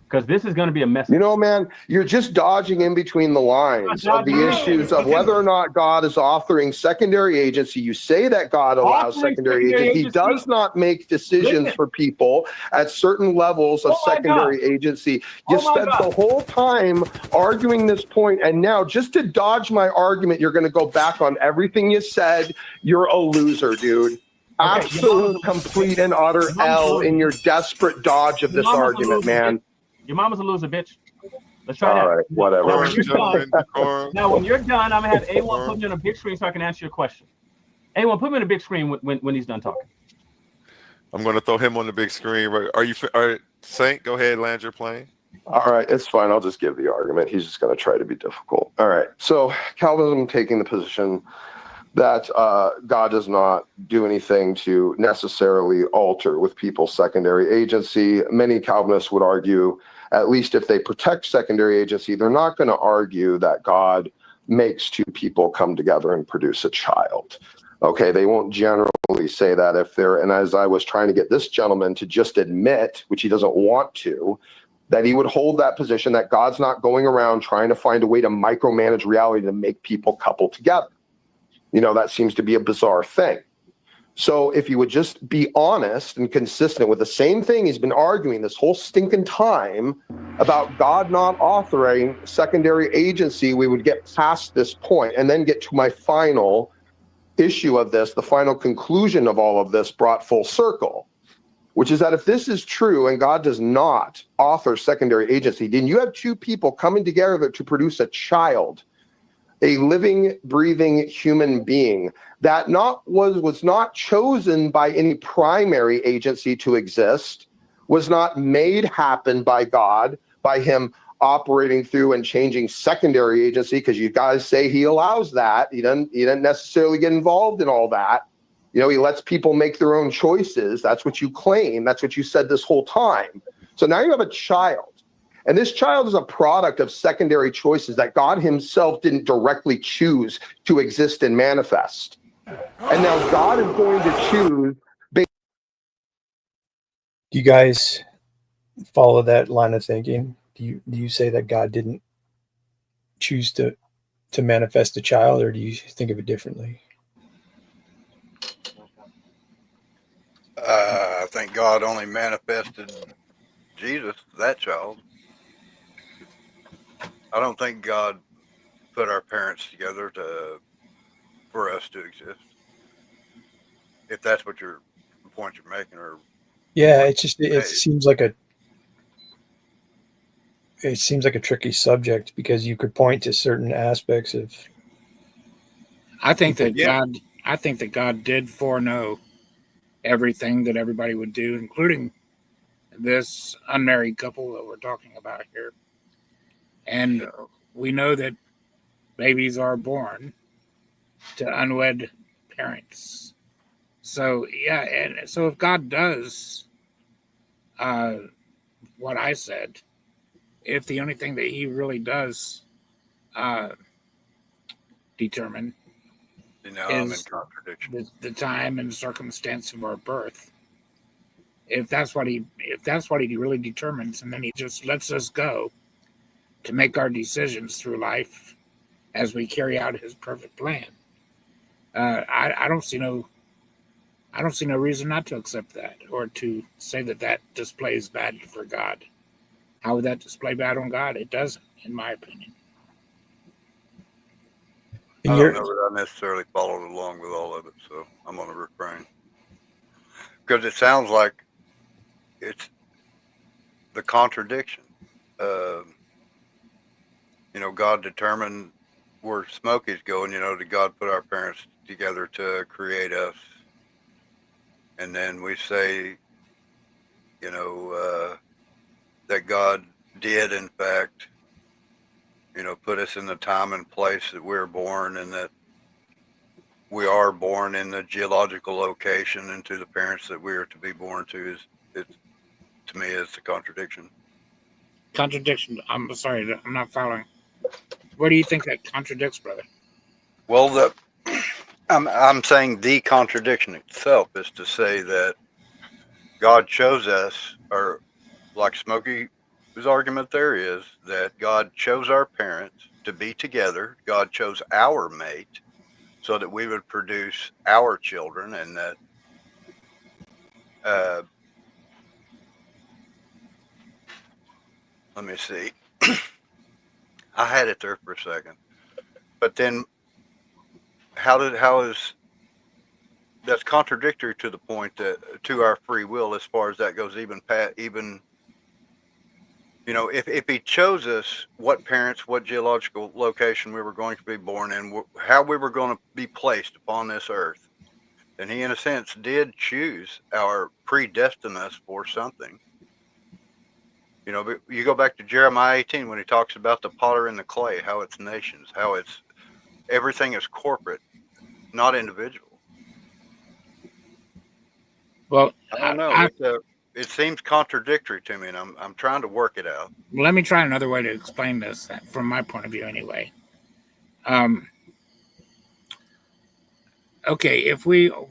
Because this is going to be a mess. Man, you're just dodging in between the lines of the issues of whether or not God is authoring secondary agency. You say that God allows secondary agency. He does not make decisions for people at certain levels of secondary agency. You spent the whole time arguing this point, and now just to dodge my argument, you're going to go back on everything you said. You're a loser, dude. Absolute, complete, and utter L in your desperate dodge of this argument, man. Your mama's a loser, bitch. Let's try All that. right, whatever. Now, when you're Gentlemen, done, decorum. now when you're done, I'm gonna have A1 put me on a big screen so I can answer your question. A1, put me on a big screen when he's done talking. I'm going to throw him on the big screen. Right? All right, Saint, go ahead, land your plane. All right, it's fine. I'll just give the argument. He's just going to try to be difficult. All right. So Calvinism taking the position that God does not do anything to necessarily alter with people's secondary agency. Many Calvinists would argue, at least if they protect secondary agency, they're not going to argue that God makes two people come together and produce a child. Okay, they won't generally say that if they're, and as I was trying to get this gentleman to just admit, which he doesn't want to, that he would hold that position that God's not going around trying to find a way to micromanage reality to make people couple together. You know, that seems to be a bizarre thing. So if he would just be honest and consistent with the same thing he's been arguing this whole stinking time about God not authoring secondary agency, we would get past this point and then get to my final issue of this, the final conclusion of all of this brought full circle, which is that if this is true and God does not author secondary agency, then you have two people coming together to produce a child, a living, breathing human being that was not chosen by any primary agency to exist, was not made happen by God, by him operating through and changing secondary agency, because you guys say he allows that. He doesn't necessarily get involved in all that. You know, he lets people make their own choices. That's what you claim. That's what you said this whole time. So now you have a child. And this child is a product of secondary choices that God himself didn't directly choose to exist and manifest. And now God is going to choose. Do you guys follow that line of thinking? Do you say that God didn't choose to manifest a child, or do you think of it differently? I think God only manifested Jesus, that child. I don't think God put our parents together for us to exist. If that's what the point you're making, or yeah, it seems like a tricky subject because you could point to certain aspects of. I think that God did foreknow everything that everybody would do, including this unmarried couple that we're talking about here. And we know that babies are born to unwed parents. So, yeah, and so if God does what I said, if the only thing that he really does determine I'm is in contradiction. the time and circumstance of our birth, if that's what he really determines, and then he just lets us go to make our decisions through life as we carry out his perfect plan, I don't see no reason not to accept that, or to say that displays bad for God. How would that display bad on God? It doesn't, in my opinion. I don't know that I necessarily followed along with all of it, so I'm going to refrain. Because it sounds like it's the contradiction. God determined where Smokey's going. Did God put our parents together to create us? And then we say, that God did, in fact, put us in the time and place that we're born, and that we are born in the geological location and to the parents that we are to be born to. To me, it's a contradiction. Contradiction. I'm sorry, I'm not following. Where do you think that contradicts, brother? Well, I'm saying the contradiction itself is to say that God chose us, or like Smokey's argument there is, that God chose our parents to be together. God chose our mate so that we would produce our children, and that let me see. I had it there for a second, but then how is that's contradictory to the point that to our free will, as far as that goes, even You know, if he chose us, what parents, what geological location we were going to be born in, how we were going to be placed upon this earth, then he, in a sense, did choose or predestine us for something. You know, but you go back to Jeremiah 18 when he talks about the potter and the clay, how it's nations, how it's everything is corporate, not individual. Well, I don't know. It seems contradictory to me, and I'm trying to work it out. Let me try another way to explain this from my point of view, anyway. Okay, the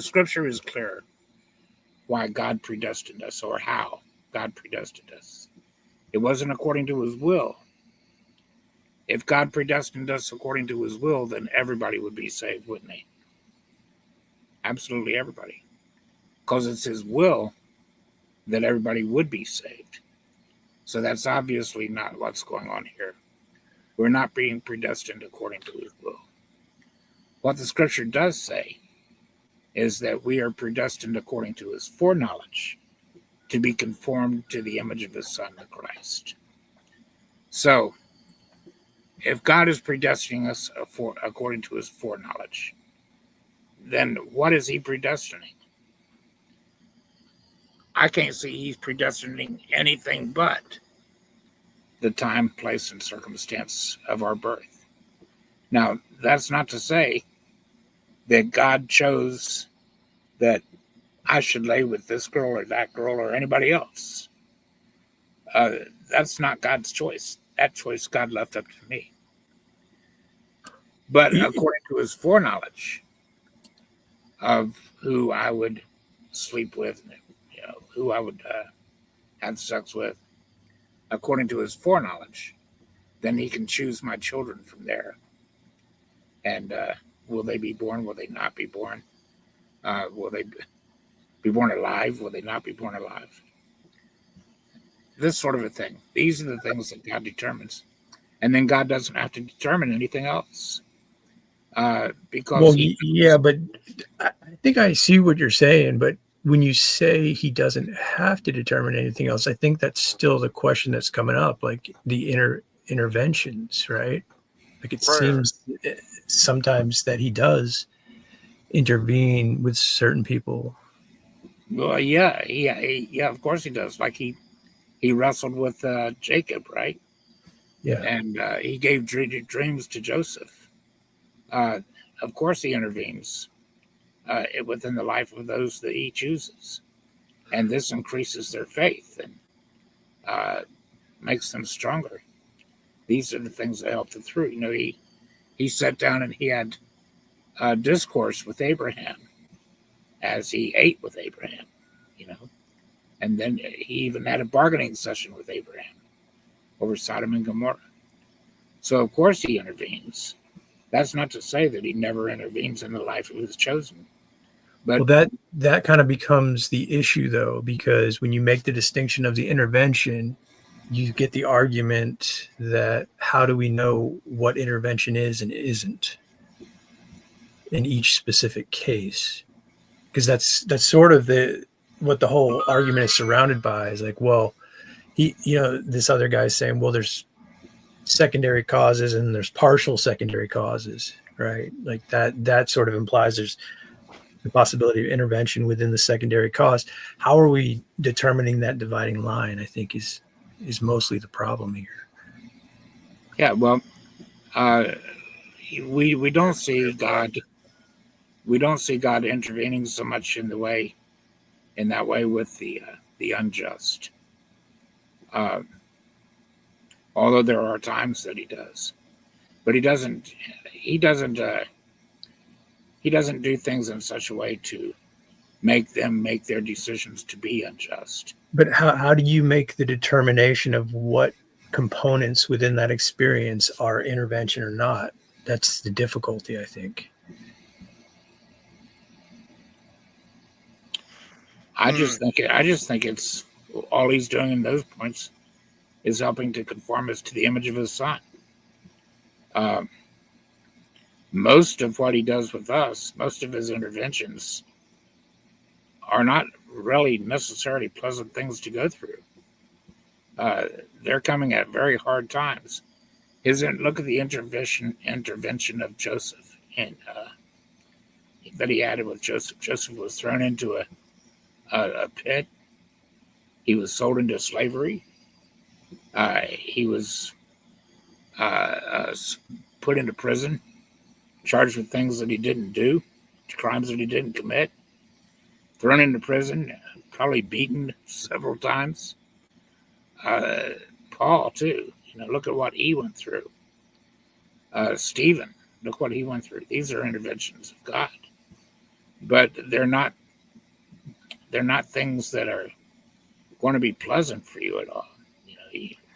scripture is clear why God predestined us, or how God predestined us. It wasn't according to his will. If God predestined us according to his will, then everybody would be saved, wouldn't he? Absolutely everybody. Because it's his will that everybody would be saved. So that's obviously not what's going on here. We're not being predestined according to his will. What the scripture does say is that we are predestined according to his foreknowledge to be conformed to the image of his Son, the Christ. So, if God is predestining us according to his foreknowledge, then what is he predestining? I can't see he's predestining anything but the time, place, and circumstance of our birth. Now, that's not to say that God chose that I should lay with this girl or that girl or anybody else. That's not God's choice. That choice God left up to me. But according to his foreknowledge of who I would sleep with, you know, who I would have sex with, according to his foreknowledge, then he can choose my children from there. And will they be born? Will they not be born? Will they be born alive? Will they not be born alive? This sort of a thing. These are the things that God determines. And then God doesn't have to determine anything else. Because but I think I see what you're saying, but when you say he doesn't have to determine anything else, I think that's still the question that's coming up, like the interventions, right? Like it seems sometimes that he does intervene with certain people. Well, yeah, of course he does. Like he wrestled with Jacob, right? Yeah. And he gave dreams to Joseph. Of course he intervenes within the life of those that he chooses. And this increases their faith and makes them stronger. These are the things that help them through. You know, he sat down and he had a discourse with Abraham as he ate with Abraham, you know. And then he even had a bargaining session with Abraham over Sodom and Gomorrah. So, of course, he intervenes. That's not to say that he never intervenes in the life of his chosen. But well, that kind of becomes the issue, though, because when you make the distinction of the intervention, you get the argument that how do we know what intervention is and isn't in each specific case? Because that's sort of what the whole argument is surrounded by, is like, well, this other guy's saying, well, there's secondary causes and there's partial secondary causes, right? Like that sort of implies there's the possibility of intervention within the secondary cause. How are we determining that dividing line, I think is mostly the problem here. Yeah, well, we don't see God intervening so much in that way with the unjust. Although there are times that he does, but he doesn't do things in such a way to make them make their decisions to be unjust. But how do you make the determination of what components within that experience are intervention or not? That's the difficulty, I think. I just think it's all he's doing in those points is helping to conform us to the image of his Son. Most of what he does with us, most of his interventions, are not really necessarily pleasant things to go through. They're coming at very hard times. Look at the intervention of Joseph, and that he had with Joseph. Joseph was thrown into a pit. He was sold into slavery. He was put into prison, charged with things that he didn't do, crimes that he didn't commit, thrown into prison, probably beaten several times. Paul, too. Look at what he went through. Stephen, look what he went through. These are interventions of God. But they're not things that are going to be pleasant for you at all.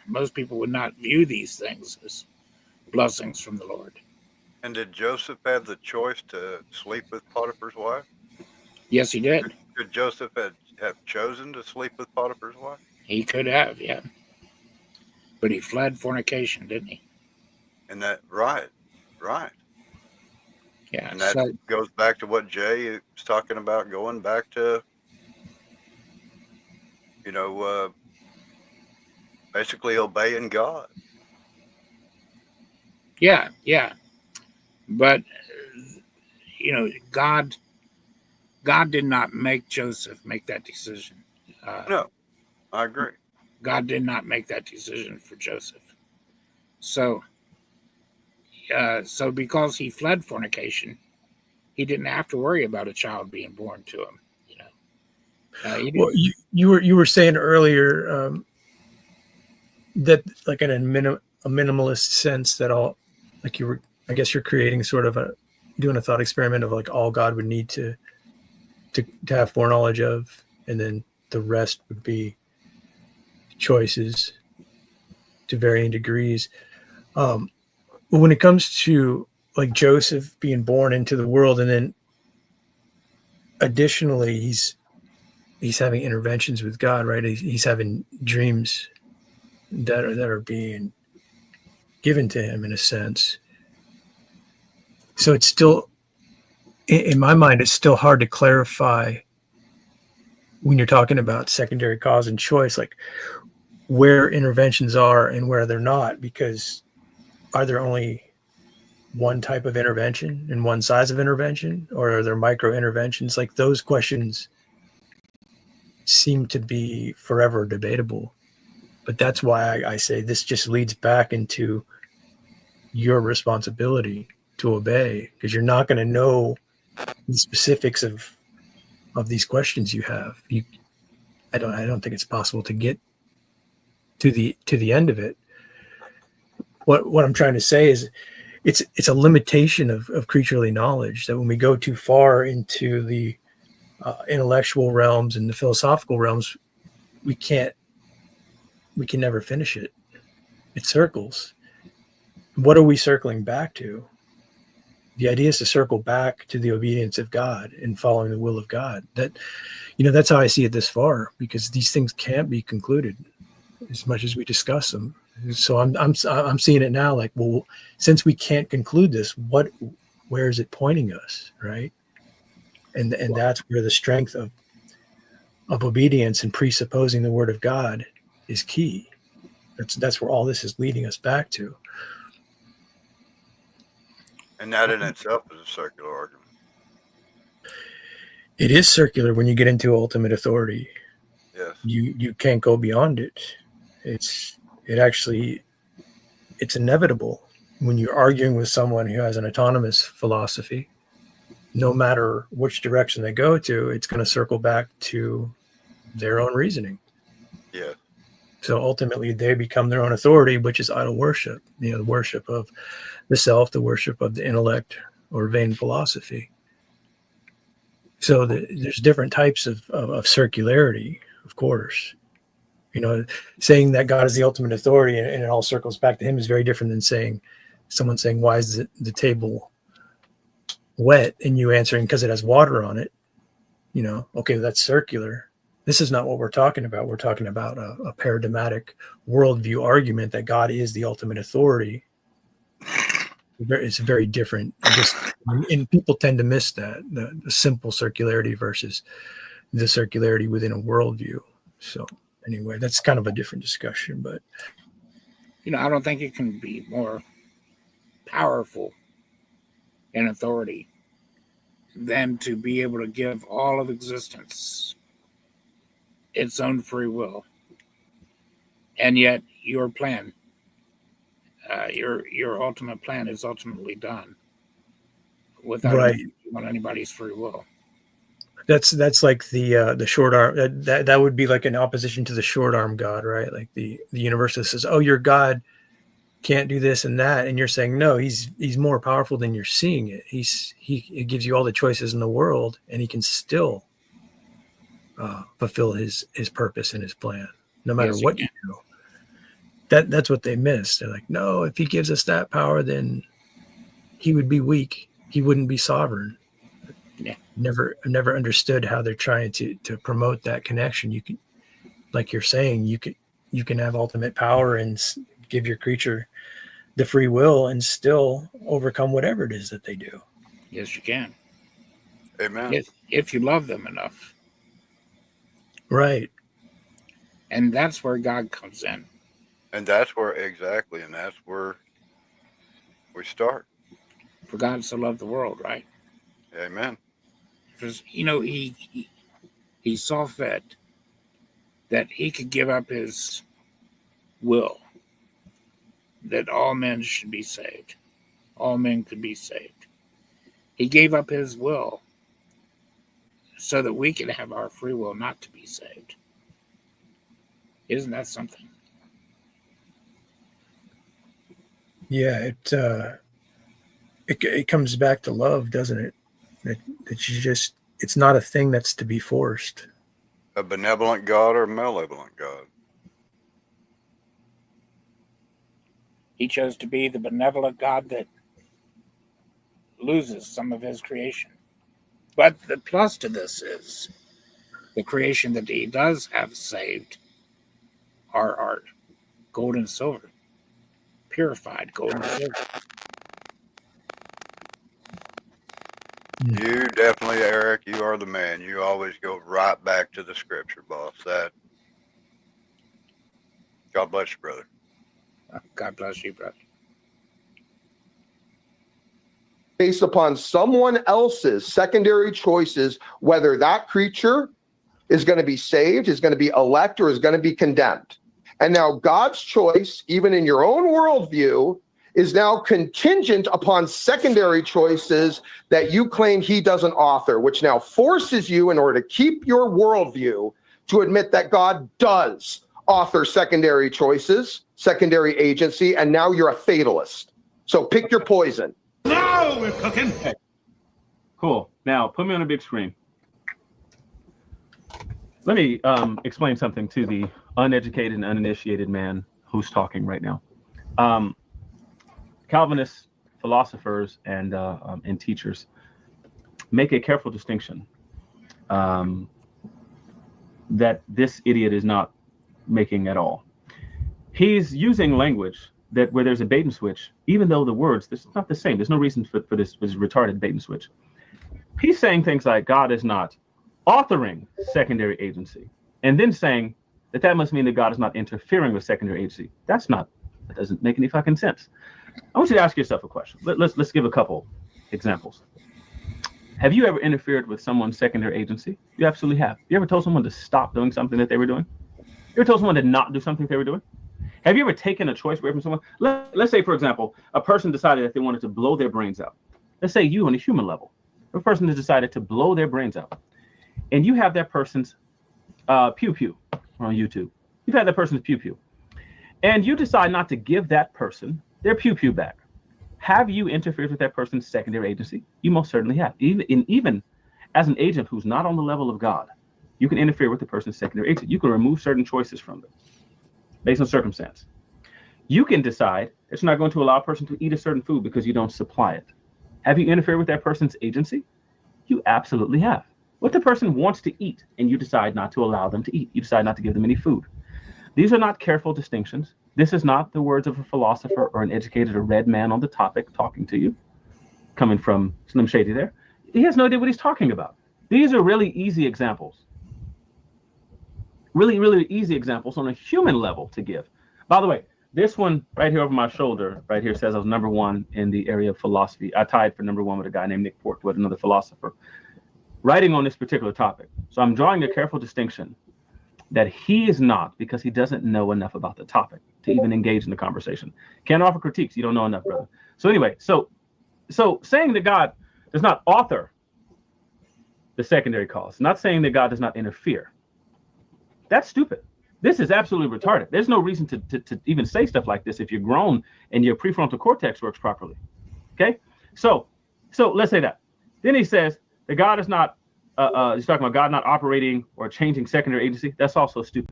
Most people would not view these things as blessings from the Lord. And did Joseph have the choice to sleep with Potiphar's wife? Yes, he did. Could Joseph have chosen to sleep with Potiphar's wife? He could have, yeah. But he fled fornication, didn't he? And that, right. Yeah. And that goes back to what Jay was talking about, going back to, basically obeying God. Yeah. But, God did not make Joseph make that decision. No, I agree. God did not make that decision for Joseph. So because he fled fornication, he didn't have to worry about a child being born to him. Well, you were saying earlier that, like, in a minimalist sense, that I guess you're creating sort of doing a thought experiment of like all God would need to have foreknowledge of, and then the rest would be choices to varying degrees. But when it comes to like Joseph being born into the world, and then additionally he's having interventions with God, right? He's having dreams that are being given to him in a sense. So it's still, in my mind, it's still hard to clarify when you're talking about secondary cause and choice, like where interventions are and where they're not, because are there only one type of intervention and one size of intervention, or are there micro interventions? Like those questions seem to be forever debatable. But that's why I say this just leads back into your responsibility to obey, because you're not going to know the specifics of these questions you have. I don't think it's possible to get to the end of it. What I'm trying to say is it's a limitation of creaturely knowledge, that when we go too far into the intellectual realms and the philosophical realms, we can never finish it. It circles. What are we circling back to? The idea is to circle back to the obedience of God and following the will of God. That's how I see it this far, because these things can't be concluded as much as we discuss them. So I'm seeing it now, like, well, since we can't conclude this, where is it pointing us, right? And that's where the strength of obedience and presupposing the word of God is key. That's where all this is leading us back to. And that in itself is a circular argument. It is circular when you get into ultimate authority. Yes. You can't go beyond it. It's inevitable when you're arguing with someone who has an autonomous philosophy. No matter which direction they go to, it's going to circle back to their own reasoning. Yeah. So ultimately, they become their own authority, which is idol worship. The worship of the self, the worship of the intellect, or vain philosophy. So there's different types of circularity, of course. Saying that God is the ultimate authority and it all circles back to him is very different than someone saying, why is the table wet? And you answering, because it has water on it. Okay, that's circular. This is not what we're talking about. We're talking about a paradigmatic worldview argument that God is the ultimate authority. It's very different. And people tend to miss that, the simple circularity versus the circularity within a worldview. So anyway, that's kind of a different discussion, but I don't think it can be more powerful in authority than to be able to give all of existence its own free will. And yet your plan, your ultimate plan is ultimately done without anybody's free will. That's like the short arm. That would be like an opposition to the short arm God, right? Like the universalist says, "Oh, your God can't do this and that," and you're saying, "No, he's more powerful than you're seeing it. He gives you all the choices in the world, and he can still fulfill his purpose and his plan, no matter what you do." That's what they miss. They're like, "No, if he gives us that power, then he would be weak. He wouldn't be sovereign." Yeah. Never understood how they're trying to promote that connection. You can, like you're saying, you can have ultimate power and give your creature the free will and still overcome whatever it is that they do. Yes, you can. Amen. If you love them enough. Right. And that's where God comes in. And that's where we start. For God so loved the world, right? Amen. Because, he saw fit that he could give up his will, that all men should be saved. All men could be saved. He gave up his will so that we can have our free will not to be saved. Isn't that something? Yeah, it comes back to love, doesn't it? That it's not a thing that's to be forced. A benevolent God or a malevolent God? He chose to be the benevolent God that loses some of his creation. But the plus to this is the creation that he does have saved are art, gold and silver, purified gold and silver. You definitely, Eric, you are the man. You always go right back to the scripture, boss. God bless you, brother. God bless you, brother. Based upon someone else's secondary choices, whether that creature is going to be saved, is going to be elect, or is going to be condemned. And now God's choice, even in your own worldview, is now contingent upon secondary choices that you claim he doesn't author, which now forces you, in order to keep your worldview, to admit that God does author secondary choices, secondary agency, and now you're a fatalist. So pick your poison. Now we're cooking. Okay. Cool. Now put me on a big screen. Let me explain something to the uneducated and uninitiated man who's talking right now. Calvinist philosophers and teachers make a careful distinction that this idiot is not making at all. He's using language that where there's a bait and switch, even though the words, this is not the same. There's no reason for this retarded bait and switch. He's saying things like God is not authoring secondary agency, and then saying that must mean that God is not interfering with secondary agency. That doesn't make any fucking sense. I want you to ask yourself a question. Let's give a couple examples. Have you ever interfered with someone's secondary agency? You absolutely have. You ever told someone to stop doing something that they were doing? You ever told someone to not do something they were doing? Have you ever taken a choice away from someone? Let's say, for example, a person decided that they wanted to blow their brains out. Let's say you on a human level. A person has decided to blow their brains out. And you have that person's pew-pew on YouTube. You've had that person's pew-pew. And you decide not to give that person their pew-pew back. Have you interfered with that person's secondary agency? You most certainly have. Even as an agent who's not on the level of God, you can interfere with the person's secondary agency. You can remove certain choices from them based on circumstance. You can decide that you're not going to allow a person to eat a certain food because you don't supply it. Have you interfered with that person's agency? You absolutely have. What the person wants to eat, and you decide not to allow them to eat. You decide not to give them any food. These are not careful distinctions. This is not the words of a philosopher or an educated or read man on the topic talking to you, coming from Slim Shady there. He has no idea what he's talking about. These are really easy examples. Really, really easy examples on a human level to give. By the way, this one right here over my shoulder, right here, says I was number one in the area of philosophy. I tied for number one with a guy named Nick Portwood, another philosopher, writing on this particular topic. So I'm drawing a careful distinction that he is not, because he doesn't know enough about the topic to even engage in the conversation. Can't offer critiques. You don't know enough, brother. So anyway, so saying that God does not author the secondary cause, not saying that God does not interfere. That's stupid. This is absolutely retarded. There's no reason to even say stuff like this if you're grown and your prefrontal cortex works properly. Okay? So let's say that. Then he says that God is not, he's talking about God not operating or changing secondary agency. That's also stupid.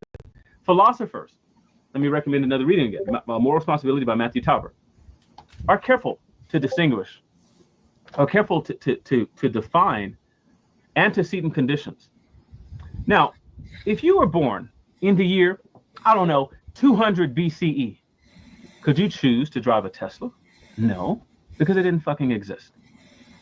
Philosophers, let me recommend another reading again, Moral Responsibility by Matthew Talbert, are careful to distinguish, are careful to define antecedent conditions. Now, if you were born in the year, I don't know, 200 BCE, could you choose to drive a Tesla? No, because it didn't fucking exist.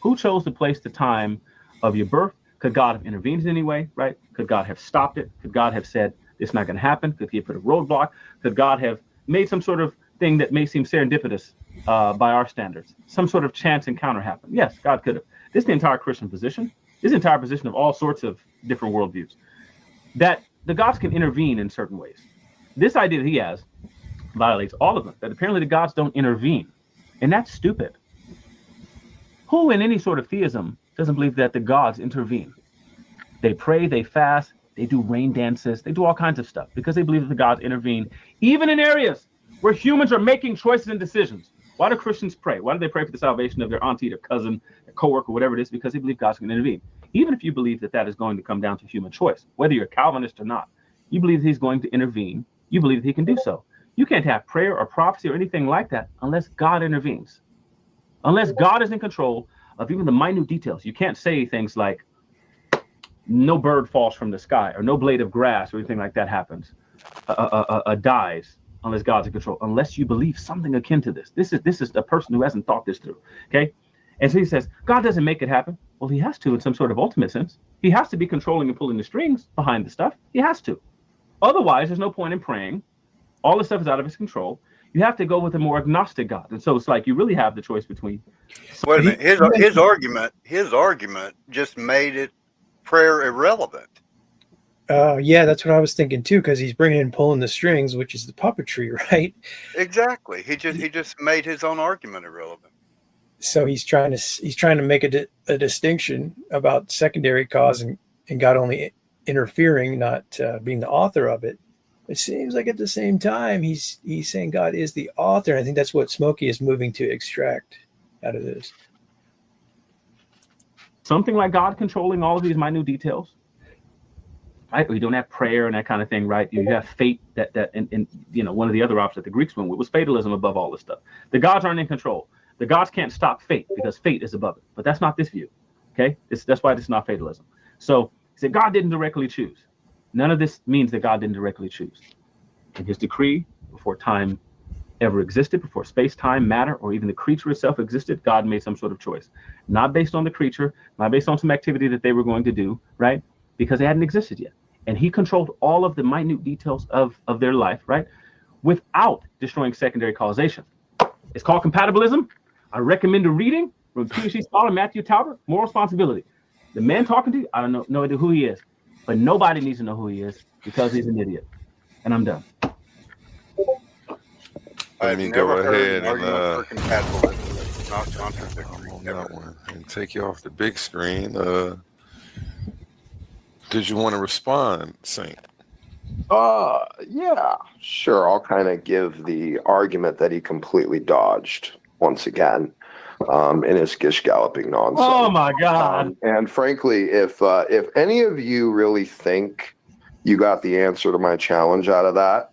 Who chose to place the time of your birth? Could God have intervened in any way, right? Could God have stopped it? Could God have said, it's not going to happen? Could he have put a roadblock? Could God have made some sort of thing that may seem serendipitous by our standards? Some sort of chance encounter happened? Yes, God could have. This is the entire Christian position. This is the entire position of all sorts of different worldviews. That the gods can intervene in certain ways. This idea that he has violates all of them, that apparently the gods don't intervene. And that's stupid. Who in any sort of theism doesn't believe that the gods intervene? They pray, they fast, they do rain dances, they do all kinds of stuff because they believe that the gods intervene, even in areas where humans are making choices and decisions. Why do Christians pray? Why do they pray for the salvation of their auntie, their cousin, their coworker, whatever it is? Because they believe God's going to intervene. Even if you believe that that is going to come down to human choice, whether you're Calvinist or not, you believe that he's going to intervene. You believe that he can do so. You can't have prayer or prophecy or anything like that unless God intervenes. Unless God is in control of even the minute details. You can't say things like, no bird falls from the sky, or no blade of grass or anything like that happens, dies, unless God's in control, unless you believe something akin to this. This is a person who hasn't thought this through, okay? And so he says, God doesn't make it happen. Well, he has to in some sort of ultimate sense. He has to be controlling and pulling the strings behind the stuff. He has to. Otherwise, there's no point in praying. All this stuff is out of his control. You have to go with a more agnostic God. And so it's like you really have the choice between. Wait a minute. His argument just made it prayer irrelevant. Yeah, that's what I was thinking too, because he's bringing in pulling the strings, which is the puppetry, right? Exactly. He just made his own argument irrelevant. So he's trying to make a distinction about secondary cause and God only interfering, not being the author of it. It seems like at the same time he's saying God is the author. I think that's what Smokey is moving to extract out of this. Something like God controlling all of these minute details, right? We don't have prayer and that kind of thing, right? You have fate and you know, one of the other options that the Greeks went with was fatalism above all this stuff. The gods aren't in control. The gods can't stop fate because fate is above it. But that's not this view, okay? That's why this is not fatalism. So he said God didn't directly choose. None of this means that God didn't directly choose. In his decree, before time ever existed, before space, time, matter, or even the creature itself existed, God made some sort of choice. Not based on the creature, not based on some activity that they were going to do, right? Because they hadn't existed yet. And he controlled all of the minute details of their life, right? Without destroying secondary causation. It's called compatibilism. I recommend a reading from PhD scholar Matthew Talbert, Moral Responsibility. The man talking to you, I don't know no idea who he is, but nobody needs to know who he is because he's an idiot. And I'm done. Let me go ahead and not contradictory on that one and take you off the big screen. Did you want to respond, Saint? Yeah, sure. I'll kind of give the argument that he completely dodged once again in his gish galloping nonsense. Oh my God! And frankly, if any of you really think you got the answer to my challenge out of that,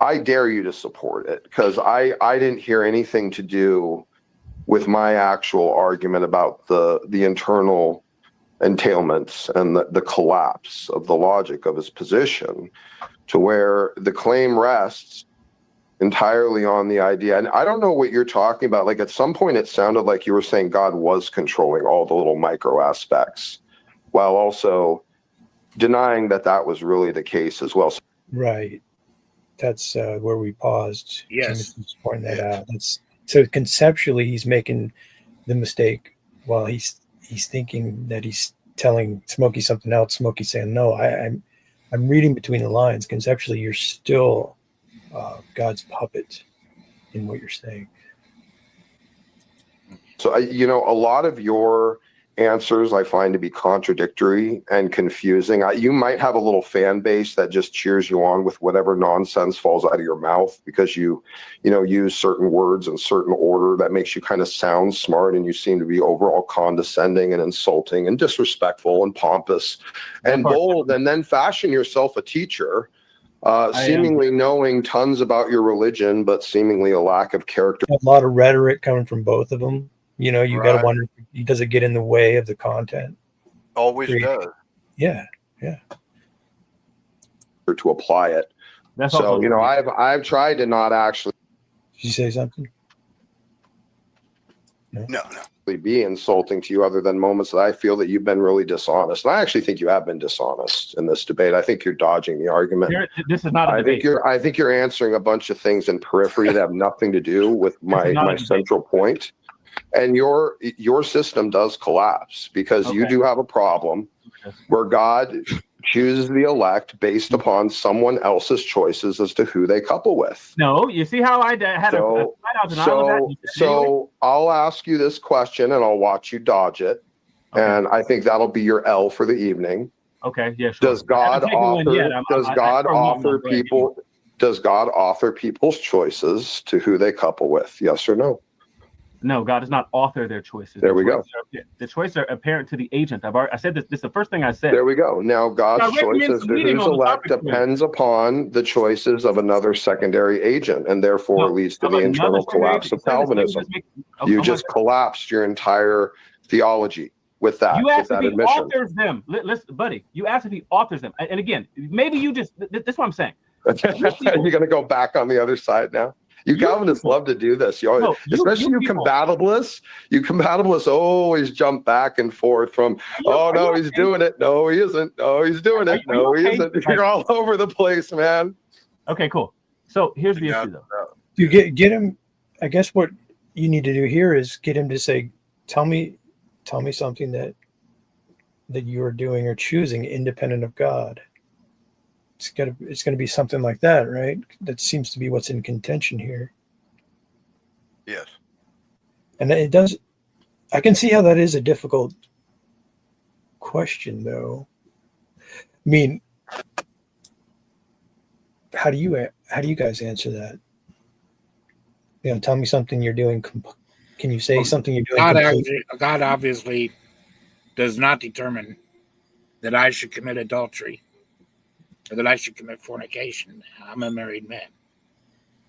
I dare you to support it, because I didn't hear anything to do with my actual argument about the internal entailments and the collapse of the logic of his position, to where the claim rests entirely on the idea. And I don't know what you're talking about. Like at some point it sounded like you were saying God was controlling all the little micro aspects while also denying that that was really the case as well. Right. That's where we paused. Yes. Timothy's pointing that out. That's so conceptually he's making the mistake while he's thinking that he's telling Smokey something else. Smokey's saying, no, I'm reading between the lines. Conceptually, you're still God's puppet in what you're saying. So, a lot of your answers I find to be contradictory and confusing. You might have a little fan base that just cheers you on with whatever nonsense falls out of your mouth because you use certain words in certain order that makes you kind of sound smart, and you seem to be overall condescending and insulting and disrespectful and pompous and bold, and then fashion yourself a teacher, seemingly knowing tons about your religion, but seemingly a lack of character. A lot of rhetoric coming from both of them. You got to wonder, does it get in the way of the content? Always does. Yeah. To apply it. That's so, also I've tried to not actually. Did you say something? No. Be insulting to you other than moments that I feel that you've been really dishonest. And I actually think you have been dishonest in this debate. I think you're dodging the argument. This is not a debate. I think you're answering a bunch of things in periphery that have nothing to do with my central point. And your system does collapse because you do have a problem where God chooses the elect based upon someone else's choices as to who they couple with. No, you see how I had So I'll ask you this question and I'll watch you dodge it. Okay. And I think that'll be your L for the evening. Okay, yeah, sure. Does God author people's choices to who they couple with? Yes or no? No, God does not author their choices. There we go. The choices are apparent to the agent. I said this. This is the first thing I said. There we go. Now, God's choices to who's elect depends upon the choices of another secondary agent, and therefore leads to the internal collapse of Calvinism. You just collapsed your entire theology with that. You asked if he admission. authors them. Listen, buddy, you asked if he authors them. And again, maybe you just, this is what I'm saying. You're going to go back on the other side now? You Calvinists love to do this. Especially you compatibilists always jump back and forth from, he's doing it. No, he isn't. No, he's doing it. No, he isn't. You're all over the place, man. Okay, cool. So here's the issue, though. You get him. I guess what you need to do here is get him to say, tell me something that you're doing or choosing independent of God. It's gonna be something like that, right? That seems to be what's in contention here. Yes. And it does. I can see how that is a difficult question, though. I mean, how do you guys answer that? Tell me something you're doing. Can you say something you're doing? God obviously does not determine that I should commit adultery or that I should commit fornication. I'm a married man.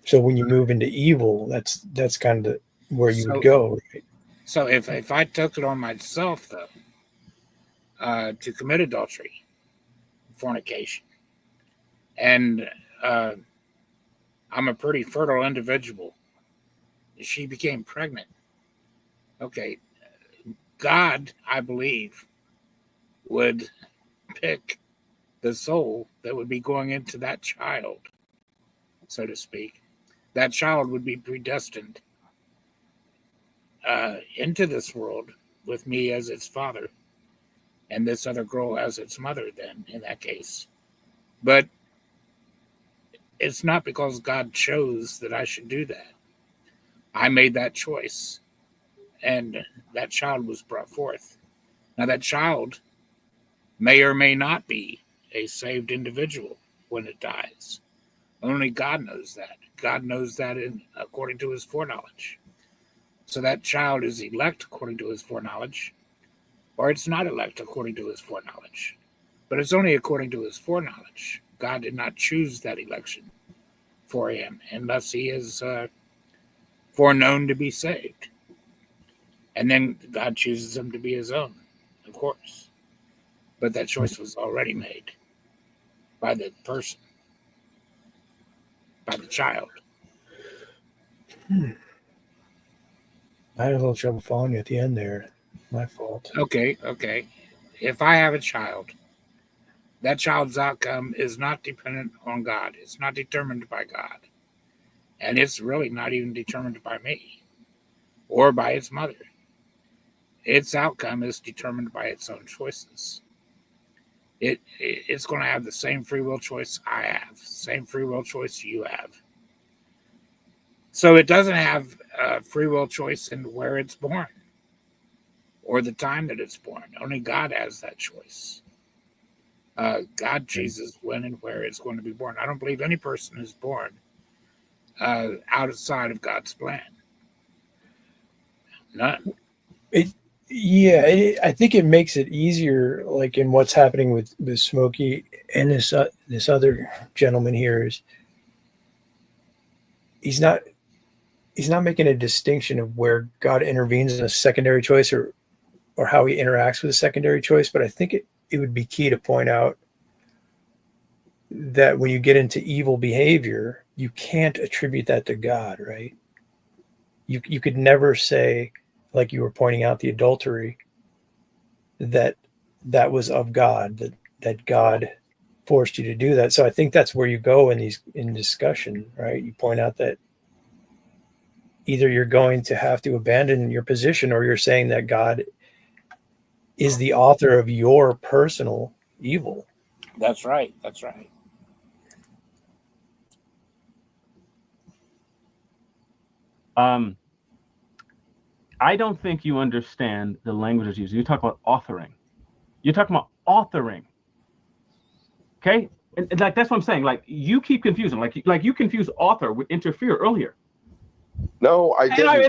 So when you move into evil, that's kind of where you would go, right? So if I took it on myself, though, to commit adultery, fornication, and I'm a pretty fertile individual, she became pregnant. Okay, God, I believe, would pick the soul that would be going into that child, so to speak. That child would be predestined into this world with me as its father and this other girl as its mother, then, in that case. But it's not because God chose that I should do that. I made that choice, and that child was brought forth. Now, that child may or may not be a saved individual when it dies. Only God knows that. God knows that according to his foreknowledge. So that child is elect according to his foreknowledge, or it's not elect according to his foreknowledge. But it's only according to his foreknowledge. God did not choose that election for him unless he is foreknown to be saved. And then God chooses him to be his own, of course. But that choice was already made by the person, by the child. I had a little trouble following you at the end there. My fault. Okay. If I have a child that child's outcome is not dependent on God. It's not determined by God. And it's really not even determined by me or by its mother. Its outcome is determined by its own choices. It's going to have the same free will choice I have, same free will choice you have. So it doesn't have free will choice in where it's born or the time that it's born. Only God has that choice. God chooses when and where it's going to be born. I don't believe any person is born outside of God's plan. None. I think it makes it easier, like in what's happening with Smokey and this other gentleman here, is he's not making a distinction of where God intervenes in a secondary choice or how he interacts with a secondary choice. But I think it would be key to point out that when you get into evil behavior, you can't attribute that to God, right? You could never say, like you were pointing out, the adultery, that was of God, that God forced you to do that. So I think that's where you go in discussion, right? You point out that either you're going to have to abandon your position, or you're saying that God is the author of your personal evil. That's right. That's right. I don't think you understand the language that's used. You talk about authoring. You're talking about authoring. Okay? And like that's what I'm saying. Like you keep confusing. Like you confuse author with interfere earlier. No, I didn't. I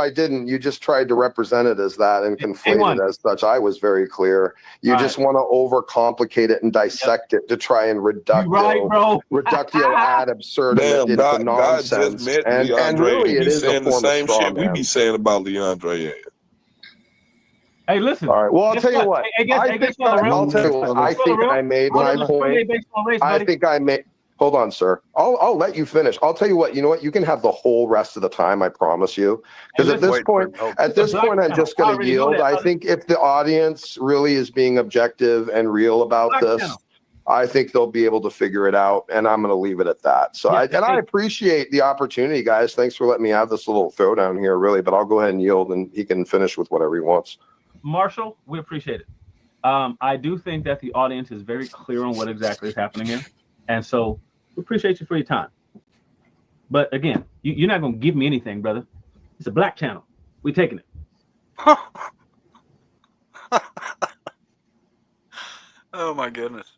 didn't. You just tried to represent it as that and conflate it as such. I was very clear. You just want to overcomplicate it and dissect it to try and reductio ad absurdum into nonsense. And really, it is a form of straw man. We be saying about Leandre. Hey, listen. All right. Well, I'll tell you what. I'll tell you what. I think I made my point. I think I made. Hold on, sir. I'll let you finish. I'll tell you what. You know what? You can have the whole rest of the time. I promise you. Because at this point, I'm just going to yield. I think if the audience really is being objective and real about this, I think they'll be able to figure it out. And I'm going to leave it at that. So I appreciate the opportunity, guys. Thanks for letting me have this little throwdown here, really. But I'll go ahead and yield, and he can finish with whatever he wants. Marshall, we appreciate it. I do think that the audience is very clear on what exactly is happening here, and so. We appreciate you for your time. But again, you're not going to give me anything, brother. It's a black channel. We're taking it. Oh, my goodness.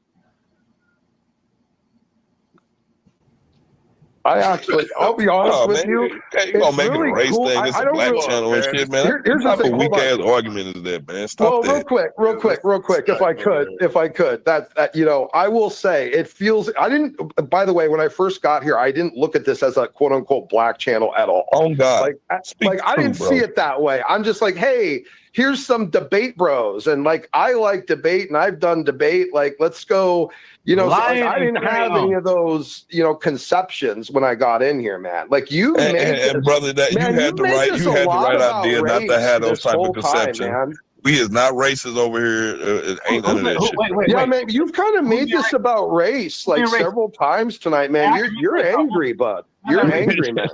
I'll be honest with you. You gonna make it a race thing? It's a black channel and shit, man. Here's the thing. Weak ass argument is that, man. Stop that. Real quick, if I could, that I will say it feels. I didn't. By the way, when I first got here, I didn't look at this as a quote unquote black channel at all. Oh God, like I didn't see it that way. I'm just like, hey, here's some debate bros, and like I like debate, and I've done debate. Like, let's go. I didn't have any of those, conceptions when I got in here, man. Like you, and brother, that man, you had the right idea not to have those type of conceptions. We is not racist over here. It ain't none of that shit. Man, you've kind of made this about race like several times tonight, man. You're angry, bud. You're angry, man.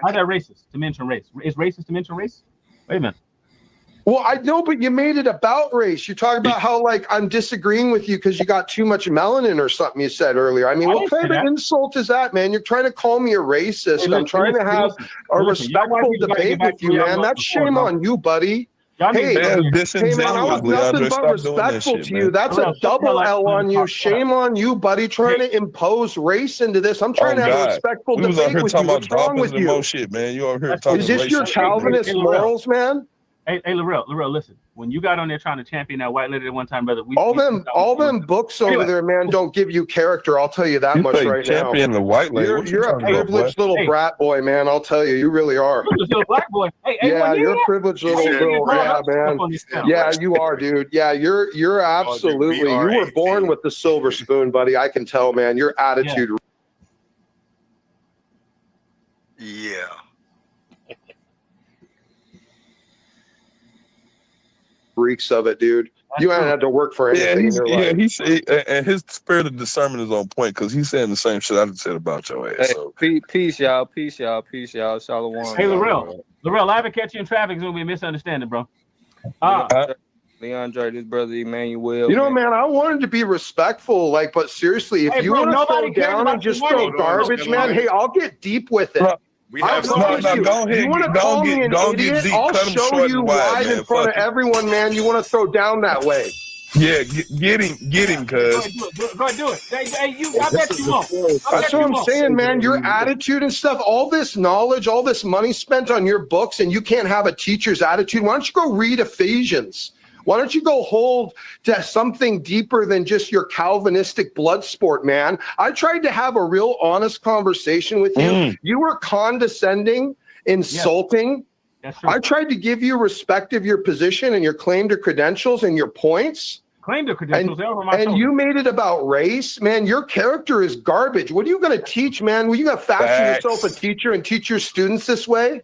How's that racist to mention race? Is racist to mention race? Wait a minute. Well, I know, but you made it about race. You're talking about how, like, I'm disagreeing with you because you got too much melanin or something you said earlier. I mean, what kind of insult is that, man? You're trying to call me a racist. Hey, I'm trying to have a respectful debate with you, man. That's shame on you, buddy. Hey, man, I was nothing but respectful to you. That's a double L on you. Shame on you, buddy, trying to impose race into this. I'm trying to have a respectful debate with you. What's wrong with you? Man, you over here talking is this your Calvinist morals, man? Hey, Lorel, listen. When you got on there trying to champion that white lady at one time, brother, all them books over there, man, don't give you character. I'll tell you that much right now. Champion the white lady. You're a privileged little brat boy, man. I'll tell you, you really are. Little black boy. Yeah, you're a privileged little yeah, man. Yeah, you are, dude. Yeah, you're absolutely. You were born with the silver spoon, buddy. I can tell, man. Your attitude. Yeah. Reeks of it, dude. You haven't had to work for anything in your life. And his spirit of discernment is on point because he's saying the same shit I just said about your ass. Hey, So peace, y'all. Peace, y'all. Peace, y'all. Shalom. Hey, Laurel, I haven't catch you in traffic. It's gonna be a misunderstanding, bro. Leandre, this brother Emmanuel. You know, man, I wanted to be respectful, like, but seriously, if you want to throw down and just throw garbage, man, hey, I'll get deep with it. Go ahead. You want to call me an idiot? I'll show you wide in front of everyone, man. You want to throw down that way? Yeah, get him, cuz. Go ahead, do it. Hey, I bet you won't. That's what I'm saying, man. Your attitude and stuff, all this knowledge, all this money spent on your books, and you can't have a teacher's attitude. Why don't you go read Ephesians? Why don't you go hold to something deeper than just your Calvinistic blood sport, man? I tried to have a real honest conversation with you. You were condescending, insulting. That's true. I tried to give you respect of your position and your claim to credentials and your points. Claim to credentials. And you made it about race, man. Your character is garbage. What are you going to teach, man? Were you going to fashion yourself a teacher and teach your students this way?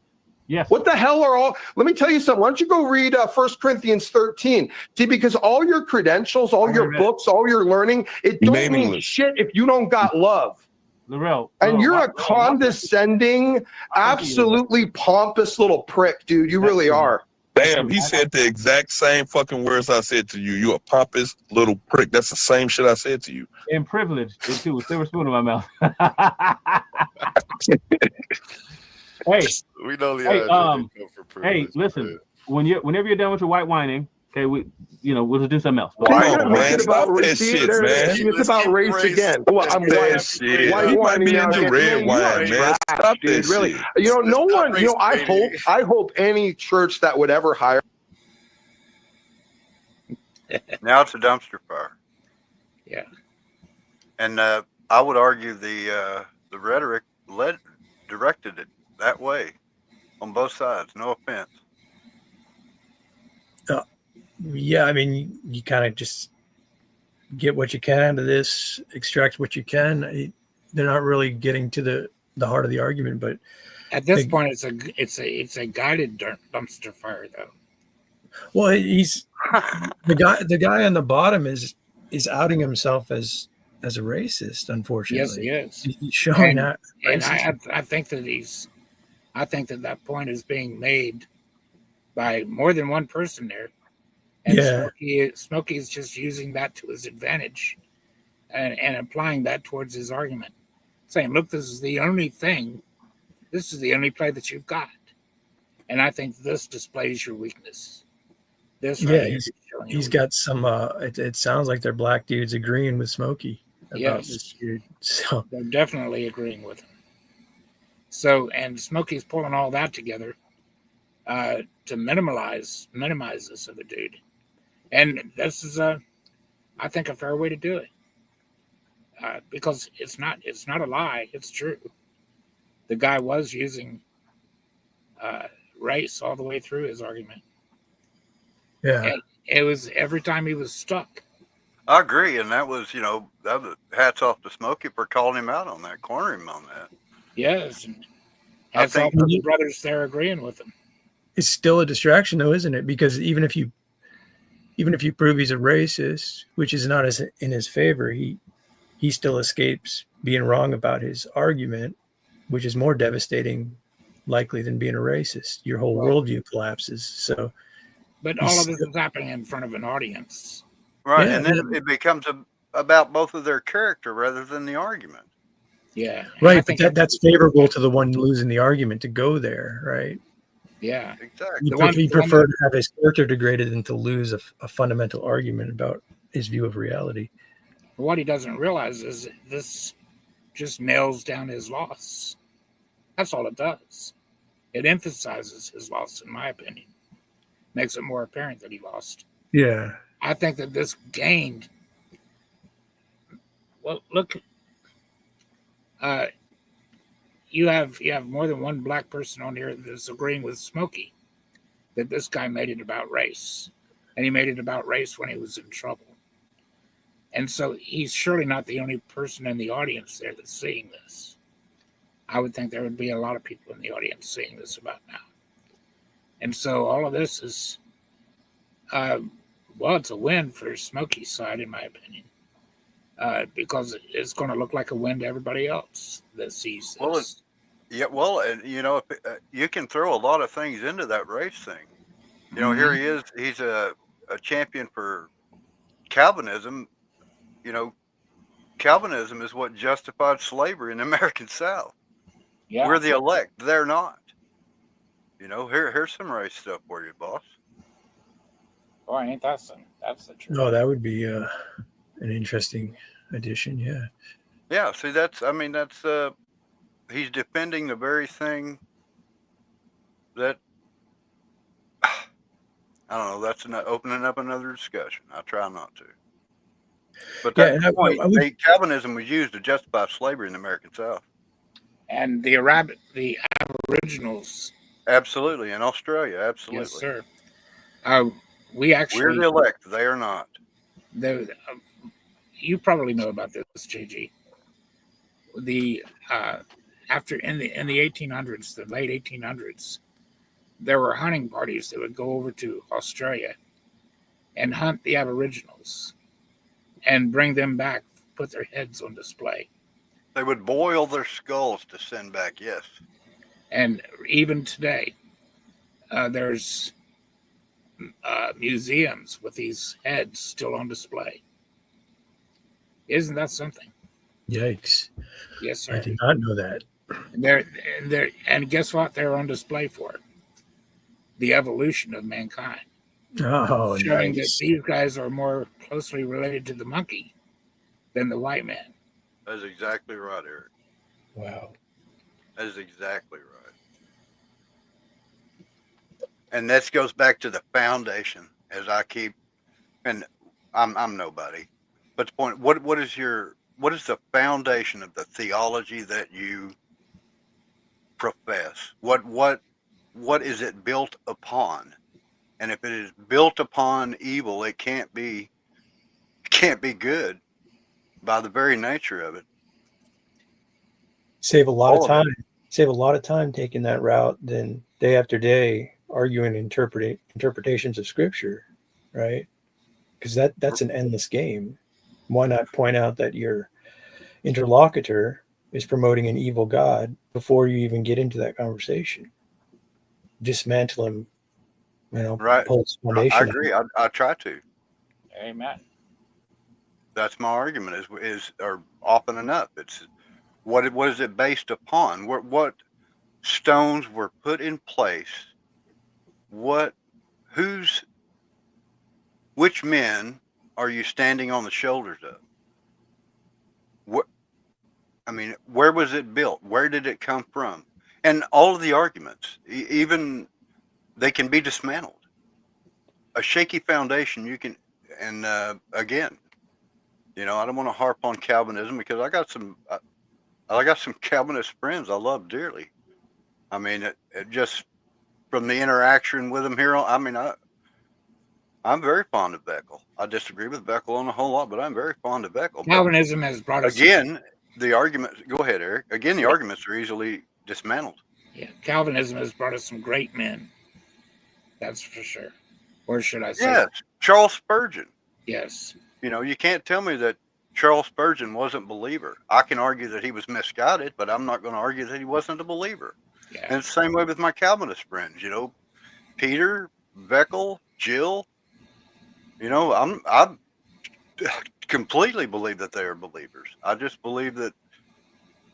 Yes. What the hell are all? Let me tell you something. Why don't you go read 1 Corinthians 13? See, because all your credentials, all your books, all your learning, it don't mean shit if you don't got love. Laurel, and you're a condescending, absolutely pompous little prick, dude. You really are. Damn, he said the exact same fucking words I said to you. You a pompous little prick. That's the same shit I said to you. And privileged, too. With silver spoon in my mouth. Hey, we know listen. Whenever you're done with your white whining, okay, we'll just do something else. It's about race, man. It's about race again. Well, I'm white. He might be into red wine, man. Stop dude, this really. shit. No one. I hope any church that would ever hire. Now it's a dumpster fire. Yeah. And I would argue the rhetoric directed it that way on both sides. No offense. Yeah, I mean, you kind of just get what you can out of this, extract what you can. They're not really getting to the heart of the argument, but at this point, it's a guided dumpster fire, though. Well, he's the guy on the bottom is outing himself as a racist. Unfortunately, yes, he is. He's showing that. And I think that point is being made by more than one person there. And Smokey is just using that to his advantage and applying that towards his argument, saying, look, this is the only play that you've got. And I think this displays your weakness. He's got some, it sounds like they're black dudes agreeing with Smokey about this dude. So they're definitely agreeing with him. So, and Smokey's pulling all that together to minimize this other dude. And this is I think, a fair way to do it, because it's not a lie. It's true. The guy was using race all the way through his argument. Yeah, and it was every time he was stuck. I agree, and that was hats off to Smokey for calling him out on that, cornering him on that. Yes, and hats off to the brothers there agreeing with him. It's still a distraction, though, isn't it? Because even if you prove he's a racist, which is not in his favor, he still escapes being wrong about his argument, which is more devastating, likely, than being a racist. Your whole worldview collapses. So, but all of this is happening in front of an audience, right? Yeah, and then it becomes about both of their character rather than the argument. Yeah, right. But that's favorable to the one losing the argument to go there, right? Yeah, exactly. He preferred to have his character degraded than to lose a fundamental argument about his view of reality. What he doesn't realize is this just nails down his loss. That's all it does. It emphasizes his loss, in my opinion. Makes it more apparent that he lost. Yeah. I think that this gained. Well, look. You have more than one black person on here that's agreeing with Smokey that this guy made it about race, and he made it about race when he was in trouble. And so he's surely not the only person in the audience there that's seeing this. I would think there would be a lot of people in the audience seeing this about now. And so all of this is Well, it's a win for Smokey's side, in my opinion, because it's going to look like a win to everybody else that sees this. Well, yeah, well, and if, you can throw a lot of things into that race thing. Here he is. He's a champion for Calvinism. Calvinism is what justified slavery in the American South. Yeah. We're the elect. They're not. Here's some race stuff for you, boss. Boy, ain't that some? That's the truth. No, that would be an interesting addition. Yeah. Yeah. See, that's he's defending the very thing that, I don't know. That's opening up another discussion. I try not to. But that's the point. Calvinism was used to justify slavery in the American South. And the Aboriginals. Absolutely. In Australia, absolutely. Yes, sir. We're the elect. They are not. You probably know about this, JG. After in the 1800s, the late 1800s, there were hunting parties that would go over to Australia and hunt the Aboriginals and bring them back, put their heads on display. They would boil their skulls to send back, yes. And even today, there's museums with these heads still on display. Isn't that something? Yikes. Yes, sir. I did not know that. And guess what? They're on display for it. The evolution of mankind. Oh, showing nice. that these guys are more closely related to the monkey than the white man. That's exactly right, Eric. Wow. That is exactly right. And this goes back to the foundation, as I keep, and I'm nobody, but the point, what is the foundation of the theology that you profess? What is it built upon? And if it is built upon evil, it can't be good by the very nature of it. Save a lot of time. Save a lot of time taking that route than day after day arguing interpretations of scripture, right? Because that's an endless game. Why not point out that your interlocutor is promoting an evil God before you even get into that conversation? Dismantle him, right. Pull his foundation. I agree. I try to. Amen. That's my argument is or often enough. It's what is it based upon? What stones were put in place? Which men are you standing on the shoulders of? Where was it built? Where did it come from? And all of the arguments, even they can be dismantled. A shaky foundation, you can, and again, I don't want to harp on Calvinism because I got some Calvinist friends I love dearly. It just from the interaction with them here, I'm very fond of Beckel. I disagree with Beckel on a whole lot, but I'm very fond of Beckel. Calvinism has brought us the arguments. Go ahead, Eric. Again, the arguments are easily dismantled. Yeah, Calvinism has brought us some great men. That's for sure. Or should I say? Yes, Charles Spurgeon. Yes. You can't tell me that Charles Spurgeon wasn't a believer. I can argue that he was misguided, but I'm not going to argue that he wasn't a believer. Yeah. And it's the same way with my Calvinist friends. Peter, Beckel, Jill. I completely believe that they are believers. I just believe that,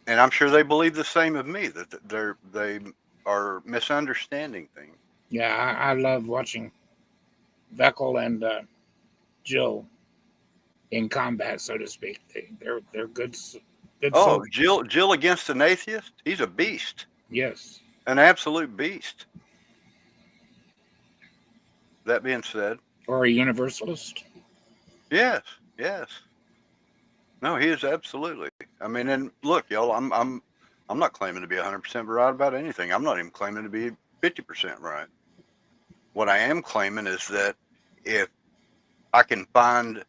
and I'm sure they believe the same of me, that they are misunderstanding things. Yeah, I love watching Beckel and Jill in combat, so to speak. They're good. Oh, Jill against an atheist? He's a beast. Yes. An absolute beast. That being said. Or a universalist? Yes. No, he is absolutely. And look, y'all, I'm not claiming to be 100% right about anything. I'm not even claiming to be 50% right. What I am claiming is that if I can find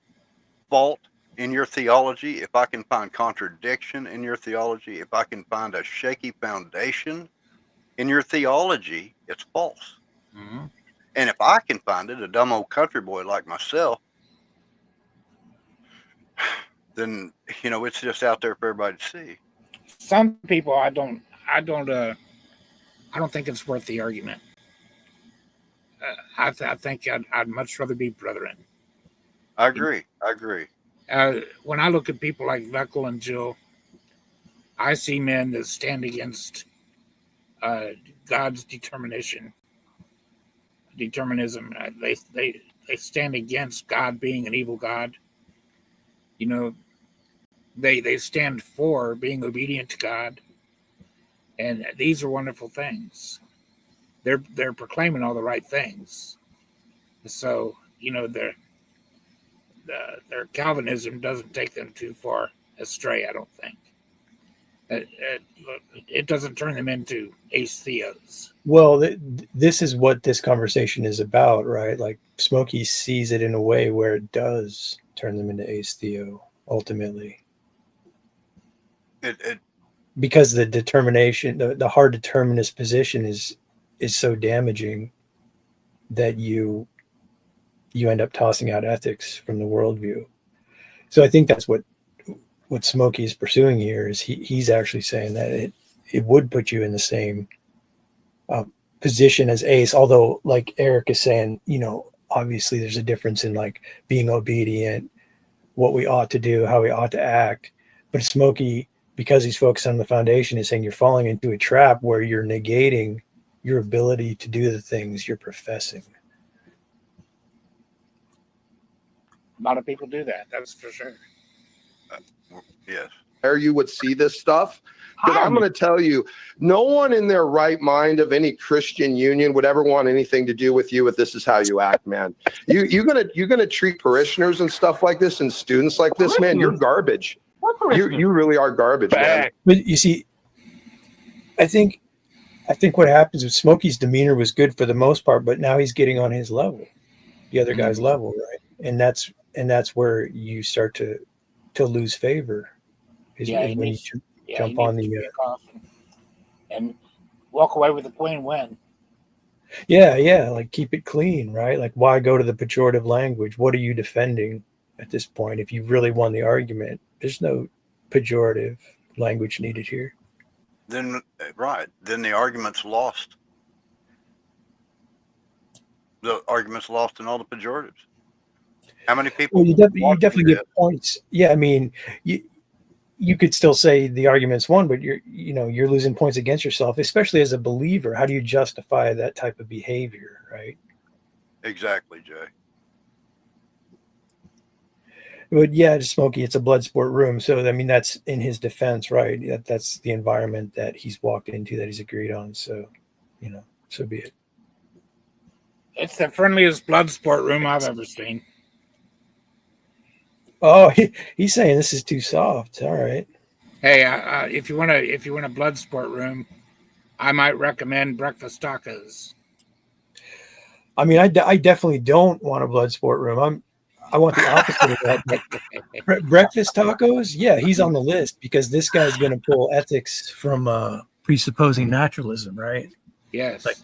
fault in your theology, if I can find contradiction in your theology, if I can find a shaky foundation in your theology, it's false. Mm-hmm. And if I can find it, a dumb old country boy like myself, then it's just out there for everybody to see. Some people, I don't think it's worth the argument. I think I'd much rather be brethren. I agree. When I look at people like Veckel and Jill, I see men that stand against God's determinism. They stand against God being an evil God. They stand for being obedient to God, and these are wonderful things. They're proclaiming all the right things. So their Calvinism doesn't take them too far astray, I don't think. It doesn't turn them into atheos. Well, this is what this conversation is about, right? Like Smokey sees it in a way where it does turn them into atheo ultimately. Because the determination, the hard determinist position is so damaging that you end up tossing out ethics from the worldview. So I think that's what Smokey is pursuing here is he's actually saying that it would put you in the same position as Ace, although like Eric is saying, obviously there's a difference in like being obedient, what we ought to do, how we ought to act. But Smokey, because he's focused on the foundation, is saying you're falling into a trap where you're negating your ability to do the things you're professing. A lot of people do that. That's for sure. Yes. Where you would see this stuff. Because I'm going to tell you, no one in their right mind of any Christian union would ever want anything to do with you if this is how you act, man. You're gonna treat parishioners and stuff like this and students like this, man. You're garbage. You really are garbage, man. But you see, I think what happens with Smokey's demeanor was good for the most part, but now he's getting on his level, the other guy's level, right? And that's where you start to lose favor. Is when you jump on the and walk away with a clean win. Yeah, like keep it clean, right? Like why go to the pejorative language? What are you defending at this point? If you really won the argument, there's no pejorative language needed here. Then the argument's lost. The argument's lost in all the pejoratives. How many people? Well, you definitely get points. Yeah, I mean, you could still say the argument's won, but you're losing points against yourself, especially as a believer. How do you justify that type of behavior, right? Exactly, Jay. But yeah, Smokey, it's a blood sport room, so I mean that's in his defense, right? That's the environment that he's walked into, that he's agreed on. So, so be it. It's the friendliest blood sport room I've ever seen. Oh, he's saying this is too soft. All right. Hey, if you want a blood sport room, I might recommend Breakfast Tacos. I mean, I definitely don't want a blood sport room. I want the opposite of that. Breakfast Tacos, yeah, he's on the list because this guy's going to pull ethics from presupposing naturalism, right? Yes. Like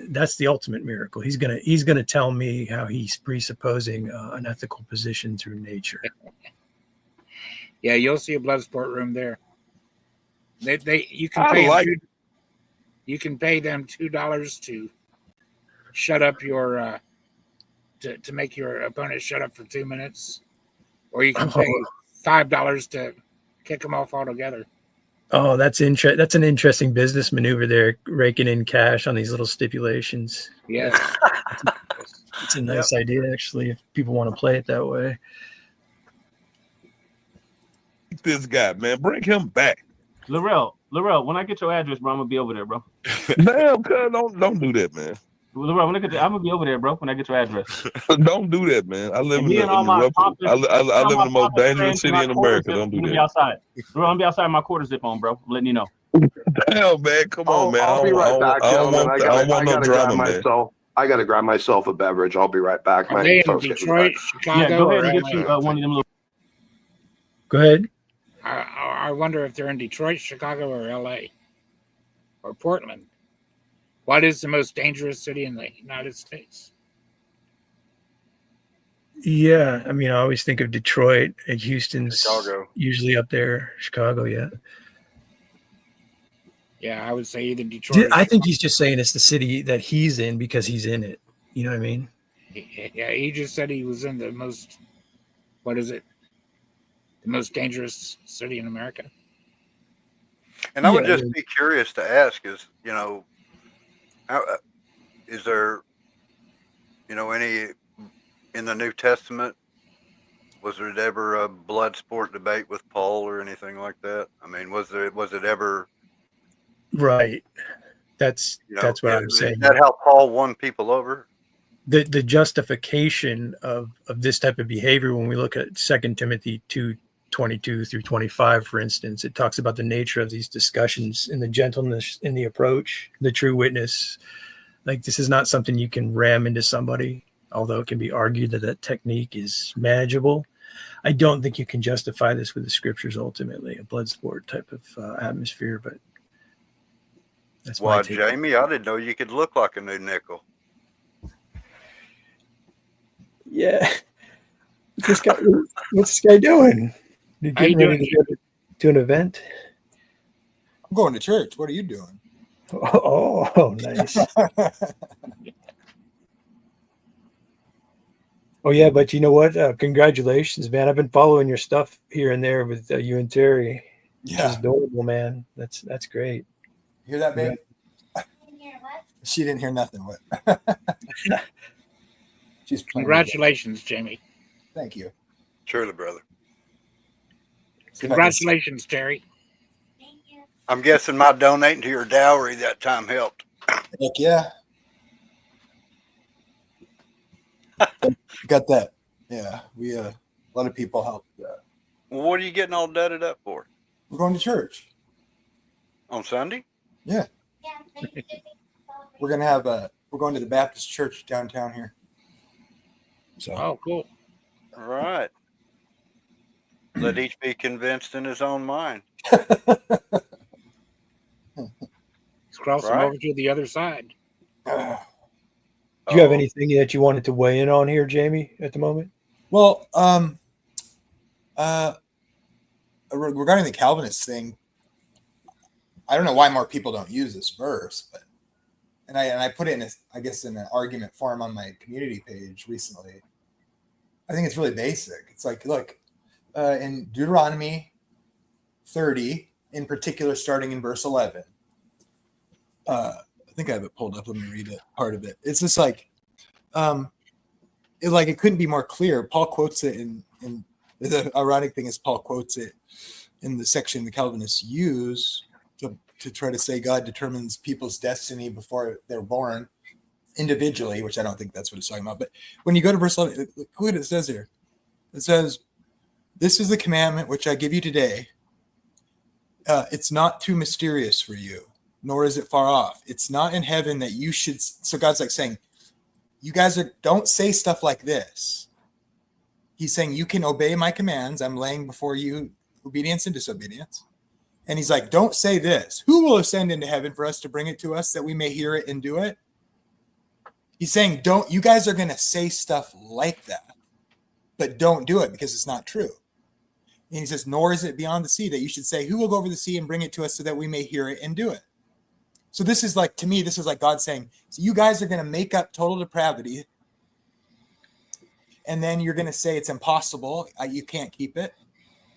that's the ultimate miracle. He's gonna tell me how he's presupposing an ethical position through nature. Yeah, you'll see a blood sport room there. You can pay them $2 to shut up your to make your opponent shut up for 2 minutes, or you can pay $5 to kick them off altogether. Oh, that's an interesting business maneuver there, raking in cash on these little stipulations. Yeah, it's a nice idea, actually, if people want to play it that way. This guy, man, bring him back. Laurel, when I get your address, bro, I'm gonna be over there, bro. Damn, don't do that, man. Laurel, I'm gonna be over there, bro. When I get your address, don't do that, man. I live in the most dangerous city in America. Don't do that. Outside. Laurel, I'm gonna be outside my quarter zip on, bro. I'm letting you know. Damn, man, come on, man. I'll be right back. I don't want no drama, man. I gotta grab myself a beverage. I'll be right back, man. In Detroit, Chicago, yeah, go ahead and get you one of them little. Go ahead. I wonder if they're in Detroit, Chicago, or LA, or Portland. What is the most dangerous city in the United States? Yeah, I mean, I always think of Detroit and Houston's Chicago. usually up there. Chicago, yeah. Yeah, I would say either Detroit. I think he's just saying it's the city that he's in because he's in it. You know what I mean? Yeah, he just said he was in the most. What is it? The most dangerous city in America. And I would just be curious to ask: is is there, any in the New Testament? Was there ever a blood sport debate with Paul or anything like that? I mean, was it ever? Right. That's what I'm saying. Is that how Paul won people over? The justification of this type of behavior, when we look at 2 Timothy 2:22 through 25, for instance, it talks about the nature of these discussions and the gentleness in the approach, the true witness. Like, this is not something you can ram into somebody, although it can be argued that technique is manageable. I don't think you can justify this with the scriptures, ultimately, a blood sport type of atmosphere, but that's why, Jamie, I didn't know you could look like a new nickel. Yeah. What's this guy doing? You getting ready to go to an event? I'm going to church. What are you doing? Oh, nice. Oh, yeah, but you know what? Congratulations, man. I've been following your stuff here and there with you and Terry. Yeah. It's adorable, man. That's great. Hear that, babe? She didn't hear nothing. What? She's Congratulations, Jamie. Thank you. Surely, brother. Congratulations, Terry. I'm guessing my donating to your dowry that time helped. Heck yeah. Got that. Yeah, we a lot of people helped. Well, what are you getting all deaded up for? We're going to church on Sunday. Yeah. We're going to the Baptist church downtown here. So. Oh, cool. All right. Let each be convinced in his own mind. Cross them over to the other side. Do you have anything that you wanted to weigh in on here, Jamie, at the moment? Well, regarding the Calvinist thing, I don't know why more people don't use this verse, but I put it in in an argument forum on my community page recently. I think it's really basic. It's like, look, in Deuteronomy 30, in particular, starting in verse 11. I think I have it pulled up. Let me read it. Part of it. It's just like, it couldn't be more clear. Paul quotes it in the ironic thing is Paul quotes it in the section the Calvinists use to try to say God determines people's destiny before they're born individually, which I don't think that's what it's talking about. But when you go to verse 11, look what it says here. It says, "This is the commandment which I give you today. It's not too mysterious for you, nor is it far off. It's not in heaven that you should." So God's like saying, you guys don't say stuff like this. He's saying you can obey my commands. I'm laying before you obedience and disobedience. And he's like, don't say this. Who will ascend into heaven for us to bring it to us that we may hear it and do it? He's saying, you guys are going to say stuff like that, but don't do it because it's not true. And he says, nor is it beyond the sea that you should say, who will go over the sea and bring it to us so that we may hear it and do it? So this is like, to me, this is like God saying, so you guys are going to make up total depravity. And then you're going to say it's impossible. You can't keep it.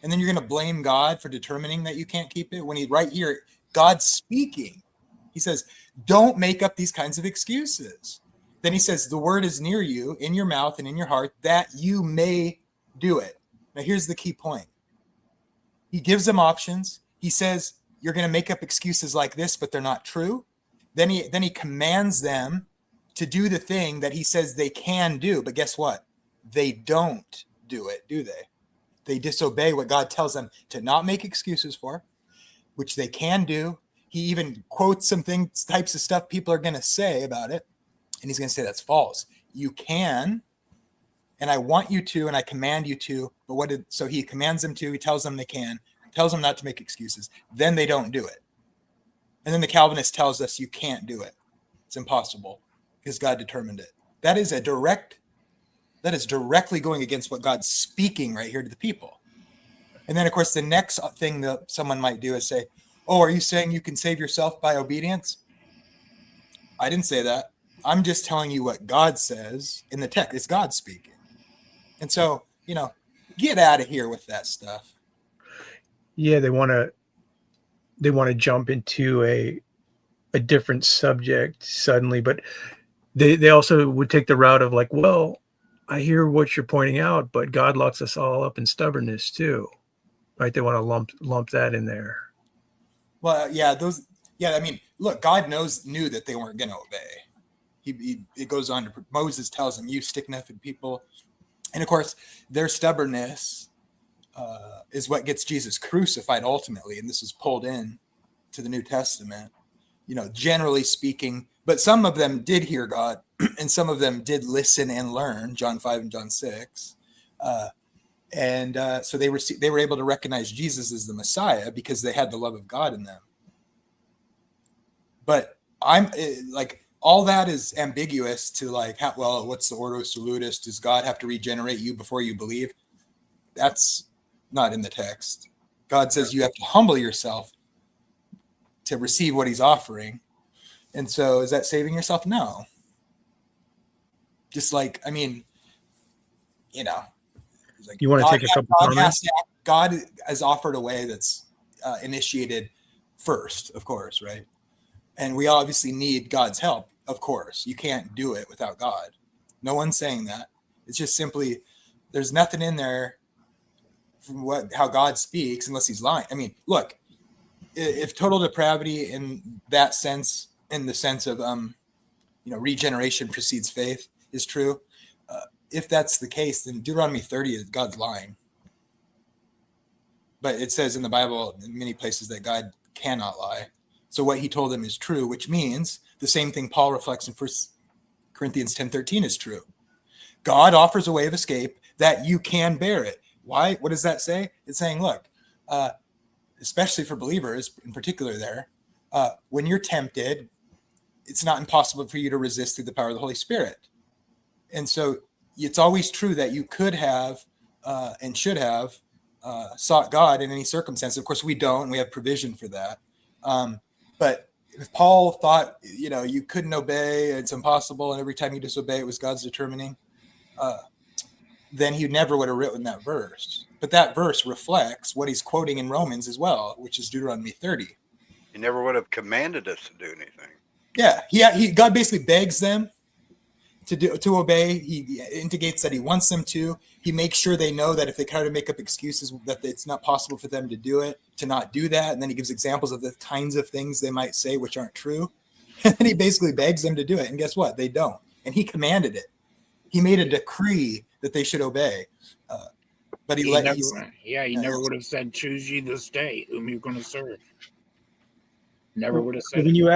And then you're going to blame God for determining that you can't keep it. When right here, God's speaking. He says, don't make up these kinds of excuses. Then he says, the word is near you, in your mouth and in your heart, that you may do it. Now, here's the key point. He gives them options. He says, you're going to make up excuses like this, but they're not true. Then he commands them to do the thing that he says they can do. But guess what? They don't do it, do they? They disobey what God tells them to not make excuses for, which they can do. He even quotes some types of stuff people are going to say about it. And he's going to say that's false. You can, and I want you to, and I command you to. But so he commands them to, he tells them they can, tells them not to make excuses. Then they don't do it. And then the Calvinist tells us you can't do it. It's impossible because God determined it. That is directly going against what God's speaking right here to the people. And then, of course, the next thing that someone might do is say, oh, are you saying you can save yourself by obedience? I didn't say that. I'm just telling you what God says in the text. It's God speaking. And so, get out of here with that stuff. Yeah, they want to jump into a different subject suddenly, but they also would take the route of like, well, I hear what you're pointing out, but God locks us all up in stubbornness too, right? They want to lump that in there. Well, I mean, look, God knew that they weren't going to obey. It goes on to Moses tells them, you stick-necked people. And of course, their stubbornness is what gets Jesus crucified ultimately. And this is pulled in to the New Testament, generally speaking, but some of them did hear God and some of them did listen and learn, John 5 and John 6. So they were able to recognize Jesus as the Messiah because they had the love of God in them. But I'm like, all that is ambiguous to like, what's the Ordo Salutis? Does God have to regenerate you before you believe? That's not in the text. God says you have to humble yourself to receive what he's offering. And so is that saving yourself? No. Just like, I mean, like you want to take a couple comments? God has offered a way that's initiated first, of course, right? And we obviously need God's help, of course. You can't do it without God. No one's saying that. It's just simply, there's nothing in there from how God speaks unless he's lying. I mean, look, if total depravity in that sense, in the sense of, regeneration precedes faith is true. If that's the case, then Deuteronomy 30 is God's lying. But it says in the Bible in many places that God cannot lie. So what he told them is true, which means the same thing Paul reflects in 1 Corinthians 10:13 is true. God offers a way of escape that you can bear it. Why? What does that say? It's saying, look, especially for believers in particular there, when you're tempted, it's not impossible for you to resist through the power of the Holy Spirit. And so it's always true that you could have and should have sought God in any circumstance. Of course, we don't. We have provision for that. But if Paul thought, you couldn't obey, it's impossible, and every time you disobey, it was God's determining, then he never would have written that verse. But that verse reflects what he's quoting in Romans as well, which is Deuteronomy 30. He never would have commanded us to do anything. Yeah. God basically begs them to obey. He indicates that he wants them to. He makes sure they know that if they try to make up excuses that it's not possible for them to do it, to not do that. And then he gives examples of the kinds of things they might say which aren't true. And he basically begs them to do it. And guess what? They don't. And he commanded it. He made a decree that they should obey. But he never would have said, choose ye this day whom you're going to serve. Never would have said. When you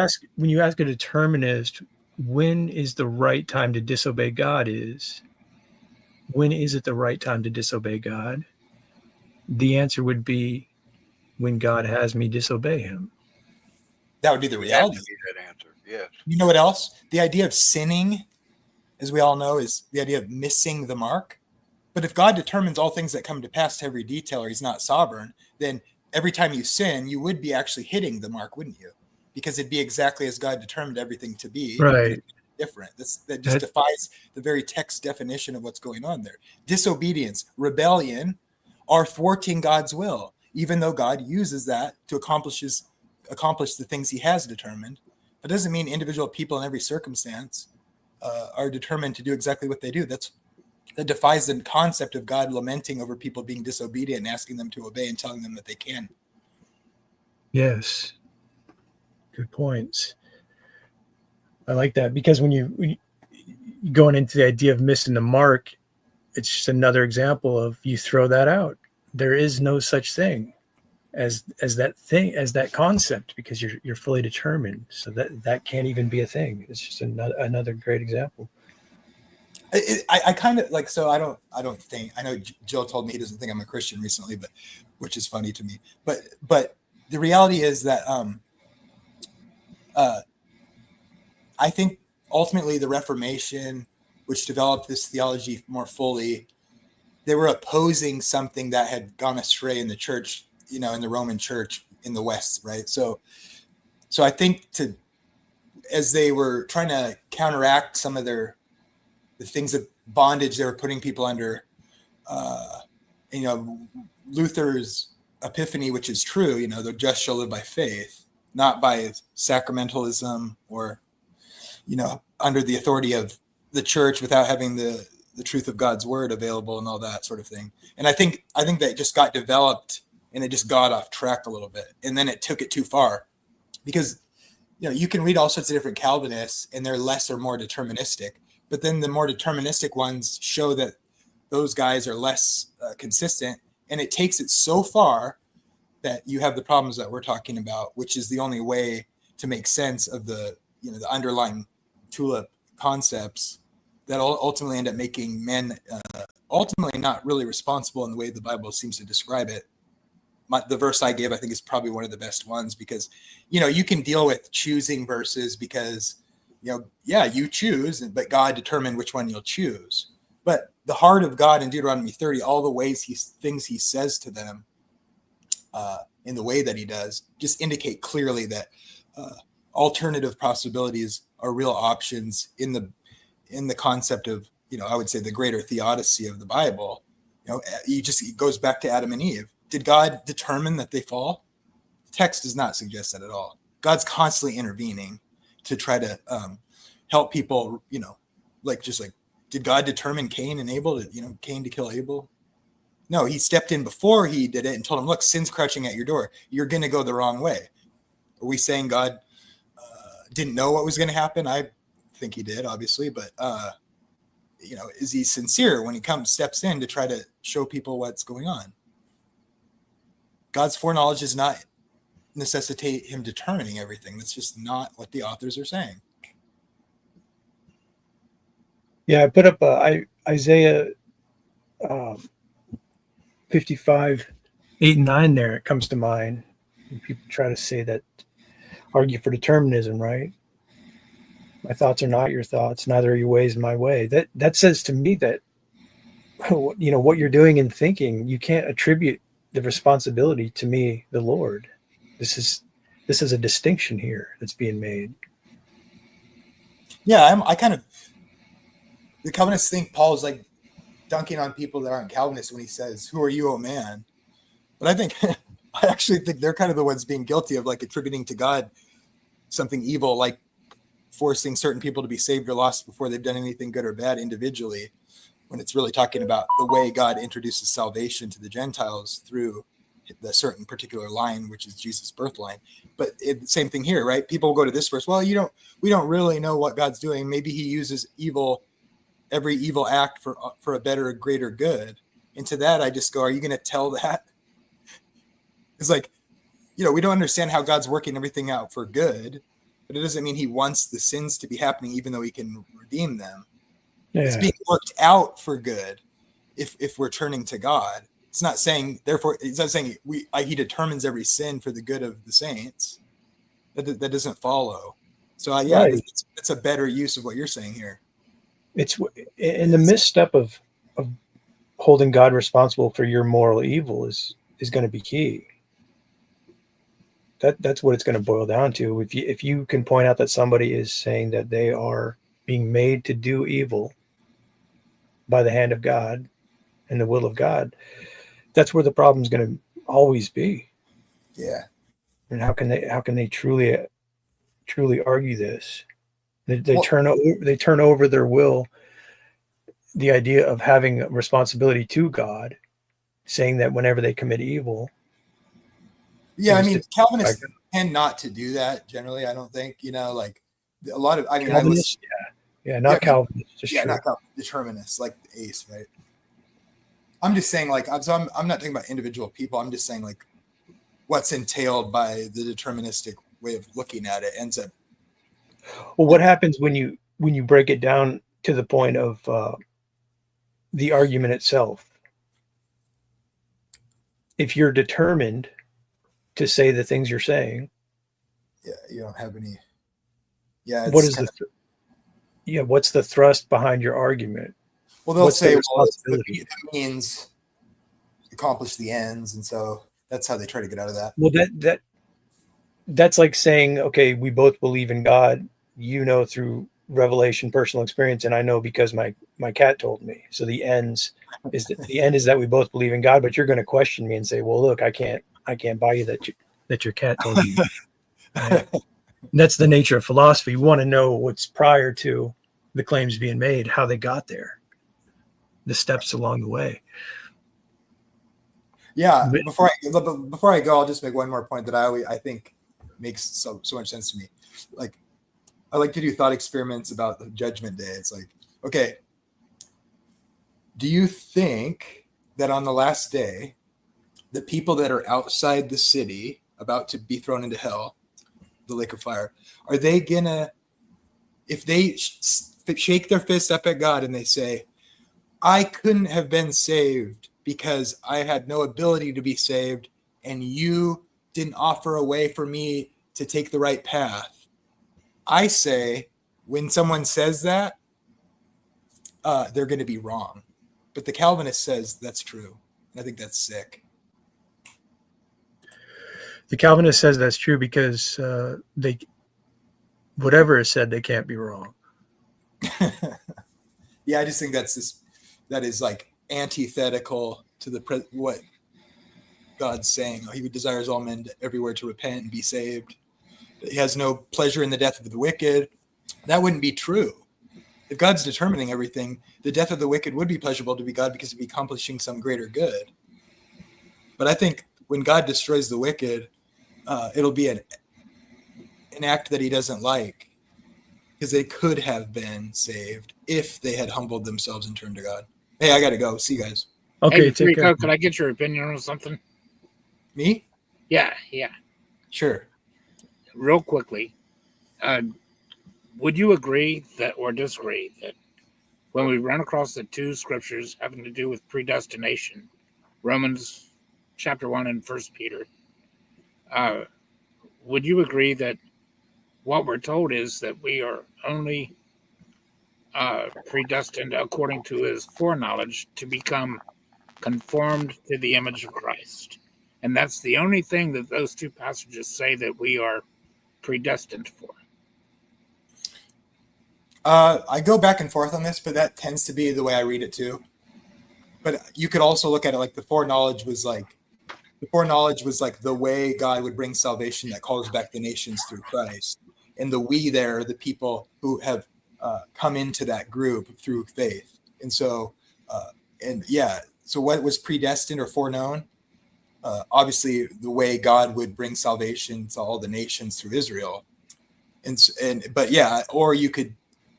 ask a determinist, when is the right time to disobey God when is it the right time to disobey God? The answer would be when God has me disobey him. That would be the reality. That would be that answer. Yes. You know what else? The idea of sinning, as we all know, is the idea of missing the mark. But if God determines all things that come to pass to every detail, or he's not sovereign, then every time you sin, you would be actually hitting the mark, wouldn't you? Because it'd be exactly as God determined everything to be. Right. Different. That just defies the very text definition of what's going on there. Disobedience, rebellion are thwarting God's will, even though God uses that to accomplish the things he has determined. That doesn't mean individual people in every circumstance are determined to do exactly what they do. That defies the concept of God lamenting over people being disobedient and asking them to obey and telling them that they can. Yes. Good points. I like that, because when you going into the idea of missing the mark, it's just another example of you throw that out. There is no such thing as that concept, because you're fully determined. So that can't even be a thing. It's just another great example. I kind of like, so I don't think, I know Joe told me he doesn't think I'm a Christian recently, but which is funny to me. But the reality is that I think ultimately the Reformation, which developed this theology more fully, they were opposing something that had gone astray in the church, in the Roman church in the West, right? So I think as they were trying to counteract some of the things of bondage they were putting people under, Luther's epiphany, which is true, the just shall live by faith, not by sacramentalism or, under the authority of the church without having the truth of God's word available and all that sort of thing. And I think that just got developed and it just got off track a little bit. And then it took it too far because, you can read all sorts of different Calvinists and they're less or more deterministic, but then the more deterministic ones show that those guys are less consistent. And it takes it so far that you have the problems that we're talking about, which is the only way to make sense of the underlying tulip concepts that ultimately end up making men ultimately not really responsible in the way the Bible seems to describe it. The verse I gave, I think, is probably one of the best ones because, you can deal with choosing verses because, you choose, but God determined which one you'll choose. But the heart of God in Deuteronomy 30, all the things he says to them in the way that he does, just indicate clearly that alternative possibilities are real options in the concept of, I would say the greater theodicy of the Bible. It goes back to Adam and Eve. Did God determine that they fall? The text does not suggest that at all. God's constantly intervening to try to help people, did God determine Cain and Abel to, Cain to kill Abel? No, he stepped in before he did it and told him, look, sin's crouching at your door. You're going to go the wrong way. Are we saying God didn't know what was going to happen? I think he did, obviously, but, is he sincere when he steps in to try to show people what's going on? God's foreknowledge does not necessitate him determining everything. That's just not what the authors are saying. Yeah, I put up Isaiah 55, 8 and 9 there. It comes to mind. People try to say that, argue for determinism, right? My thoughts are not your thoughts, neither are your ways my way. That says to me that, what you're doing and thinking, you can't attribute the responsibility to me, the Lord. This is a distinction here that's being made. Yeah, the Calvinists think Paul's like dunking on people that aren't Calvinists when he says, "Who are you, oh man?" But I actually think they're kind of the ones being guilty of like attributing to God something evil, like forcing certain people to be saved or lost before they've done anything good or bad individually, when it's really talking about the way God introduces salvation to the Gentiles through the certain particular line, which is Jesus' birth line. But same thing here, right? People go to this verse. Well, we don't really know what God's doing. Maybe he uses every evil act for a better, greater good. And to that, I just go, are you going to tell that? It's like, we don't understand how God's working everything out for good, but it doesn't mean he wants the sins to be happening, even though he can redeem them. Yeah. It's being worked out for good if we're turning to God. It's not saying, therefore, it's not saying he determines every sin for the good of the saints. That doesn't follow. So, right. It's a better use of what you're saying here. It's in the misstep of holding God responsible for your moral evil is going to be key. That's what it's going to boil down to. If you can point out that somebody is saying that they are being made to do evil by the hand of God and the will of God, that's where the problem is going to always be. Yeah. And how can they truly argue this? They turn over their will, the idea of having a responsibility to God, saying that whenever they commit evil. Yeah, Calvinists tend not to do that generally. I don't think, like a lot of, Calvinists, not Calvinists, just not determinists like Ace, right? I'm just saying, like, I'm not talking about individual people. I'm just saying, like, what's entailed by the deterministic way of looking at it ends up. Well, what happens when you break it down to the point of the argument itself? If you're determined to say the things you're saying, you don't have any. Yeah. What is what's the thrust behind your argument? Well, they'll say, well, it means accomplish the ends, and so that's how they try to get out of that. Well, that's like saying, okay, we both believe in God, through revelation, personal experience, and I know because my cat told me. So the end is that we both believe in God, but you're going to question me and say, well, look, I can't buy you that your cat told you. Right? That's the nature of philosophy. You want to know what's prior to the claims being made, how they got there, the steps along the way. Yeah. Before I go, I'll just make one more point that I think makes so much sense to me. Like, I like to do thought experiments about the judgment day. It's like, okay, do you think that on the last day, the people that are outside the city about to be thrown into hell, the lake of fire, are they gonna, if they shake their fist up at God and they say, I couldn't have been saved because I had no ability to be saved, and you didn't offer a way for me to take the right path. I say, when someone says that, they're going to be wrong. But the Calvinist says that's true. And I think that's sick. The Calvinist says that's true because whatever is said, they can't be wrong. Yeah, I just think that is like antithetical to what God's saying. He desires all men everywhere to repent and be saved. He has no pleasure in the death of the wicked. That wouldn't be true. If God's determining everything, the death of the wicked would be pleasurable to be God because he'd be accomplishing some greater good. But I think when God destroys the wicked, it'll be an act that he doesn't like, because they could have been saved if they had humbled themselves and turned to God. Hey, I got to go. See you guys. Okay, hey, Rico, could I get your opinion on something? Me? Yeah. Sure. Real quickly, would you agree that or disagree that when we run across the two scriptures having to do with predestination, Romans chapter 1 and 1 Peter, would you agree that what we're told is that we are only predestined according to his foreknowledge to become conformed to the image of Christ? And that's the only thing that those two passages say that we are predestined for. I go back and forth on this, but that tends to be the way I read it too. But you could also look at it like the foreknowledge was like the way God would bring salvation that calls back the nations through Christ. And the we there are the people who have come into that group through faith. And so, so what was predestined or foreknown? Obviously, the way God would bring salvation to all the nations through Israel. Or you could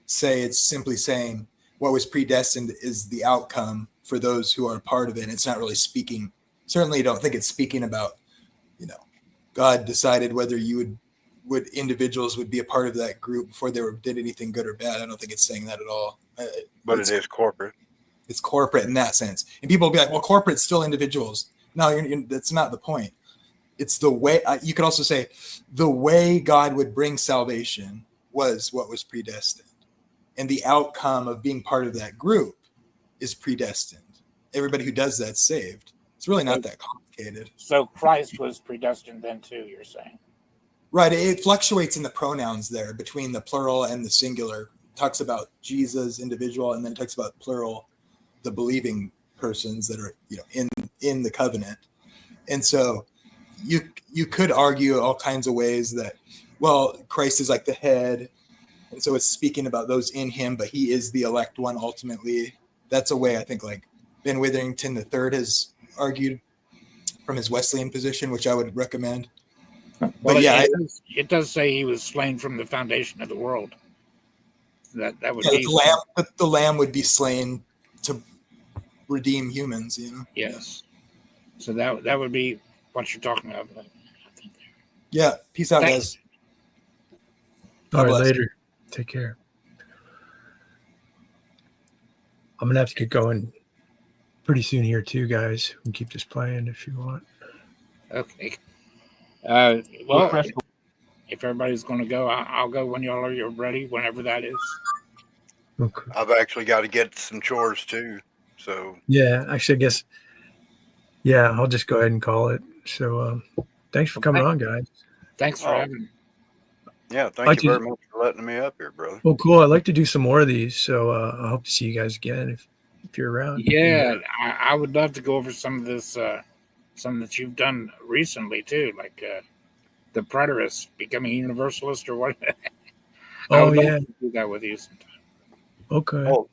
say it's simply saying what was predestined is the outcome for those who are part of it. It's not really speaking. Certainly, don't think it's speaking about, God decided whether individuals would be a part of that group before they did anything good or bad. I don't think it's saying that at all. But it is corporate. It's corporate in that sense. And people will be like, well, corporate's still individuals. No, that's not the point. It's the way. You could also say the way God would bring salvation was what was predestined. And the outcome of being part of that group is predestined. Everybody who does that's saved. It's really not that complicated. So Christ was predestined then too, you're saying? Right. It fluctuates in the pronouns there between the plural and the singular. It talks about Jesus, individual, and then it talks about plural, the believing persons that are in the covenant. And so you could argue all kinds of ways that, well, Christ is like the head, and so it's speaking about those in him, but he is the elect one ultimately. That's a way I think like Ben Witherington III has argued from his Wesleyan position, which I would recommend. Well, but it does say he was slain from the foundation of the world. That would be the lamb would be slain to redeem humans, Yes. So that would be what you're talking about. I think. Yeah. Peace out, guys. All right, later. Take care. I'm gonna have to get going pretty soon here too, guys. We can keep this playing if you want. Okay. if everybody's going to go, I'll go when y'all are ready, whenever that is. Okay. I've actually got to get some chores too. So Yeah, actually, I guess. Yeah, I'll just go ahead and call it. So, thanks for coming on, guys. Thanks for having me. Yeah, thank you very much for letting me up here, brother. Well, cool. I'd like to do some more of these, so I hope to see you guys again if you're around. Yeah, I would love to go over some of this, some that you've done recently too, like the preterist becoming a universalist or what. I would love to do that with you sometime. Okay. Oh,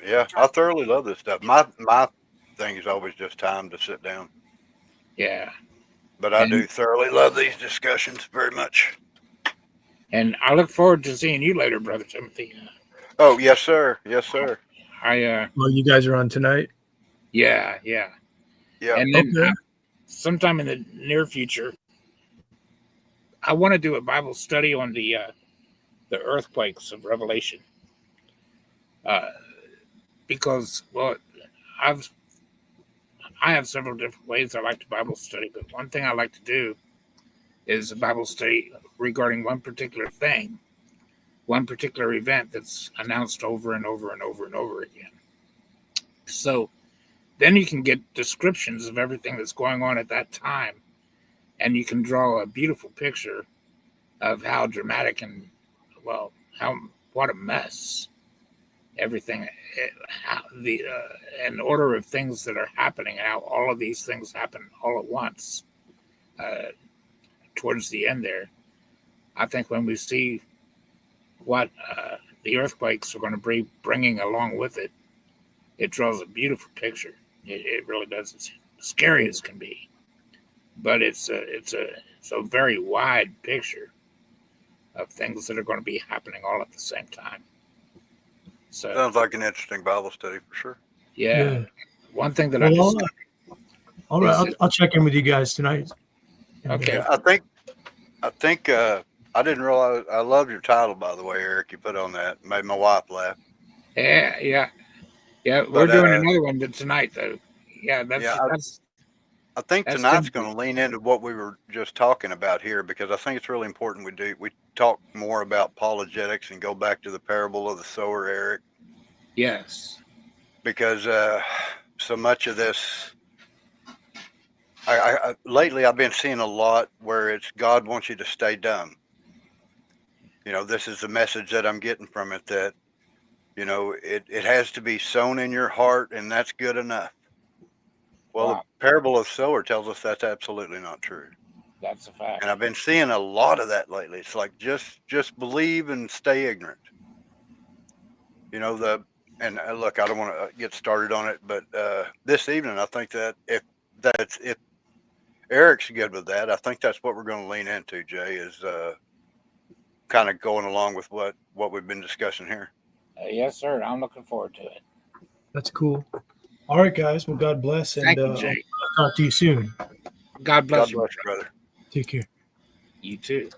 yeah, I thoroughly love this stuff. My thing is always just time to sit down. Yeah. But I do thoroughly love these discussions very much. And I look forward to seeing you later, Brother Timothy. Oh, yes, sir. Yes, sir. Well, you guys are on tonight? Yeah. And then sometime in the near future, I want to do a Bible study on the earthquakes of Revelation. Because, well, I have several different ways I like to Bible study, but one thing I like to do is a Bible study regarding one particular thing, one particular event that's announced over and over and over and over again. So then you can get descriptions of everything that's going on at that time, and you can draw a beautiful picture of how dramatic and, well, what a mess everything, an order of things that are happening, how all of these things happen all at once towards the end there. I think when we see what the earthquakes are going to be bringing along with it, it draws a beautiful picture. It really does. It's scary as can be, but it's a very wide picture of things that are going to be happening all at the same time. So sounds like an interesting Bible study for sure. Yeah. One thing that I'll check in with you guys tonight. Okay. Yeah, I think I didn't realize. I love your title, by the way, Eric. You put on that made my wife laugh. Yeah. We're doing another one tonight, though. Yeah, I think tonight's going to lean into what we were just talking about here, because I think it's really important we talk more about apologetics and go back to the parable of the sower, Eric. Yes. Because so much of this, I lately I've been seeing a lot where it's God wants you to stay dumb. This is the message that I'm getting from it, that it has to be sown in your heart, and that's good enough. Well, The parable of sower tells us that's absolutely not true. That's a fact. And I've been seeing a lot of that lately. It's like just believe and stay ignorant. And look, I don't want to get started on it, but this evening I think that if Eric's good with that, I think that's what we're going to lean into, Jay, is kind of going along with what we've been discussing here. Yes, sir. I'm looking forward to it. That's cool. All right, guys. Well, God bless, and Thank you, Jay. I'll talk to you soon. God bless you, brother. Take care. You too.